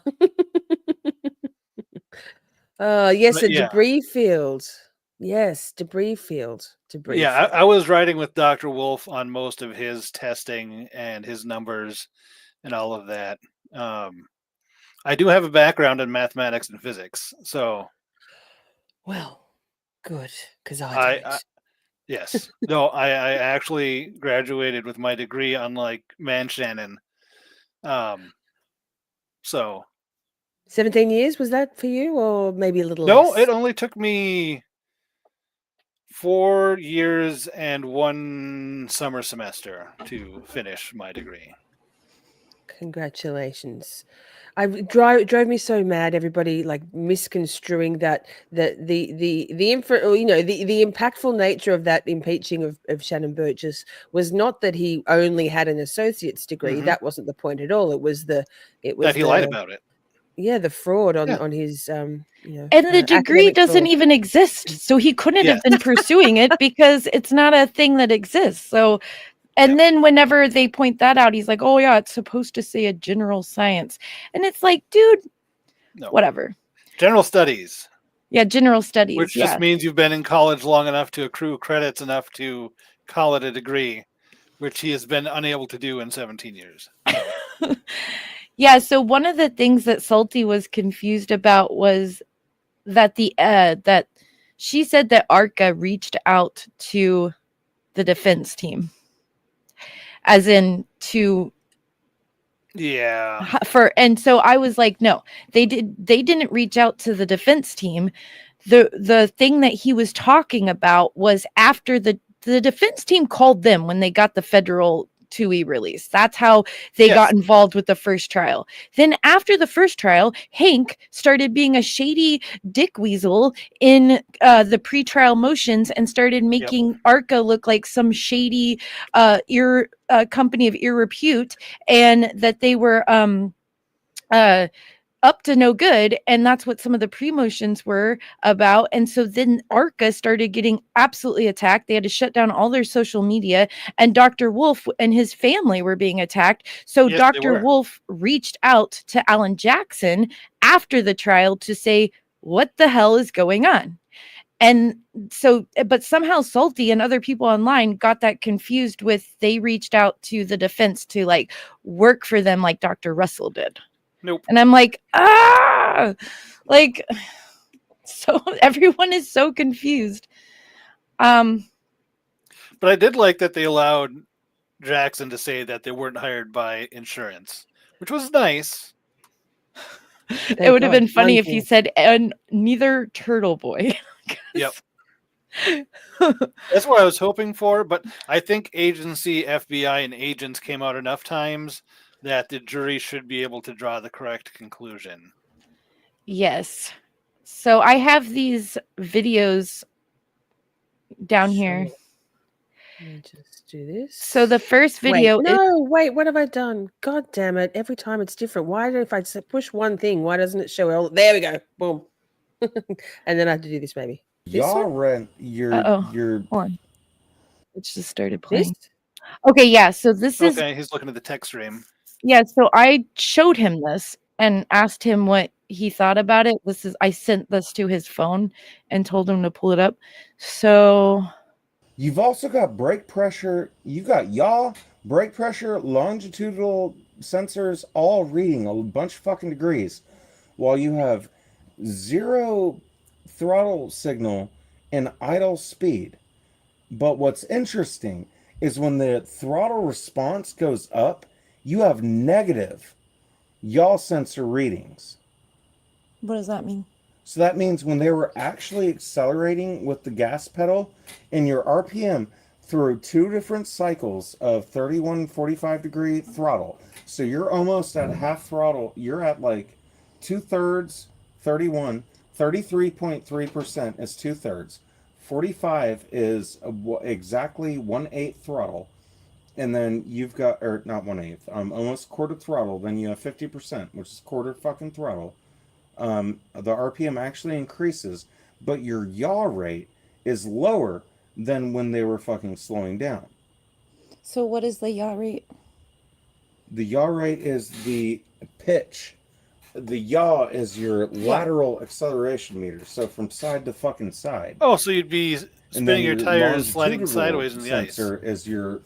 Yes, But a yeah. debris field. Yes, debris field. Debris Yeah, field. I was riding with Dr. Wolf on most of his testing and his numbers and all of that. I do have a background in mathematics and physics, so Well, good, because I I don't. yes, no, I actually graduated with my degree, unlike Man Shannon. So 17 years, was that for you, or maybe a little no, less? it only took me 4 years and 1 summer semester to finish my degree. Congratulations. Drove me so mad, everybody like misconstruing that the impactful nature of that impeaching of Shannon Burgess was not that he only had an associate's degree. Mhm. That wasn't the point at all. It was That he lied about it. Yeah, the fraud Yeah. on his And the degree academic doesn't fraud. even exist. So he couldn't Yes. have been pursuing it because it's not a thing that exists. So, and Yep. then whenever they point that out, he's like, oh, yeah, it's supposed to say a general science. And it's like, dude, No. whatever. General studies, Yeah, general studies. which Yeah. just means you've been in college long enough to accrue credits enough to call it a degree, which he has been unable to do in 17 years. So, Yeah, so one of the things that Salty was confused about was that that she said that ARCAA reached out to the defense team, as in to yeah. and so I was like, no, they didn't reach out to the defense team. The thing that he was talking about was after the defense team called them when they got the federal 2E release. That's how they got involved with the first trial. Then after the first trial, Hank started being a shady dick weasel in the pretrial motions and started making ARCAA look like some shady company of ill repute, and that they were up to no good, and that's what some of the pre-motions were about. And so then ARCAA started getting absolutely attacked. They had to shut down all their social media, and Dr. Wolf and his family were being attacked. So Yes, they Dr. were. Wolf reached out to Alan Jackson after the trial to say, what the hell is going on? And so, but somehow Salty and other people online got that confused with, they reached out to the defense to like work for them like Dr. Russell did. Nope. And I'm like, like, so everyone is so confused. But I did like that they allowed Jackson to say that they weren't hired by insurance, which was nice. It would have been funny if he said, and neither Turtle Boy. Yep. That's what I was hoping for, but I think agency, FBI, and agents came out enough times that the jury should be able to draw the correct conclusion. Yes. So I have these videos down here. Let me just do this. So the first video Wait, is no, wait, what have I done? God damn it. Every time it's different. Why do if I push one thing, why doesn't it show all? There we go. Boom. And then I have to do this maybe. This Y'all one? rent hold on. It just started This? playing. Okay, yeah. So this is Okay, he's looking at the text stream. yeah. So I showed him this and asked him what he thought about it. I sent this to his phone and told him to pull it up. So You've also got brake pressure. You've got yaw, brake pressure, longitudinal sensors all reading a bunch of fucking degrees, while you have 0 throttle signal and idle speed. But what's interesting is when the throttle response goes up, you have negative yaw sensor readings. what does that mean? So that means when they were actually accelerating with the gas pedal and your RPM through 2 different cycles of 31 and 45 degree throttle. So you're almost at half throttle. You're at like 2/3, 31, 33.3% is 2/3. 45 is exactly 1/8 throttle. And then you've got, or not 1/8, almost quarter throttle. Then you have 50%, which is quarter fucking throttle. The RPM actually increases, but your yaw rate is lower than when they were fucking slowing down. So what is the yaw rate? The yaw rate is the pitch. The yaw is your lateral acceleration meter. So from side to fucking side. Oh, so you'd be And spinning then your tires sliding longitudinal sideways in the ice. sensor is your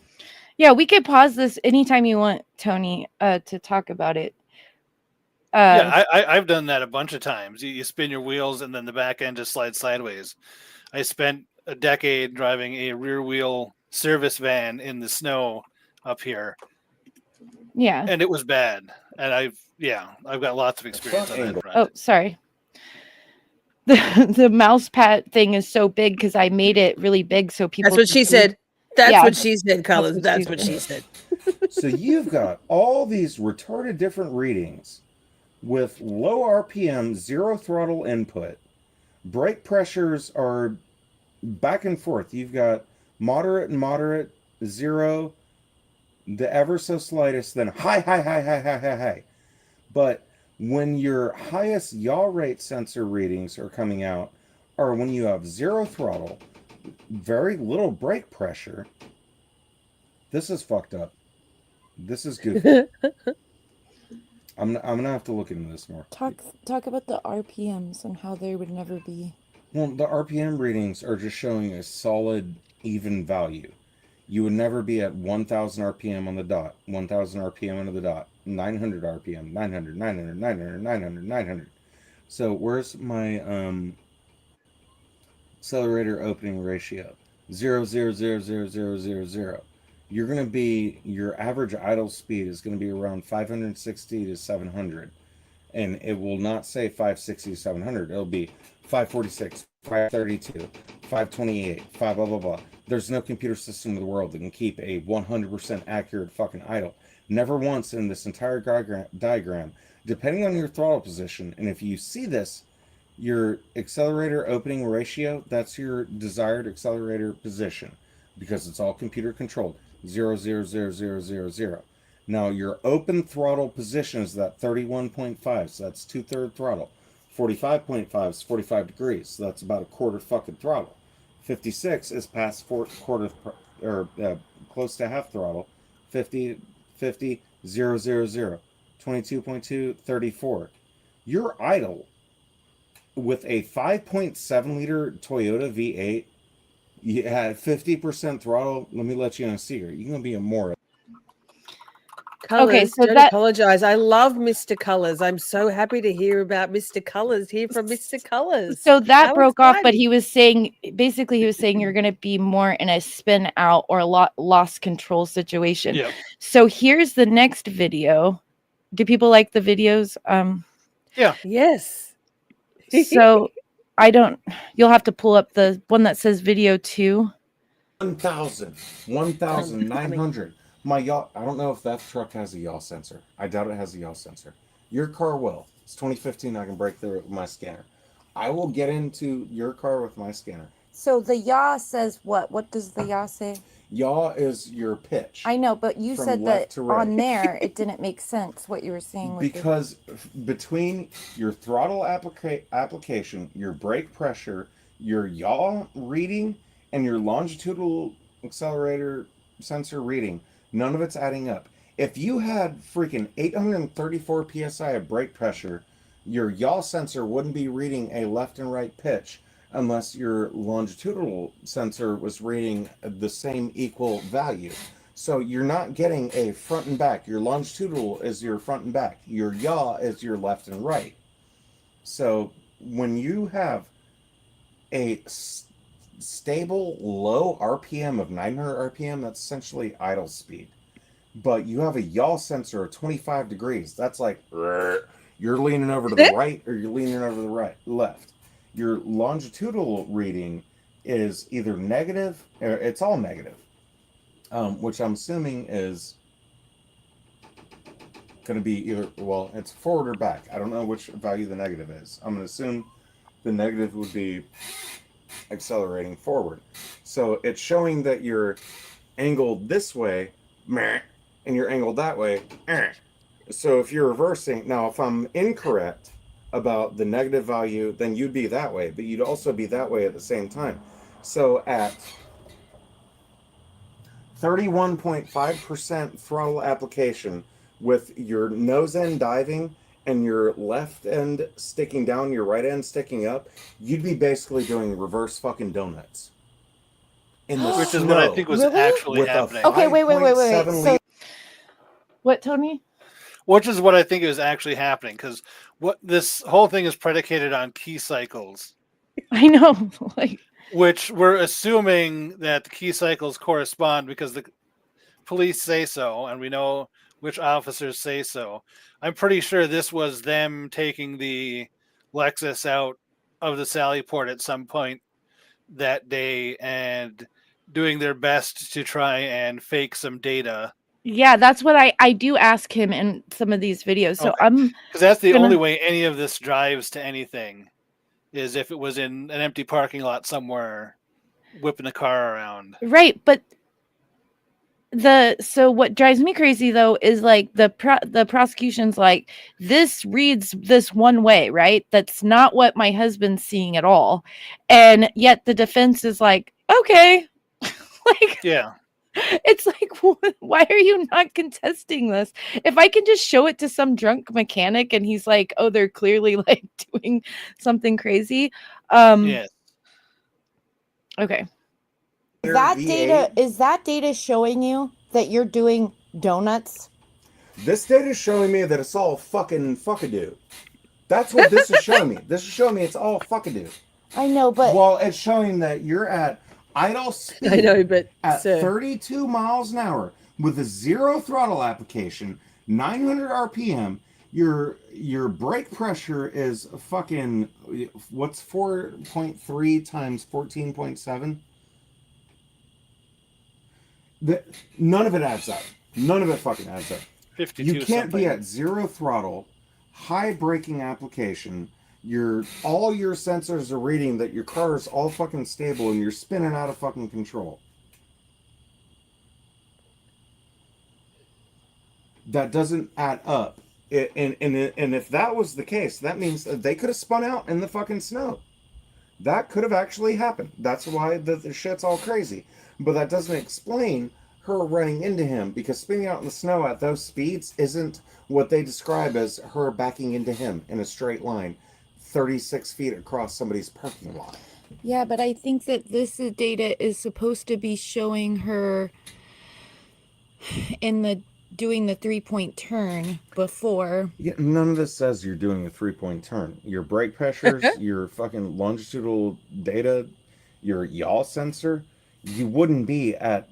Yeah, we could pause this anytime you want, Tony, to talk about it. Yeah, I've done that a bunch of times. You spin your wheels and then the back end just slides sideways. I spent a decade driving a rear wheel service van in the snow up here, Yeah. and it was bad. And I've got lots of experience on that angle. front. Oh, sorry. The mouse pad thing is so big because I made it really big so people. That's what can she see. said. That's Yeah. what she said, Colors. what That's she what she said. So you've got all these retarded different readings with low RPM, 0 throttle input. Brake pressures are back and forth. You've got moderate, 0, the ever so slightest, then high. But when your highest yaw rate sensor readings are coming out are when you have 0 throttle, very little brake pressure. This is fucked up. This is goofy. I'm gonna have to look into this more. Talk about the RPMs and how they would never be. Well, the RPM readings are just showing a solid, even value. You would never be at 1,000 RPM on the dot, 1,000 RPM on the dot, 900 RPM, 900. So where's my accelerator opening ratio? 0.0000000. You're going to be, your average idle speed is going to be around 560 to 700. And it will not say 560 to 700. It'll be 546, 532, 528, 5 blah, blah, blah. There's no computer system in the world that can keep a 100% accurate fucking idle. Never once in this entire diagram, depending on your throttle position. And if you see this, your accelerator opening ratio, that's your desired accelerator position because it's all computer controlled. 0.00000. Now your open throttle position is that 31.5, so that's 2/3 throttle. 45.5 is 45 degrees, so that's about a quarter fucking throttle. 56 is past quarter or close to half throttle. 50, 0.000. 22.2, 34. You're idle with a 5.7 liter Toyota V8. You had 50% throttle. Let me let you in a secret. You're gonna be a more. Colors, so don't that- apologize. I love Mr. Colors. I'm so happy to hear about Mr. Colors. Hear from Mr. Colors. So that How broke off, but exciting. he was saying you're going to be more in a spin out or lost control situation. Yeah. So here's the next video. Do people like the videos? Yeah. Yes. So I don't. You'll have to pull up the one that says video 2. 1,900. My yaw. I don't know if that truck has a yaw sensor. I doubt it has a yaw sensor. Your car will. It's 2015. I can break through it with my scanner. I will get into your car with my scanner. So the yaw says what? What does the yaw say? Yaw is your pitch. I know, but you From said left that to right. on there it didn't make sense what you were saying. With Because between your throttle application, your brake pressure, your yaw reading, and your longitudinal accelerator sensor reading, none of it's adding up. If you had freaking 834 psi of brake pressure, your yaw sensor wouldn't be reading a left and right pitch unless your longitudinal sensor was reading the same equal value. So you're not getting a front and back. Your longitudinal is your front and back. Your yaw is your left and right. So when you have a stable low RPM of 900 RPM, that's essentially idle speed. But you have a yaw sensor of 25 degrees. That's like you're leaning over to the right or you're leaning over to the left. Your longitudinal reading is either negative, or it's all negative, which I'm assuming is going to be either, well, it's forward or back. I don't know which value the negative is. I'm going to assume the negative would be accelerating forward. So it's showing that you're angled this way, and you're angled that way. So if you're reversing, now if I'm incorrect about the negative value, then you'd be that way, but you'd also be that way at the same time. So at 31.5% throttle application with your nose end diving and your left end sticking down, your right end sticking up, you'd be basically doing reverse fucking donuts. In the Which is what I think was Really? actually with a happening. Okay, wait. 5.7 So, What, Tony? Which is what I think is actually happening, because what this whole thing is predicated on key cycles, I know. Like, which we're assuming that the key cycles correspond because the police say so, and we know which officers say so. I'm pretty sure this was them taking the Lexus out of the Sally Port at some point that day and doing their best to try and fake some data. yeah, that's what I do ask him in some of these videos. So Okay. I'm Because that's the gonna- only way any of this drives to anything, is if it was in an empty parking lot somewhere, whipping the car around. right, but so what drives me crazy though is like the prosecution's like, this reads this one way, right? That's not what my husband's seeing at all, and yet the defense is like, okay, like, Yeah. it's like, why are you not contesting this? If I can just show it to some drunk mechanic and he's like, oh, they're clearly like doing something crazy. Yes. Okay. that V8. data is that data showing you that you're doing donuts? This data is showing me that it's all fucking fuckadoo. That's what this is showing me. This is showing me it's all fuckadoo. I know, but Well, it's showing that you're at idle speed I know, but at sir, 32 miles an hour with a zero throttle application, 900 RPM. Your brake pressure is fucking, what's 4.3 times 14.7? None of it adds up. None of it fucking adds up. 52 You can't something. be at zero throttle, high braking application. All your sensors are reading that your car is all fucking stable and you're spinning out of fucking control. That doesn't add up. And if that was the case, that means that they could have spun out in the fucking snow. That could have actually happened. That's why the shit's all crazy. But that doesn't explain her running into him, because spinning out in the snow at those speeds isn't what they describe as her backing into him in a straight line 36 feet across somebody's parking lot. yeah, but I think that this data is supposed to be showing her in the doing the 3-point turn before. Yeah, none of this says you're doing a 3-point turn. Your brake pressures, your fucking longitudinal data, your yaw sensor, you wouldn't be at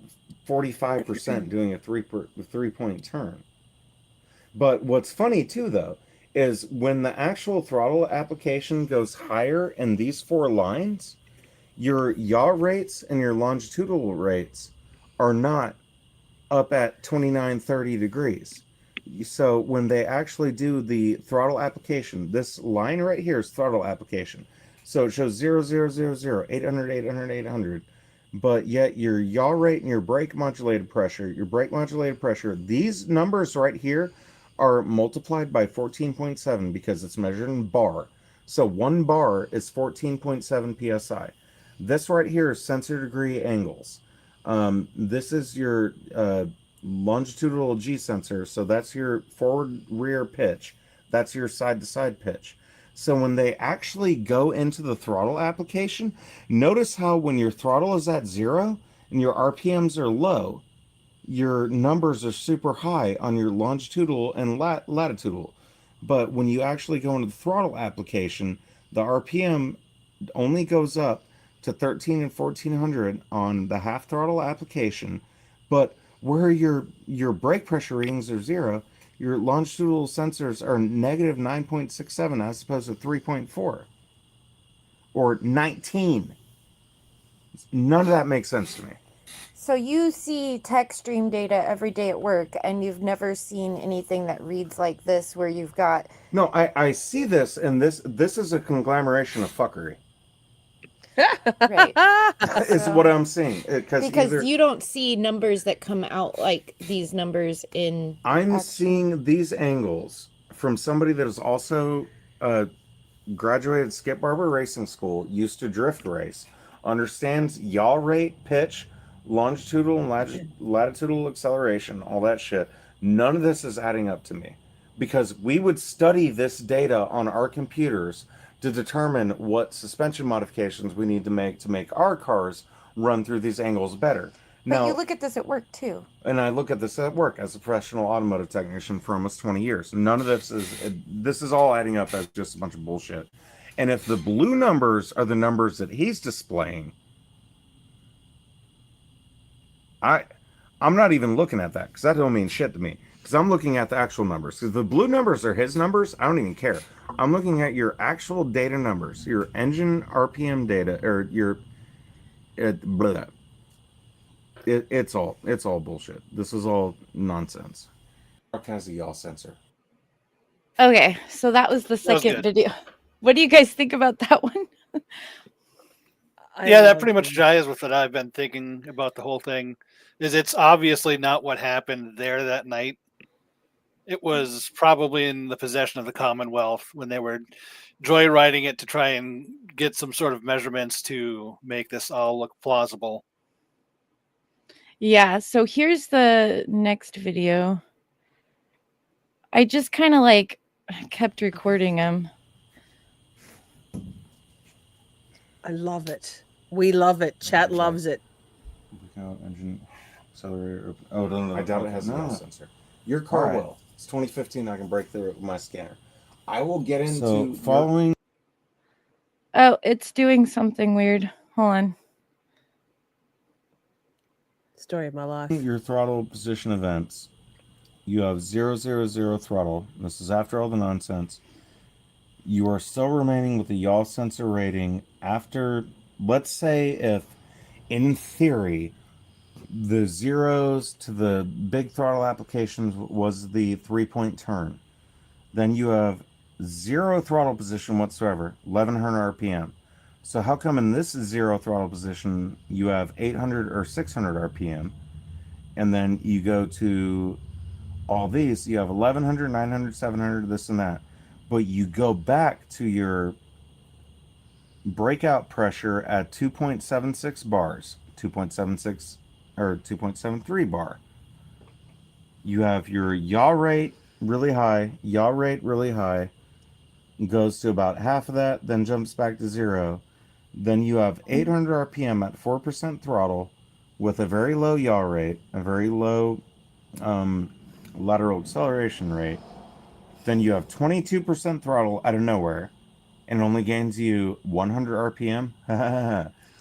45% doing a 3-point turn. But what's funny too, though, is when the actual throttle application goes higher in these 4 lines, your yaw rates and your longitudinal rates are not up at 29, 30 degrees. So when they actually do the throttle application, this line right here is throttle application. So it shows 0, 0, 0, 0, 800, 800, 800. But yet your yaw rate and your brake modulated pressure, these numbers right here are multiplied by 14.7 because it's measured in bar. So 1 bar is 14.7 psi. This right here is sensor degree angles. This is your longitudinal G sensor. So that's your forward rear pitch. That's your side to side pitch. So when they actually go into the throttle application, notice how when your throttle is at 0 and your RPMs are low, your numbers are super high on your longitudinal and latitudinal. But when you actually go into the throttle application, the RPM only goes up to 13 and 1400 on the half throttle application. But where your brake pressure readings are 0, your longitudinal sensors are negative 9.67 as opposed to 3.4 or 19. None of that makes sense to me. So you see tech stream data every day at work, and you've never seen anything that reads like this, where you've got... No, I see this, and this is a conglomeration of fuckery. Right. Is what I'm seeing. Because either, you don't see numbers that come out like these numbers in... I'm seeing these angles from somebody that is also graduated Skip Barber Racing School, used to drift race, understands yaw rate, pitch, longitudinal and latitudinal acceleration, all that shit. None of this is adding up to me, because we would study this data on our computers to determine what suspension modifications we need to make our cars run through these angles better. But now, you look at this at work too. And I look at this at work as a professional automotive technician for almost 20 years. None of this is all adding up as just a bunch of bullshit. And if the blue numbers are the numbers that he's displaying, I'm not even looking at that, because that don't mean shit to me. Because I'm looking at the actual numbers. Because the blue numbers are his numbers, I don't even care. I'm looking at your actual data numbers, your engine RPM data, or your it's all bullshit. This is all nonsense. Truck has a yaw sensor. Okay, so that was the second video. What do you guys think about that one? Yeah, that pretty much jives with what I've been thinking about the whole thing. Is it's obviously not what happened there that night. It was probably in the possession of the Commonwealth when they were joyriding it to try and get some sort of measurements to make this all look plausible. Yeah, so here's the next video. I just kind of like kept recording them. I love it. We love it. Chat loves it. Engine accelerator. Oh, no. I doubt it has a yaw sensor. Your car will. It's 2015. I can break through it with my scanner. I will get into following. Oh, it's doing something weird. Hold on. Story of my life. Your throttle position events. You have 0, 0, 0 throttle. This is after all the nonsense. You are still remaining with the yaw sensor rating after, let's say, if in theory the zeros to the big throttle applications was the 3-point turn, then you have 0 throttle position whatsoever, 1100 RPM. So how come in this 0 throttle position you have 800 or 600 RPM, and then you go to all these, you have 1100, 900, 700, this and that, but you go back to your breakout pressure at 2.76 bars, 2.76 or 2.73 bar. You have your yaw rate really high, goes to about half of that, then jumps back to 0. Then you have 800 RPM at 4% throttle with a very low yaw rate, a very low lateral acceleration rate. Then you have 22% throttle out of nowhere, and only gains you 100 RPM.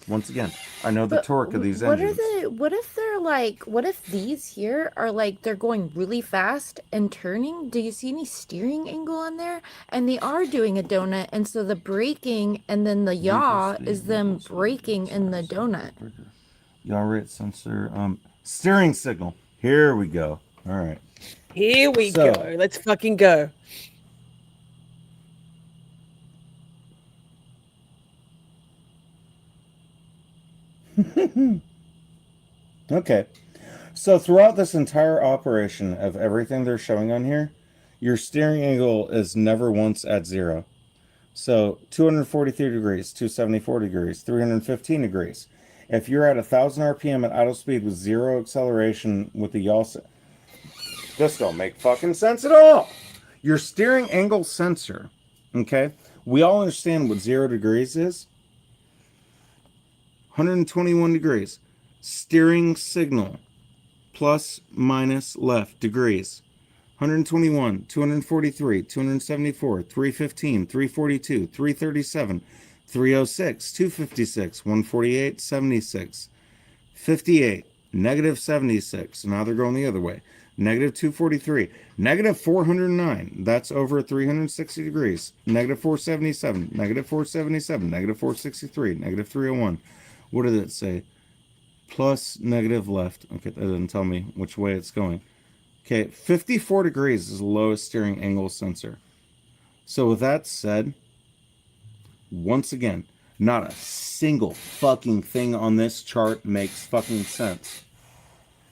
Once again, I know the But torque of these what engines. what if they're like, what if these here are like they're going really fast and turning? Do you see any steering angle on there? And they are doing a donut, and so the braking and then the yaw is them braking in the donut. Yaw rate sensor, steering signal. Here we go. All right. Here we So- go. Let's fucking go. Okay. So throughout this entire operation of everything they're showing on here, your steering angle is never once at 0. So 243 degrees, 274 degrees, 315 degrees. If you're at 1,000 RPM at idle speed with 0 acceleration with the yaw, this don't make fucking sense at all. Your steering angle sensor, okay? We all understand what 0 degrees is. 121 degrees. Steering signal, plus, minus, left, degrees. 121, 243, 274, 315, 342, 337, 306, 256, 148, 76, 58, negative 76. Now they're going the other way. Negative 243, negative 409. That's over 360 degrees. Negative 477, negative 477, negative 463, negative 301. What did it say? Plus, negative left. Okay, that doesn't tell me which way it's going. Okay, 54 degrees is the lowest steering angle sensor. So with that said, once again, not a single fucking thing on this chart makes fucking sense.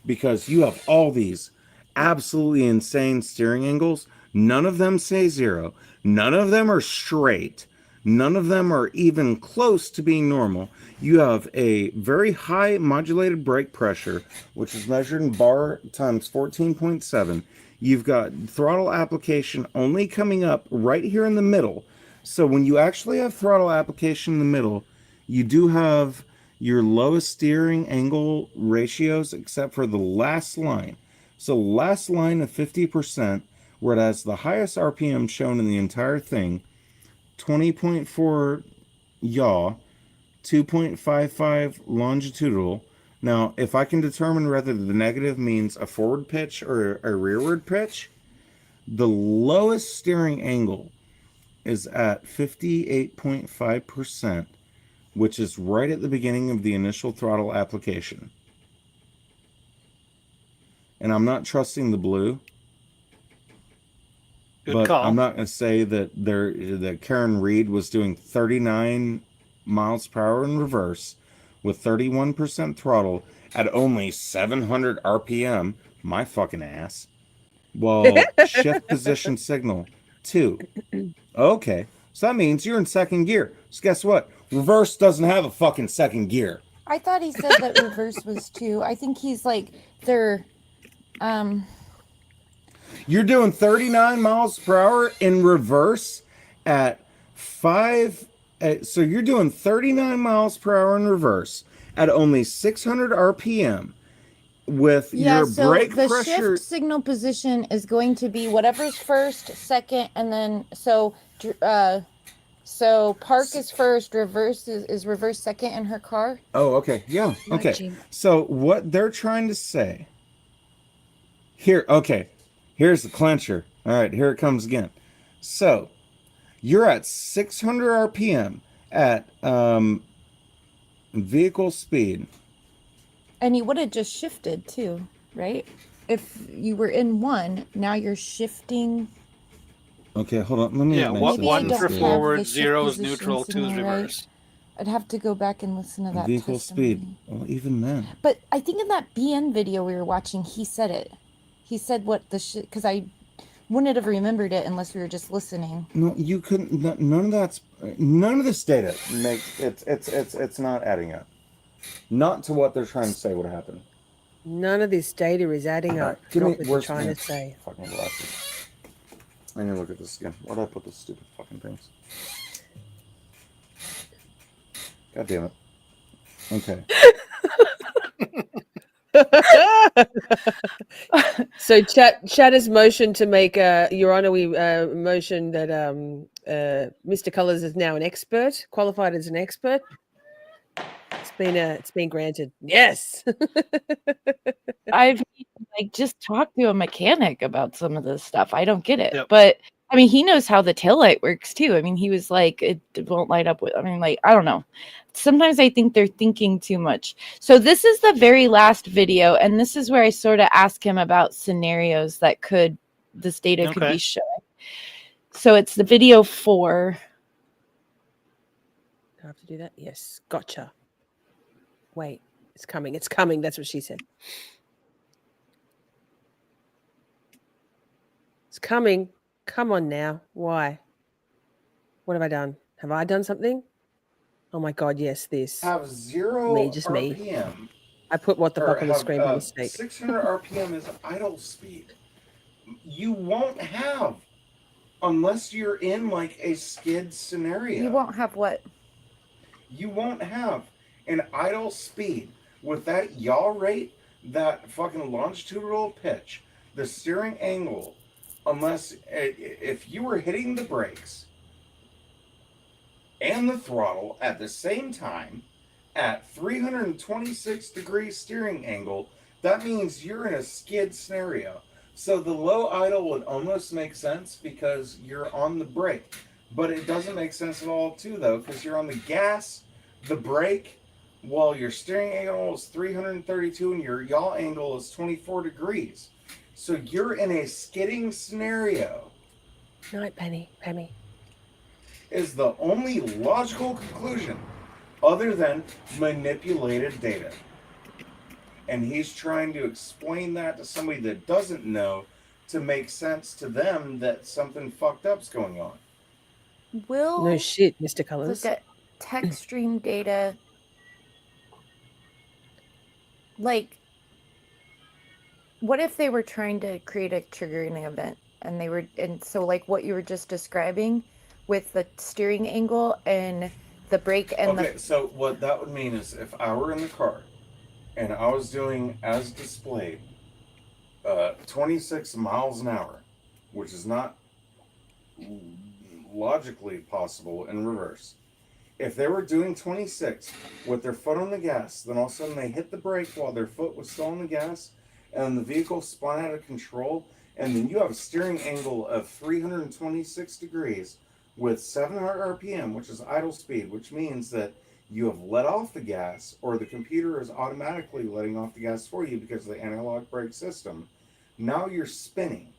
Because you have all these absolutely insane steering angles. None of them say 0. None of them are straight. None of them are even close to being normal. You have a very high modulated brake pressure, which is measured in bar times 14.7. You've got throttle application only coming up right here in the middle. So when you actually have throttle application in the middle, you do have your lowest steering angle ratios except for the last line. So last line of 50%, where it has the highest RPM shown in the entire thing, 20.4 yaw, 2.55 longitudinal. Now, if I can determine whether the negative means a forward pitch or a rearward pitch, the lowest steering angle is at 58.5%, which is right at the beginning of the initial throttle application. And I'm not trusting the blue. Good But call. I'm not going to say that Karen Reed was doing 39 miles per hour in reverse with 31% throttle at only 700 RPM. My fucking ass. Well, shift position signal 2. Okay, so that means you're in second gear. So guess what? Reverse doesn't have a fucking second gear. I thought he said that reverse was 2. I think he's like they're You're doing 39 miles per hour in reverse at 5. So you're doing 39 miles per hour in reverse at only 600 RPM with your so brake the pressure. shift signal position is going to be whatever's first, second, and then so park is first, reverse is reverse second in her car. Oh, okay. Yeah. Okay. Watching. So what they're trying to say here, okay. Here's the clincher. All right, here it comes again. So you're at 600 RPM at vehicle speed. And you would have just shifted too, right? If you were in 1, now you're shifting. Okay, hold on. Let me Yeah, make one, this Maybe I one don't for have forward, the shift 0 is position neutral, 2 is signal, right? reverse. I'd have to go back and listen to that. vehicle speed. testimony. Well, even then. But I think in that BN video we were watching, he said it. He said what the shit, because I wouldn't have remembered it unless we were just listening. No, you couldn't. None of this data makes it's not adding up. Not to what they're trying to say would happen. None of this data is adding up. Give Not me. what you're Where's trying my to say. fucking glasses? I need to look at this again. Why did I put those stupid fucking things? God damn it. Okay. So chat has motioned to make Your Honor, we motion that Mr. Colors is now an expert, qualified as an expert. It's been granted. Yes. I've like just talked to a mechanic about some of this stuff. I don't get it. Yep. But I mean, he knows how the taillight works too. I mean, he was like, it won't light up with, I mean, like, I don't know. Sometimes I think they're thinking too much. So this is the very last video, and this is where I sort of ask him about scenarios that this data could Okay. be showing. So it's the video 4. Do I have to do that? Yes. Gotcha. Wait, it's coming. It's coming. That's what she said. It's coming. Come on now. Why? What have I done? Have I done something? Oh my God, yes, this. Have 0 Me, just me. RPM. I put what the Or fuck on the have, screen by mistake. 600 RPM is idle speed. You won't have, unless you're in like a skid scenario. You won't have what? You won't have an idle speed with that yaw rate, that fucking longitudinal pitch, the steering angle, unless if you were hitting the brakes and the throttle at the same time at 326 degree steering angle, that means you're in a skid scenario. So the low idle would almost make sense because you're on the brake. But it doesn't make sense at all too though, because you're on the gas, the brake, while your steering angle is 332 and your yaw angle is 24 degrees. So you're in a skidding scenario. Night, Penny. Penny. Is the only logical conclusion other than manipulated data. And he's trying to explain that to somebody that doesn't know to make sense to them that something fucked up's going on. Will No shit, Mr. Colors. look at text stream data. Like, what if they were trying to create a triggering event and so like what you were just describing with the steering angle and the brake and Okay, so what that would mean is if I were in the car and I was doing as displayed 26 miles an hour, which is not logically possible in reverse. If they were doing 26 with their foot on the gas, then all of a sudden they hit the brake while their foot was still on the gas, and the vehicle spun out of control, and then you have a steering angle of 326 degrees with 700 RPM, which is idle speed, which means that you have let off the gas, or the computer is automatically letting off the gas for you because of the analog brake system. Now you're spinning.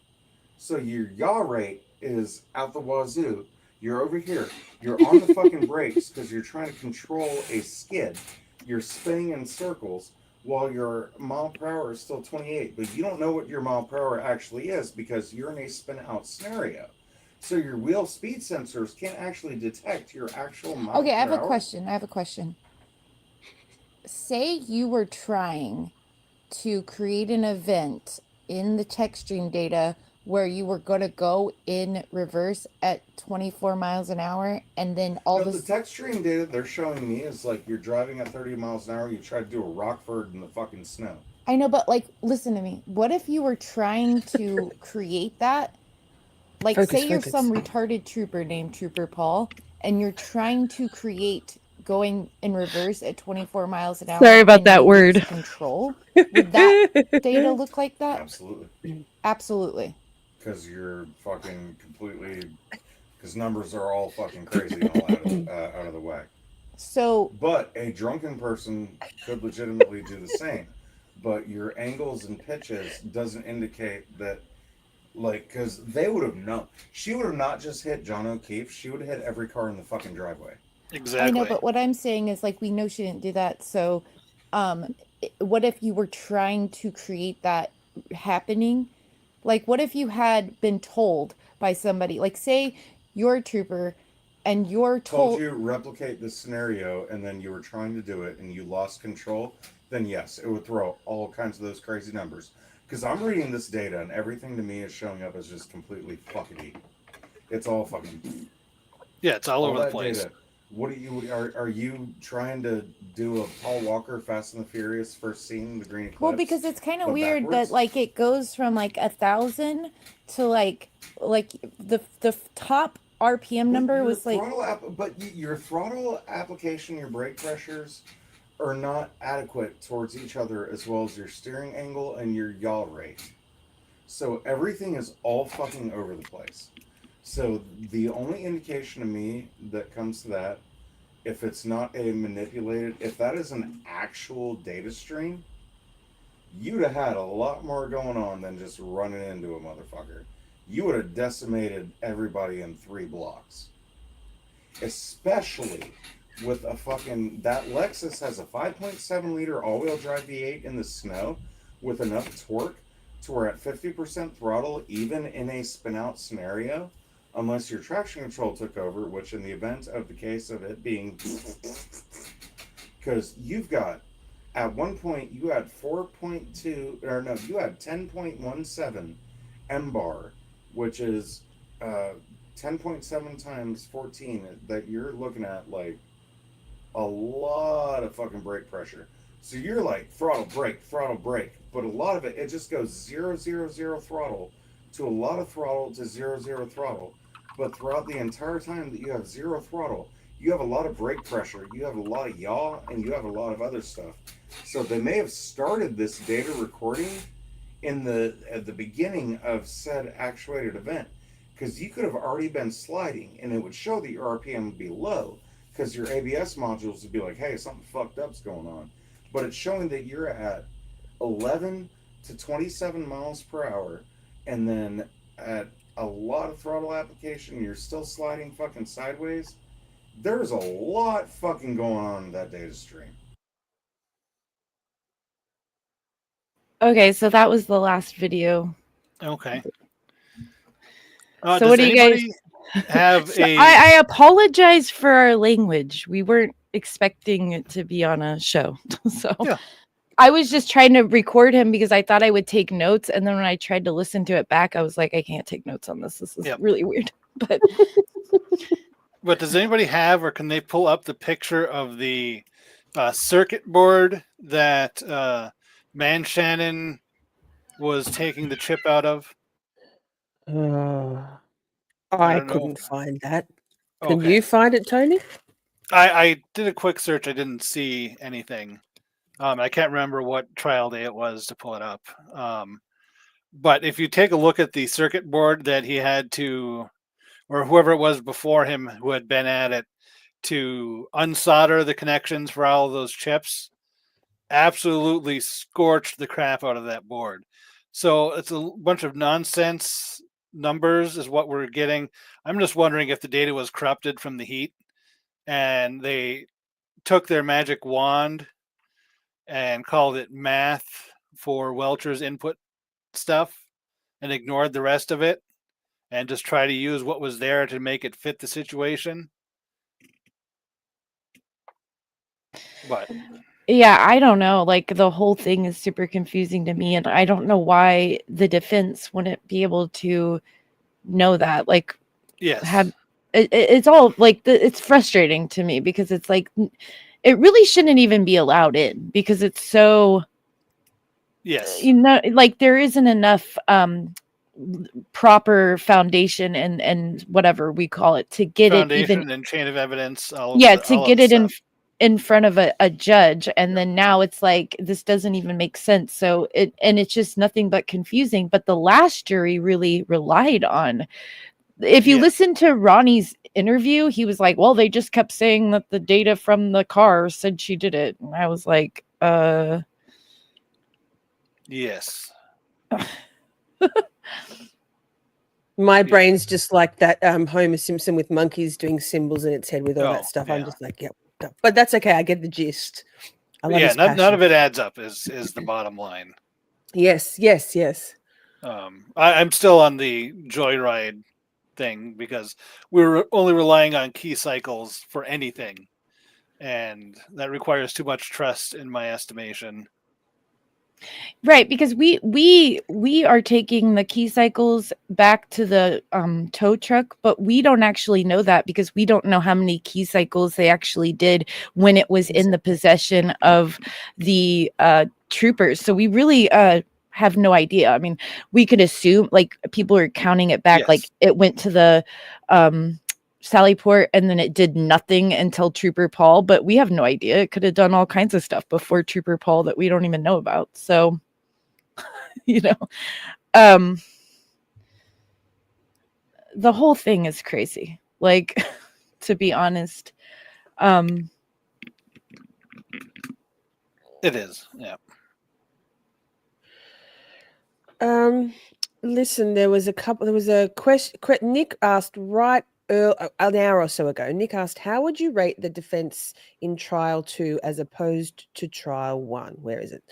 So your yaw rate is out the wazoo. You're over here. You're on the fucking brakes because you're trying to control a skid. You're spinning in circles while your mile per hour is still 28. But you don't know what your mile per hour actually is because you're in a spin out scenario. So your wheel speed sensors can't actually detect your actual mile per hour. Okay, I have a question. Say you were trying to create an event in the text stream data where you were going to go in reverse at 24 miles an hour, and then all No, this. the text stream data they're showing me is like you're driving at 30 miles an hour, you try to do a Rockford in the fucking snow. I know, but like, listen to me. What if you were trying to create that? Like, Focus, say you're focus. some retarded trooper named Trooper Paul, and you're trying to create going in reverse at 24 miles an hour. Sorry about and that you word. lose Control. Would that data look like that? Absolutely. Absolutely. Because you're fucking completely, because numbers are all fucking crazy and all out of the whack. So, But a drunken person could legitimately do the same. But your angles and pitches doesn't indicate that, like, because they would have known. She would have not just hit John O'Keefe, she would have hit every car in the fucking driveway. Exactly. I know, but what I'm saying is, like, we know she didn't do that. So, what if you were trying to create that happening? Like, what if you had been told by somebody, like, say you're a trooper and you're Told told. you replicate this scenario and then you were trying to do it and you lost control, then yes, it would throw all kinds of those crazy numbers. Because I'm reading this data and everything to me is showing up as just completely fuckity. It's all fucking. Yeah, it's all over the that place. data. What are you trying to do a Paul Walker Fast and the Furious first scene, the green eclipse? Well, because it's kind of but weird backwards? that, like, it goes from like 1,000 to like the top RPM number Your was like. throttle your throttle application, your brake pressures are not adequate towards each other, as well as your steering angle and your yaw rate. So everything is all fucking over the place. So the only indication to me that comes to that, if it's not a manipulated, if that is an actual data stream, you'd have had a lot more going on than just running into a motherfucker. You would have decimated everybody in 3 blocks. Especially with a fucking, that Lexus has a 5.7 liter all-wheel drive V8 in the snow with enough torque to where at 50% throttle, even in a spin-out scenario, unless your traction control took over, which in the event of the case of it being, because you've got, at one point you had 4.2, or no, you had 10.17 M-bar, which is 10.7 times 14, that you're looking at like a lot of fucking brake pressure. So you're like throttle, brake, but a lot of it, it just goes 0, 0, 0 throttle to a lot of throttle to 0, 0 throttle. But throughout the entire time that you have 0 throttle, you have a lot of brake pressure, you have a lot of yaw, and you have a lot of other stuff. So they may have started this data recording at the beginning of said actuated event, because you could have already been sliding, and it would show that your RPM would be low, because your ABS modules would be like, hey, something fucked up's going on. But it's showing that you're at 11 to 27 miles per hour, and then at a lot of throttle application, you're still sliding fucking sideways. There's a lot fucking going on in that data stream. Okay, so that was the last video. Okay. So Does what do you guys anybody have So a? I apologize for our language. We weren't expecting it to be on a show. So Yeah. I was just trying to record him because I thought I would take notes. And then when I tried to listen to it back, I was like, I can't take notes on this. This is Yep. really weird. But But does anybody have, or can they pull up the picture of the circuit board that Man Shannon was taking the chip out of? I don't know. couldn't find that. Can Okay. you find it, Tony? I did a quick search. I didn't see anything. I can't remember what trial day it was to pull it up. But if you take a look at the circuit board that he had to, or whoever it was before him who had been at it, to unsolder the connections for all of those chips, absolutely scorched the crap out of that board. So it's a bunch of nonsense numbers is what we're getting. I'm just wondering if the data was corrupted from the heat and they took their magic wand and called it math for Welcher's input stuff and ignored the rest of it and just try to use what was there to make it fit the situation. But yeah, I don't know. Like the whole thing is super confusing to me. And I don't know why the defense wouldn't be able to know that. Like, yes, it's all like it's frustrating to me because it's like it really shouldn't even be allowed in because it's so yes, like there isn't enough proper foundation and whatever we call it to get foundation it even and chain of evidence. to get it in front of a judge, and then now it's like this doesn't even make sense. So it's just nothing but confusing. But the last jury really relied on. If you listen to Ronnie's interview, he was like, well, they just kept saying that the data from the car said she did it. And I was like, yes. My brain's just like that Homer Simpson with monkeys doing symbols in its head with all Oh, that stuff. yeah. I'm just like, yep. But that's okay. I get the gist. I love his None passion. of it adds up is the bottom line. Yes. I'm still on the joyride thing because we're only relying on key cycles for anything, and that requires too much trust in my estimation. right, because we are taking the key cycles back to the tow truck, but we don't actually know that because we don't know how many key cycles they actually did when it was in the possession of the troopers. So we really have no idea. I mean, we could assume like people are counting it back, like it went to the Sallyport, and then it did nothing until Trooper Paul, but we have no idea. It could have done all kinds of stuff before Trooper Paul that we don't even know about. So, you know, the whole thing is crazy. Like, to be honest, It is. Yeah. Listen, there was a question. Nick asked right an hour or so ago. Nick asked, "How would you rate the defense in trial 2 as opposed to trial 1? Where is it?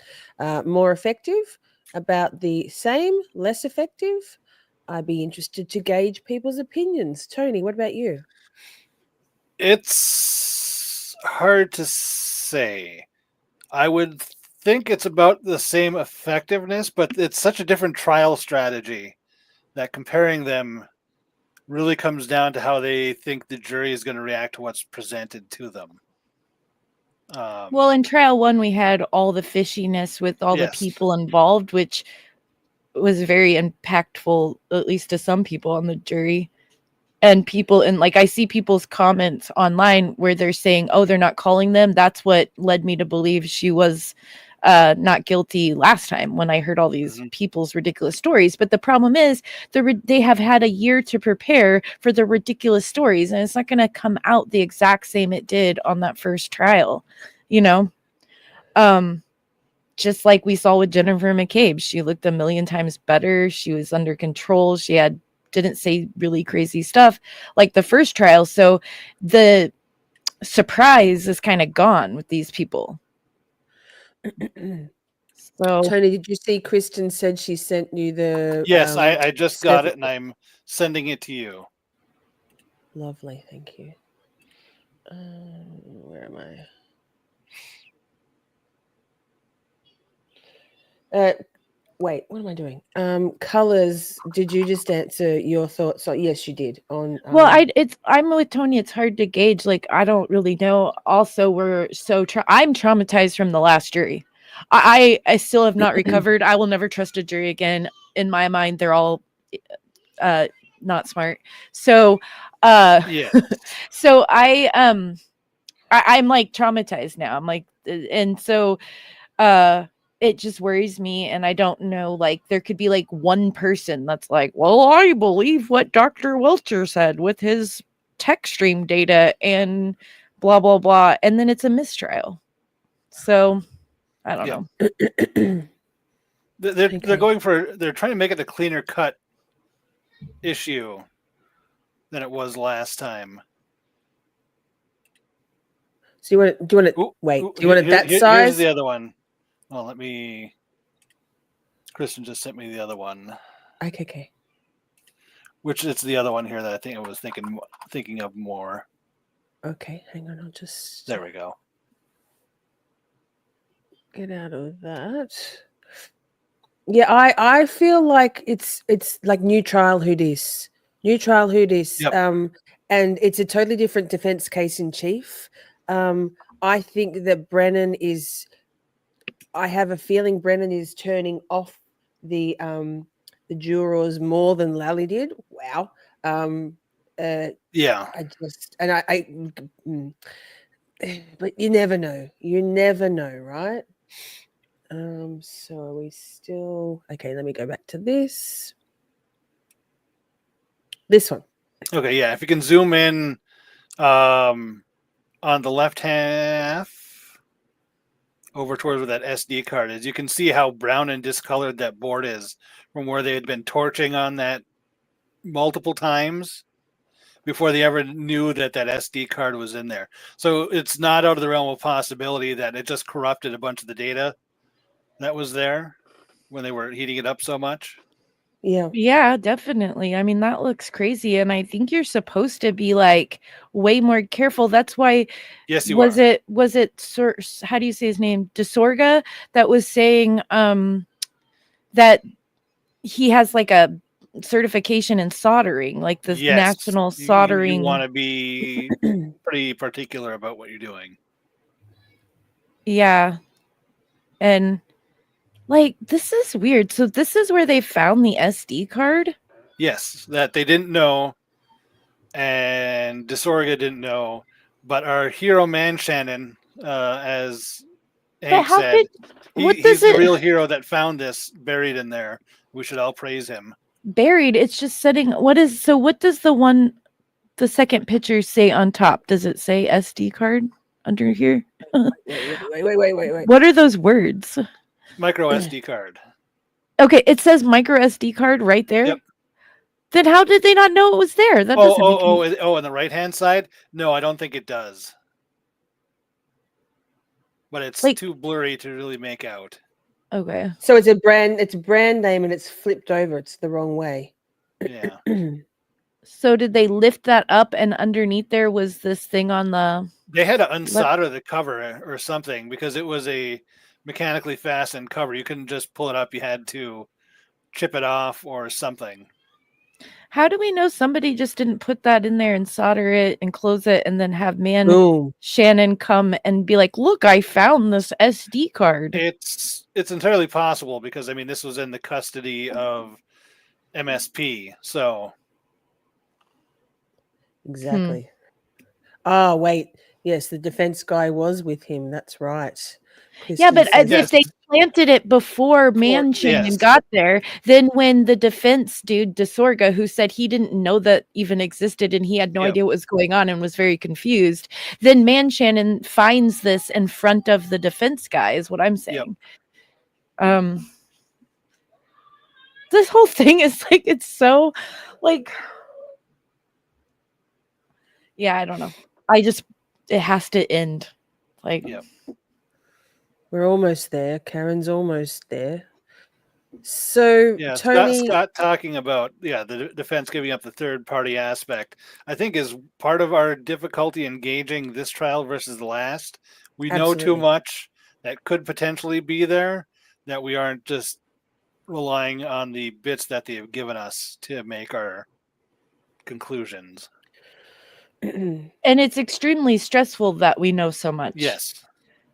More effective? About the same? Less effective? I'd be interested to gauge people's opinions." Tony, what about you? It's hard to say. I would think it's about the same effectiveness, but it's such a different trial strategy that comparing them really comes down to how they think the jury is going to react to what's presented to them. Well, in trial 1, we had all the fishiness with all the Yes. people involved, which was very impactful, at least to some people on the jury. And people, and like I see people's comments online where they're saying, oh, they're not calling them. That's what led me to believe she was not guilty last time, when I heard all these people's ridiculous stories. But the problem is they have had a year to prepare for the ridiculous stories, and it's not going to come out the exact same it did on that first trial, you know? Just like we saw with Jennifer McCabe, she looked a million times better. She was under control. She didn't say really crazy stuff like the first trial. So the surprise is kind of gone with these people. So Tony, did you see Kristen said she sent you the? Yes, I just got seven- it, and I'm sending it to you. Lovely, thank you. Where am I? Wait, what am I doing? Colors. Did you just answer your thoughts? So yes, you did. On well, I'm with Tony. It's hard to gauge. Like, I don't really know. Also, I'm traumatized from the last jury. I still have not recovered. I will never trust a jury again. In my mind, they're all not smart. So Yeah. so I'm like traumatized now. I'm like, and so it just worries me, and I don't know, like, there could be like one person that's like, well, I believe what Dr. Welcher said with his tech stream data and blah blah blah, and then it's a mistrial. So I don't know. They're trying to make it a cleaner cut issue than it was last time. So do you want it? Wait, do you want it that size? Here's the other one. Well, Kristen just sent me the other one. Okay. Which it's the other one here that I think I was thinking of more. Okay, hang on. I'll just. There we go. Get out of that. Yeah, I feel like it's like new trial who dis. Yep. And it's a totally different defense case in chief. I think that I have a feeling Brennan is turning off the jurors more than Lally did. Wow. Yeah. But you never know. You never know, right? So are we still okay? Let me go back to this one. Okay, yeah. If you can zoom in on the left half over towards where that SD card is, you can see how brown and discolored that board is from where they had been torching on that multiple times before they ever knew that SD card was in there. So it's not out of the realm of possibility that it just corrupted a bunch of the data that was there when they were heating it up so much. Yeah, definitely. I mean, that looks crazy, and I think you're supposed to be like way more careful. That's why. Yes, you was are. it how do you say his name? Desorga, that was saying that he has like a certification in soldering, like this national soldering. You want to be pretty particular about what you're doing. Yeah. And like, this is weird. So this is where they found the SD card? Yes, that they didn't know and Desorga didn't know, but our hero man Shannon, as But Hank how said, could what he's does the it real hero that found this buried in there. We should all praise him. buried? It's just setting. What does the second picture say on top? Does it say SD card under here? Wait. What are those words? Micro SD card. Okay, it says micro SD card right there. Yep. Then how did they not know it was there? That doesn't make any... On the right hand side? No, I don't think it does. But it's Like- too blurry to really make out. Okay. So it's a brand name and it's flipped over. It's the wrong way. Yeah. So did they lift that up and underneath there was this thing on the... They had to unsolder the cover or something because it was a mechanically fastened cover. You couldn't just pull it up. You had to chip it off or something. How do we know somebody just didn't put that in there and solder it and close it and then have Boom. Shannon come and be like, look, I found this SD card. It's entirely possible because, I mean, this was in the custody of MSP. So Exactly. Oh, wait. Yes, the defense guy was with him. That's right. Yeah, but Christy says- if they planted it before Shannon yes. got there, then when the defense dude, Desorga, who said he didn't know that even existed and he had no Yep. idea what was going on and was very confused, then Shannon finds this in front of the defense guy, is what I'm saying. This whole thing is like, it's so like, yeah, I don't know. It has to end. Like, Yep. We're almost there. Karen's almost there. So yeah, Tony, Scott talking about the defense giving up the third party aspect, I think is part of our difficulty engaging this trial versus the last. We know too Absolutely. much that could potentially be there, that we aren't just relying on the bits that they have given us to make our conclusions. and it's extremely stressful that we know so much. Yes.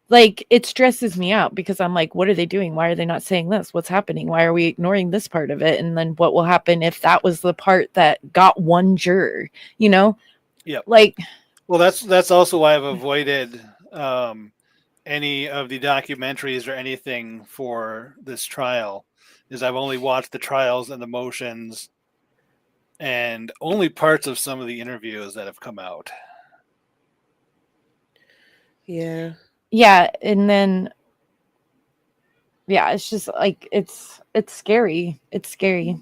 Like, it stresses me out because I'm like, what are they doing? Why are they not saying this? What's happening? Why are we ignoring this part of it? And then what will happen if that was the part that got one juror, you know? Yep. Like, Well, that's also why I've avoided any of the documentaries or anything for this trial, is I've only watched the trials and the motions and only parts of some of the interviews that have come out. yeah. yeah, and then it's just like it's scary. It's scary.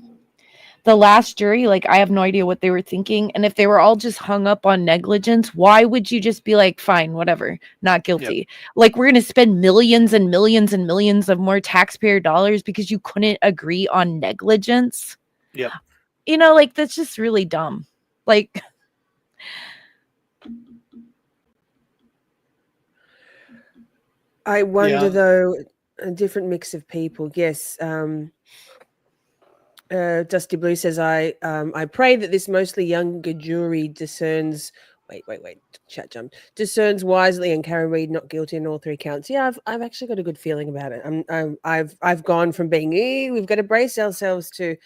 The last jury, like, I have no idea what they were thinking. And if they were all just hung up on negligence, why would you just be like, fine, whatever, not guilty? Yep. Like, we're gonna spend millions and millions and millions of more taxpayer dollars because you couldn't agree on negligence. Yep. You know, like, that's just really dumb. Like, I wonder Yeah. though, a different mix of people. Yes. Dusty Blue says, I pray that this mostly younger jury discerns. Wait. Chat jumped. Discerns wisely and Karen Reid not guilty in all three counts. Yeah, I've actually got a good feeling about it. I've gone from being we've got to brace ourselves to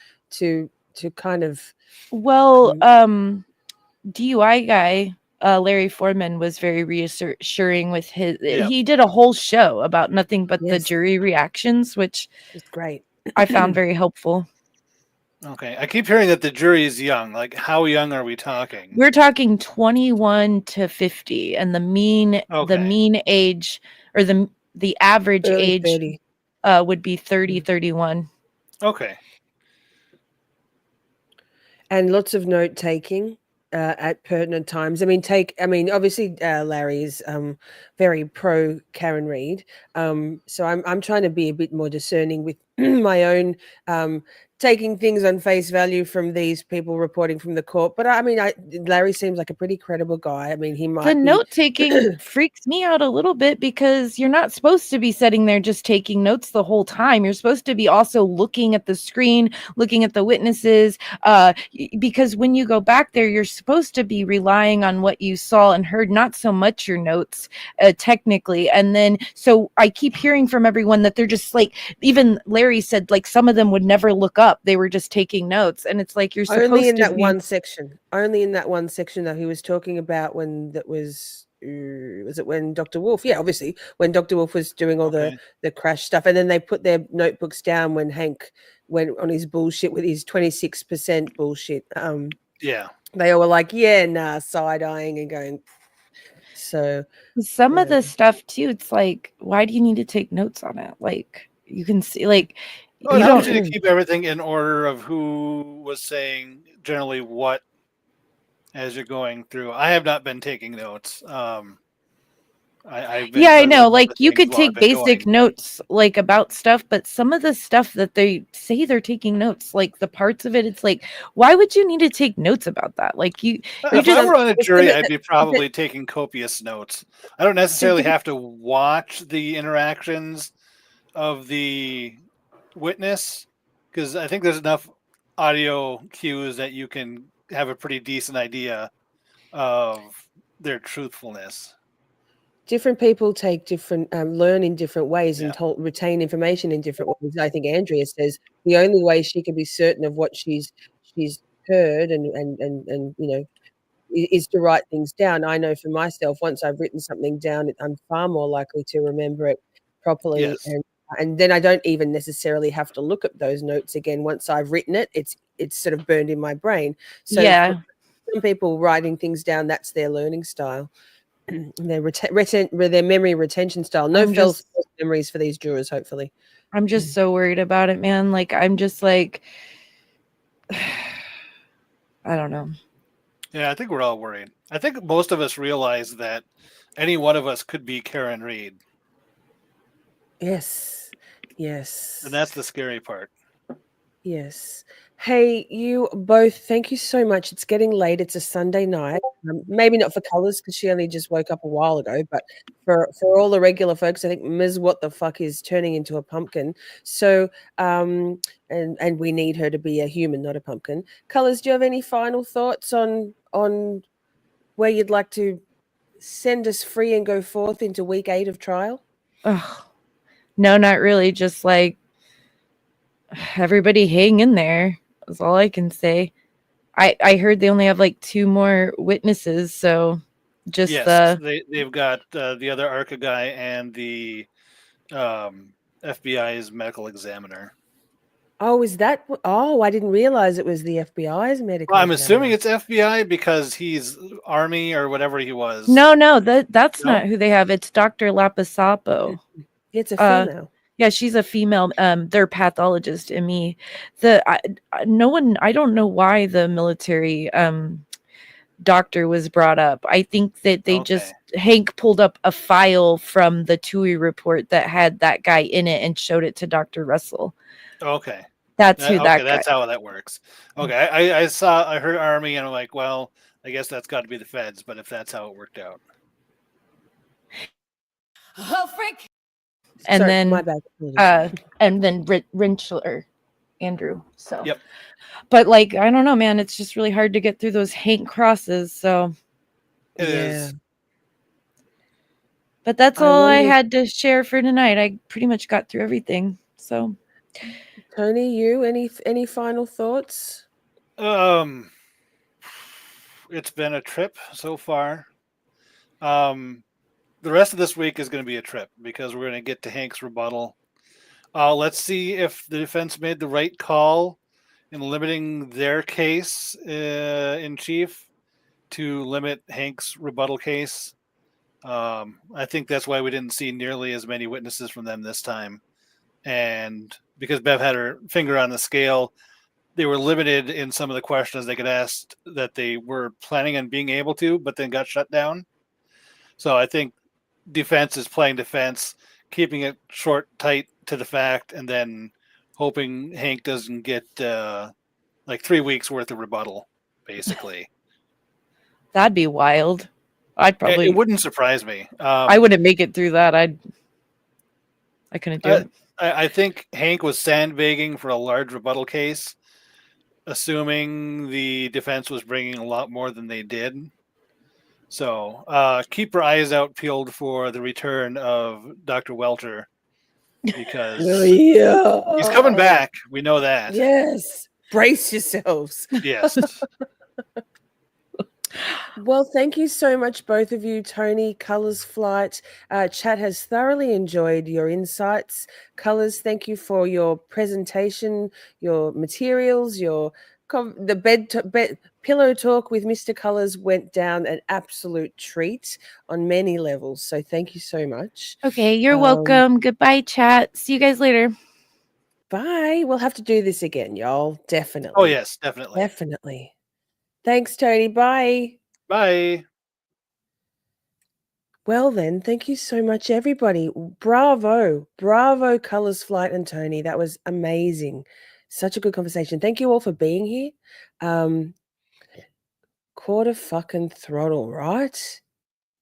kind of well, DUI guy, Larry Foreman, was very reassuring with his. Yeah. He did a whole show about nothing but the Yes. jury reactions, which is great. I found very helpful. Okay. I keep hearing that the jury is young. Like, how young are we talking? We're talking 21 to 50, and the mean age, or the average Early age 30. would be 30, 31. Okay. And lots of note taking at pertinent times. Obviously Larry is very pro Karen Reid. So I'm trying to be a bit more discerning with my own taking things on face value from these people reporting from the court. But Larry seems like a pretty credible guy. I mean, he might The be... note taking freaks me out a little bit because you're not supposed to be sitting there just taking notes the whole time. You're supposed to be also looking at the screen, looking at the witnesses, because when you go back there, you're supposed to be relying on what you saw and heard, not so much your notes, technically. And then, so I keep hearing from everyone that they're just like, even Larry said, like, some of them would never look up up. They were just taking notes. And it's like, you're supposed Only in to that be. one section. Only in that one section, though. He was talking about when that was it when Dr. Wolf? Yeah, obviously when Dr. Wolf was doing all Okay. the crash stuff, and then they put their notebooks down when Hank went on his bullshit with his 26% bullshit. Yeah. They all were like, yeah, nah, side eyeing and going. So Some of yeah. the stuff too, it's like, why do you need to take notes on it? Like, you can see, like, Well, you it helps don't. you to keep everything in order of who was saying generally what as you're going through. I have not been taking notes. I've been Yeah, I trying to know. learn Like, other you things could while I've take been basic going. notes, like, about stuff, but some of the stuff that they say they're taking notes, like the parts of it, it's like, why would you need to take notes about that? Like, you If I just. were on a It's jury, gonna- I'd be probably taking copious notes. I don't necessarily have to watch the interactions of the witness because I think there's enough audio cues that you can have a pretty decent idea of their truthfulness. different people take different learn in different ways Yeah. and retain information in different ways. I think Andrea says the only way she can be certain of what she's heard and you know is to write things down. I know for myself, once I've written something down, I'm far more likely to remember it properly, Yes. and then I don't even necessarily have to look at those notes again. Once I've written it, it's sort of burned in my brain. So Yeah. for some people, writing things down, that's their learning style. Their memory retention style. No I'm false just memories for these jurors, hopefully. I'm just so worried about it, man. Like, I'm just like, I don't know. Yeah, I think we're all worried. I think most of us realize that any one of us could be Karen Reed, Yes. Yes. and that's the scary part. Yes. Hey, you both, thank you so much. It's getting late. It's a Sunday night. Maybe not for Colors because she only just woke up a while ago, but for all the regular folks, I think Ms. What the Fuck is turning into a pumpkin. So, and we need her to be a human, not a pumpkin. Colors, do you have any final thoughts on where you'd like to send us free and go forth into week 8 of trial? Ugh. No, not really. Just like, everybody hang in there. That's all I can say. I heard they only have like 2 more witnesses, so just Yes, they've got the other ARCAA guy and the FBI's medical examiner. Oh, is that? Oh, I didn't realize it was the FBI's medical. Well, I'm assuming examiner. it's FBI because he's Army or whatever he was. no, that's No? not who they have. It's Dr. Lapisapo. It's a Uh, female. Yeah, she's a female. They're pathologist. And me, no one. I don't know why the military doctor was brought up. I think that they just Hank pulled up a file from the TUI report that had that guy in it and showed it to Dr. Russell. Okay. That's who that guy. That's how that works. Okay, I heard Army and I'm like, well, I guess that's got to be the feds. But if that's how it worked out, Oh, Frank. And Sorry, then my bad. and then Rinchler, Andrew. So yep. But like, I don't know, man. It's just really hard to get through those Hank crosses. So It Yeah. is. but that's I all I wonder- had to share for tonight. I pretty much got through everything. So Tony, you any final thoughts? It's been a trip so far. The rest of this week is going to be a trip because we're going to get to Hank's rebuttal. Let's see if the defense made the right call in limiting their case in chief to limit Hank's rebuttal case. I think that's why we didn't see nearly as many witnesses from them this time. And because Bev had her finger on the scale, they were limited in some of the questions they could ask that they were planning on being able to, but then got shut down. So I think defense is playing defense, keeping it short, tight to the fact, and then hoping Hank doesn't get like 3 weeks worth of rebuttal, basically. that'd be wild. I'd probably. It wouldn't surprise me. I wouldn't make it through that. I couldn't do it. I think Hank was sandbagging for a large rebuttal case, assuming the defense was bringing a lot more than they did. So keep your eyes out peeled for the return of Dr. Welter because Yeah. he's coming back. We know that. Yes. Brace yourselves. Yes. Well, thank you so much, both of you, Tony, ColorsFlight. Chat has thoroughly enjoyed your insights. Colors, thank you for your presentation, your materials, the bed pillow talk with Mr. Colors went down an absolute treat on many levels. So thank you so much. Okay, you're welcome. Goodbye, chat. See you guys later. Bye. We'll have to do this again, y'all. Definitely. Oh, yes, definitely. Definitely. Thanks, Tony. Bye. Bye. Well then, thank you so much, everybody. Bravo. Bravo, ColorsFlight and Tony. That was amazing. Such a good conversation. Thank you all for being here. Quarter fucking throttle, right?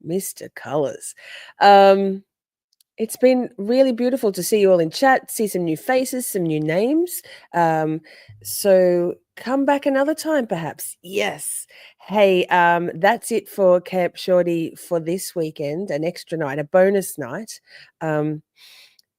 Mr. Colors. It's been really beautiful to see you all in chat, see some new faces, some new names. So come back another time, perhaps. Yes. Hey, that's it for Camp Shorty for this weekend, an extra night, a bonus night.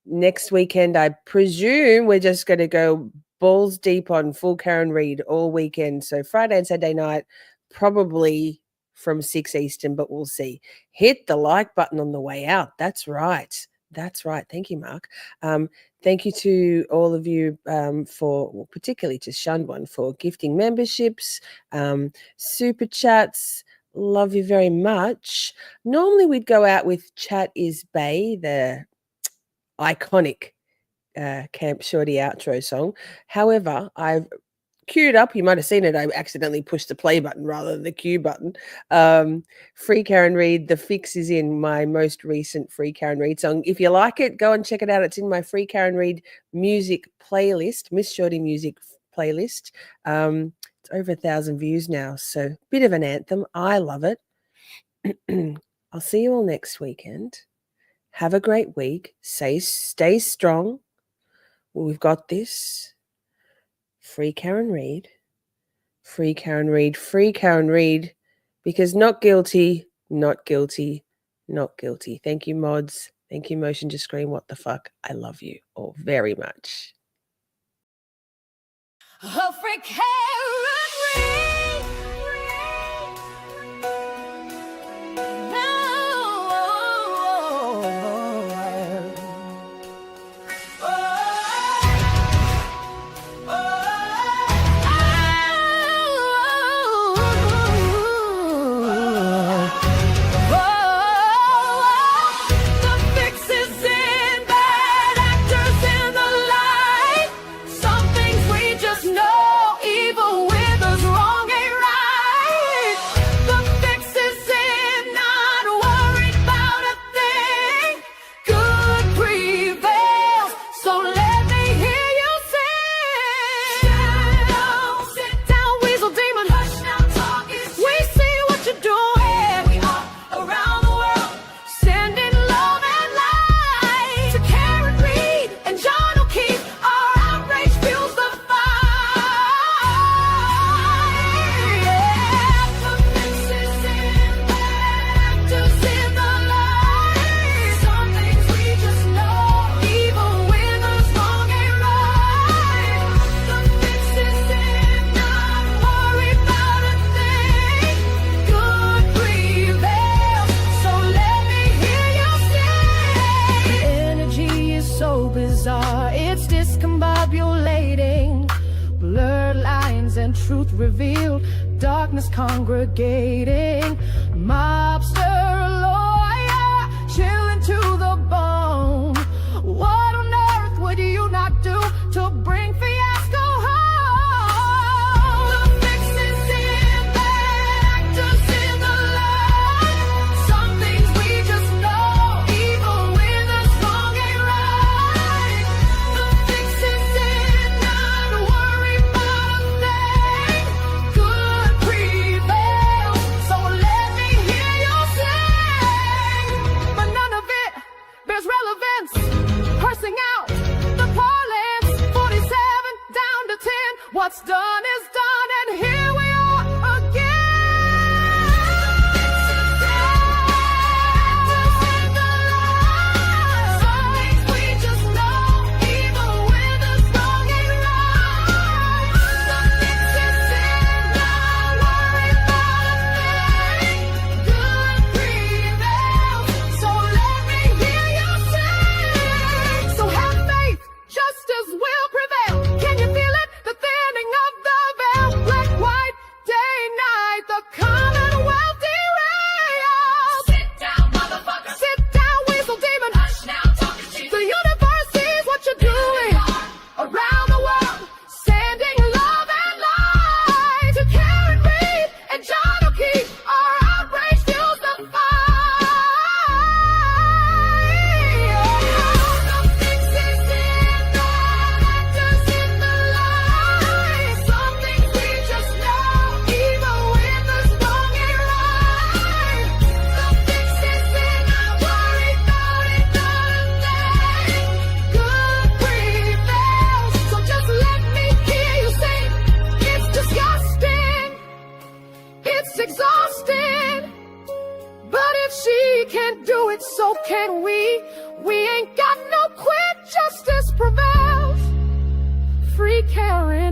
Next weekend, I presume we're just going to go balls deep on full Karen Reid all weekend. So Friday and Saturday night, probably from 6 Eastern, but we'll see. Hit the like button on the way out. That's right. That's right. Thank you, Mark. Thank you to all of you for, particularly to Shunned One, for gifting memberships, super chats. Love you very much. Normally we'd go out with Chat is Bay, the iconic Camp Shorty outro song. However, I've queued up. You might have seen it. I accidentally pushed the play button rather than the cue button. Free Karen Reid. The fix is in my most recent Free Karen Reid song. If you like it, go and check it out. It's in my Free Karen Reid music playlist, Miss Shorty music playlist. It's over 1,000 views now. So bit of an anthem. I love it. I'll see you all next weekend. Have a great week. Stay strong. We've got this. Free Karen Reid, free Karen Reid, free Karen Reid, because not guilty, not guilty, not guilty. Thank you, mods. Thank you, Motion to Scream. What the fuck? I love you all very much. A free Karen Reid. Truth revealed, darkness congregating, mobster lawyer, chilling to the bone. What on earth would you not do to bring fiasco home? The fix is in bad actors in the light. Some things we just know, even when the wrong ain't right. The fix is in not worry about a thing. Good prevails, so let me hear you sing. But none of it bears relevance. Parsing out the parlance, 47 down to 10. What's done is done, and here we are again. Some things we just know. can't do it, so can we. We ain't got no quit, justice prevails. Free Karen.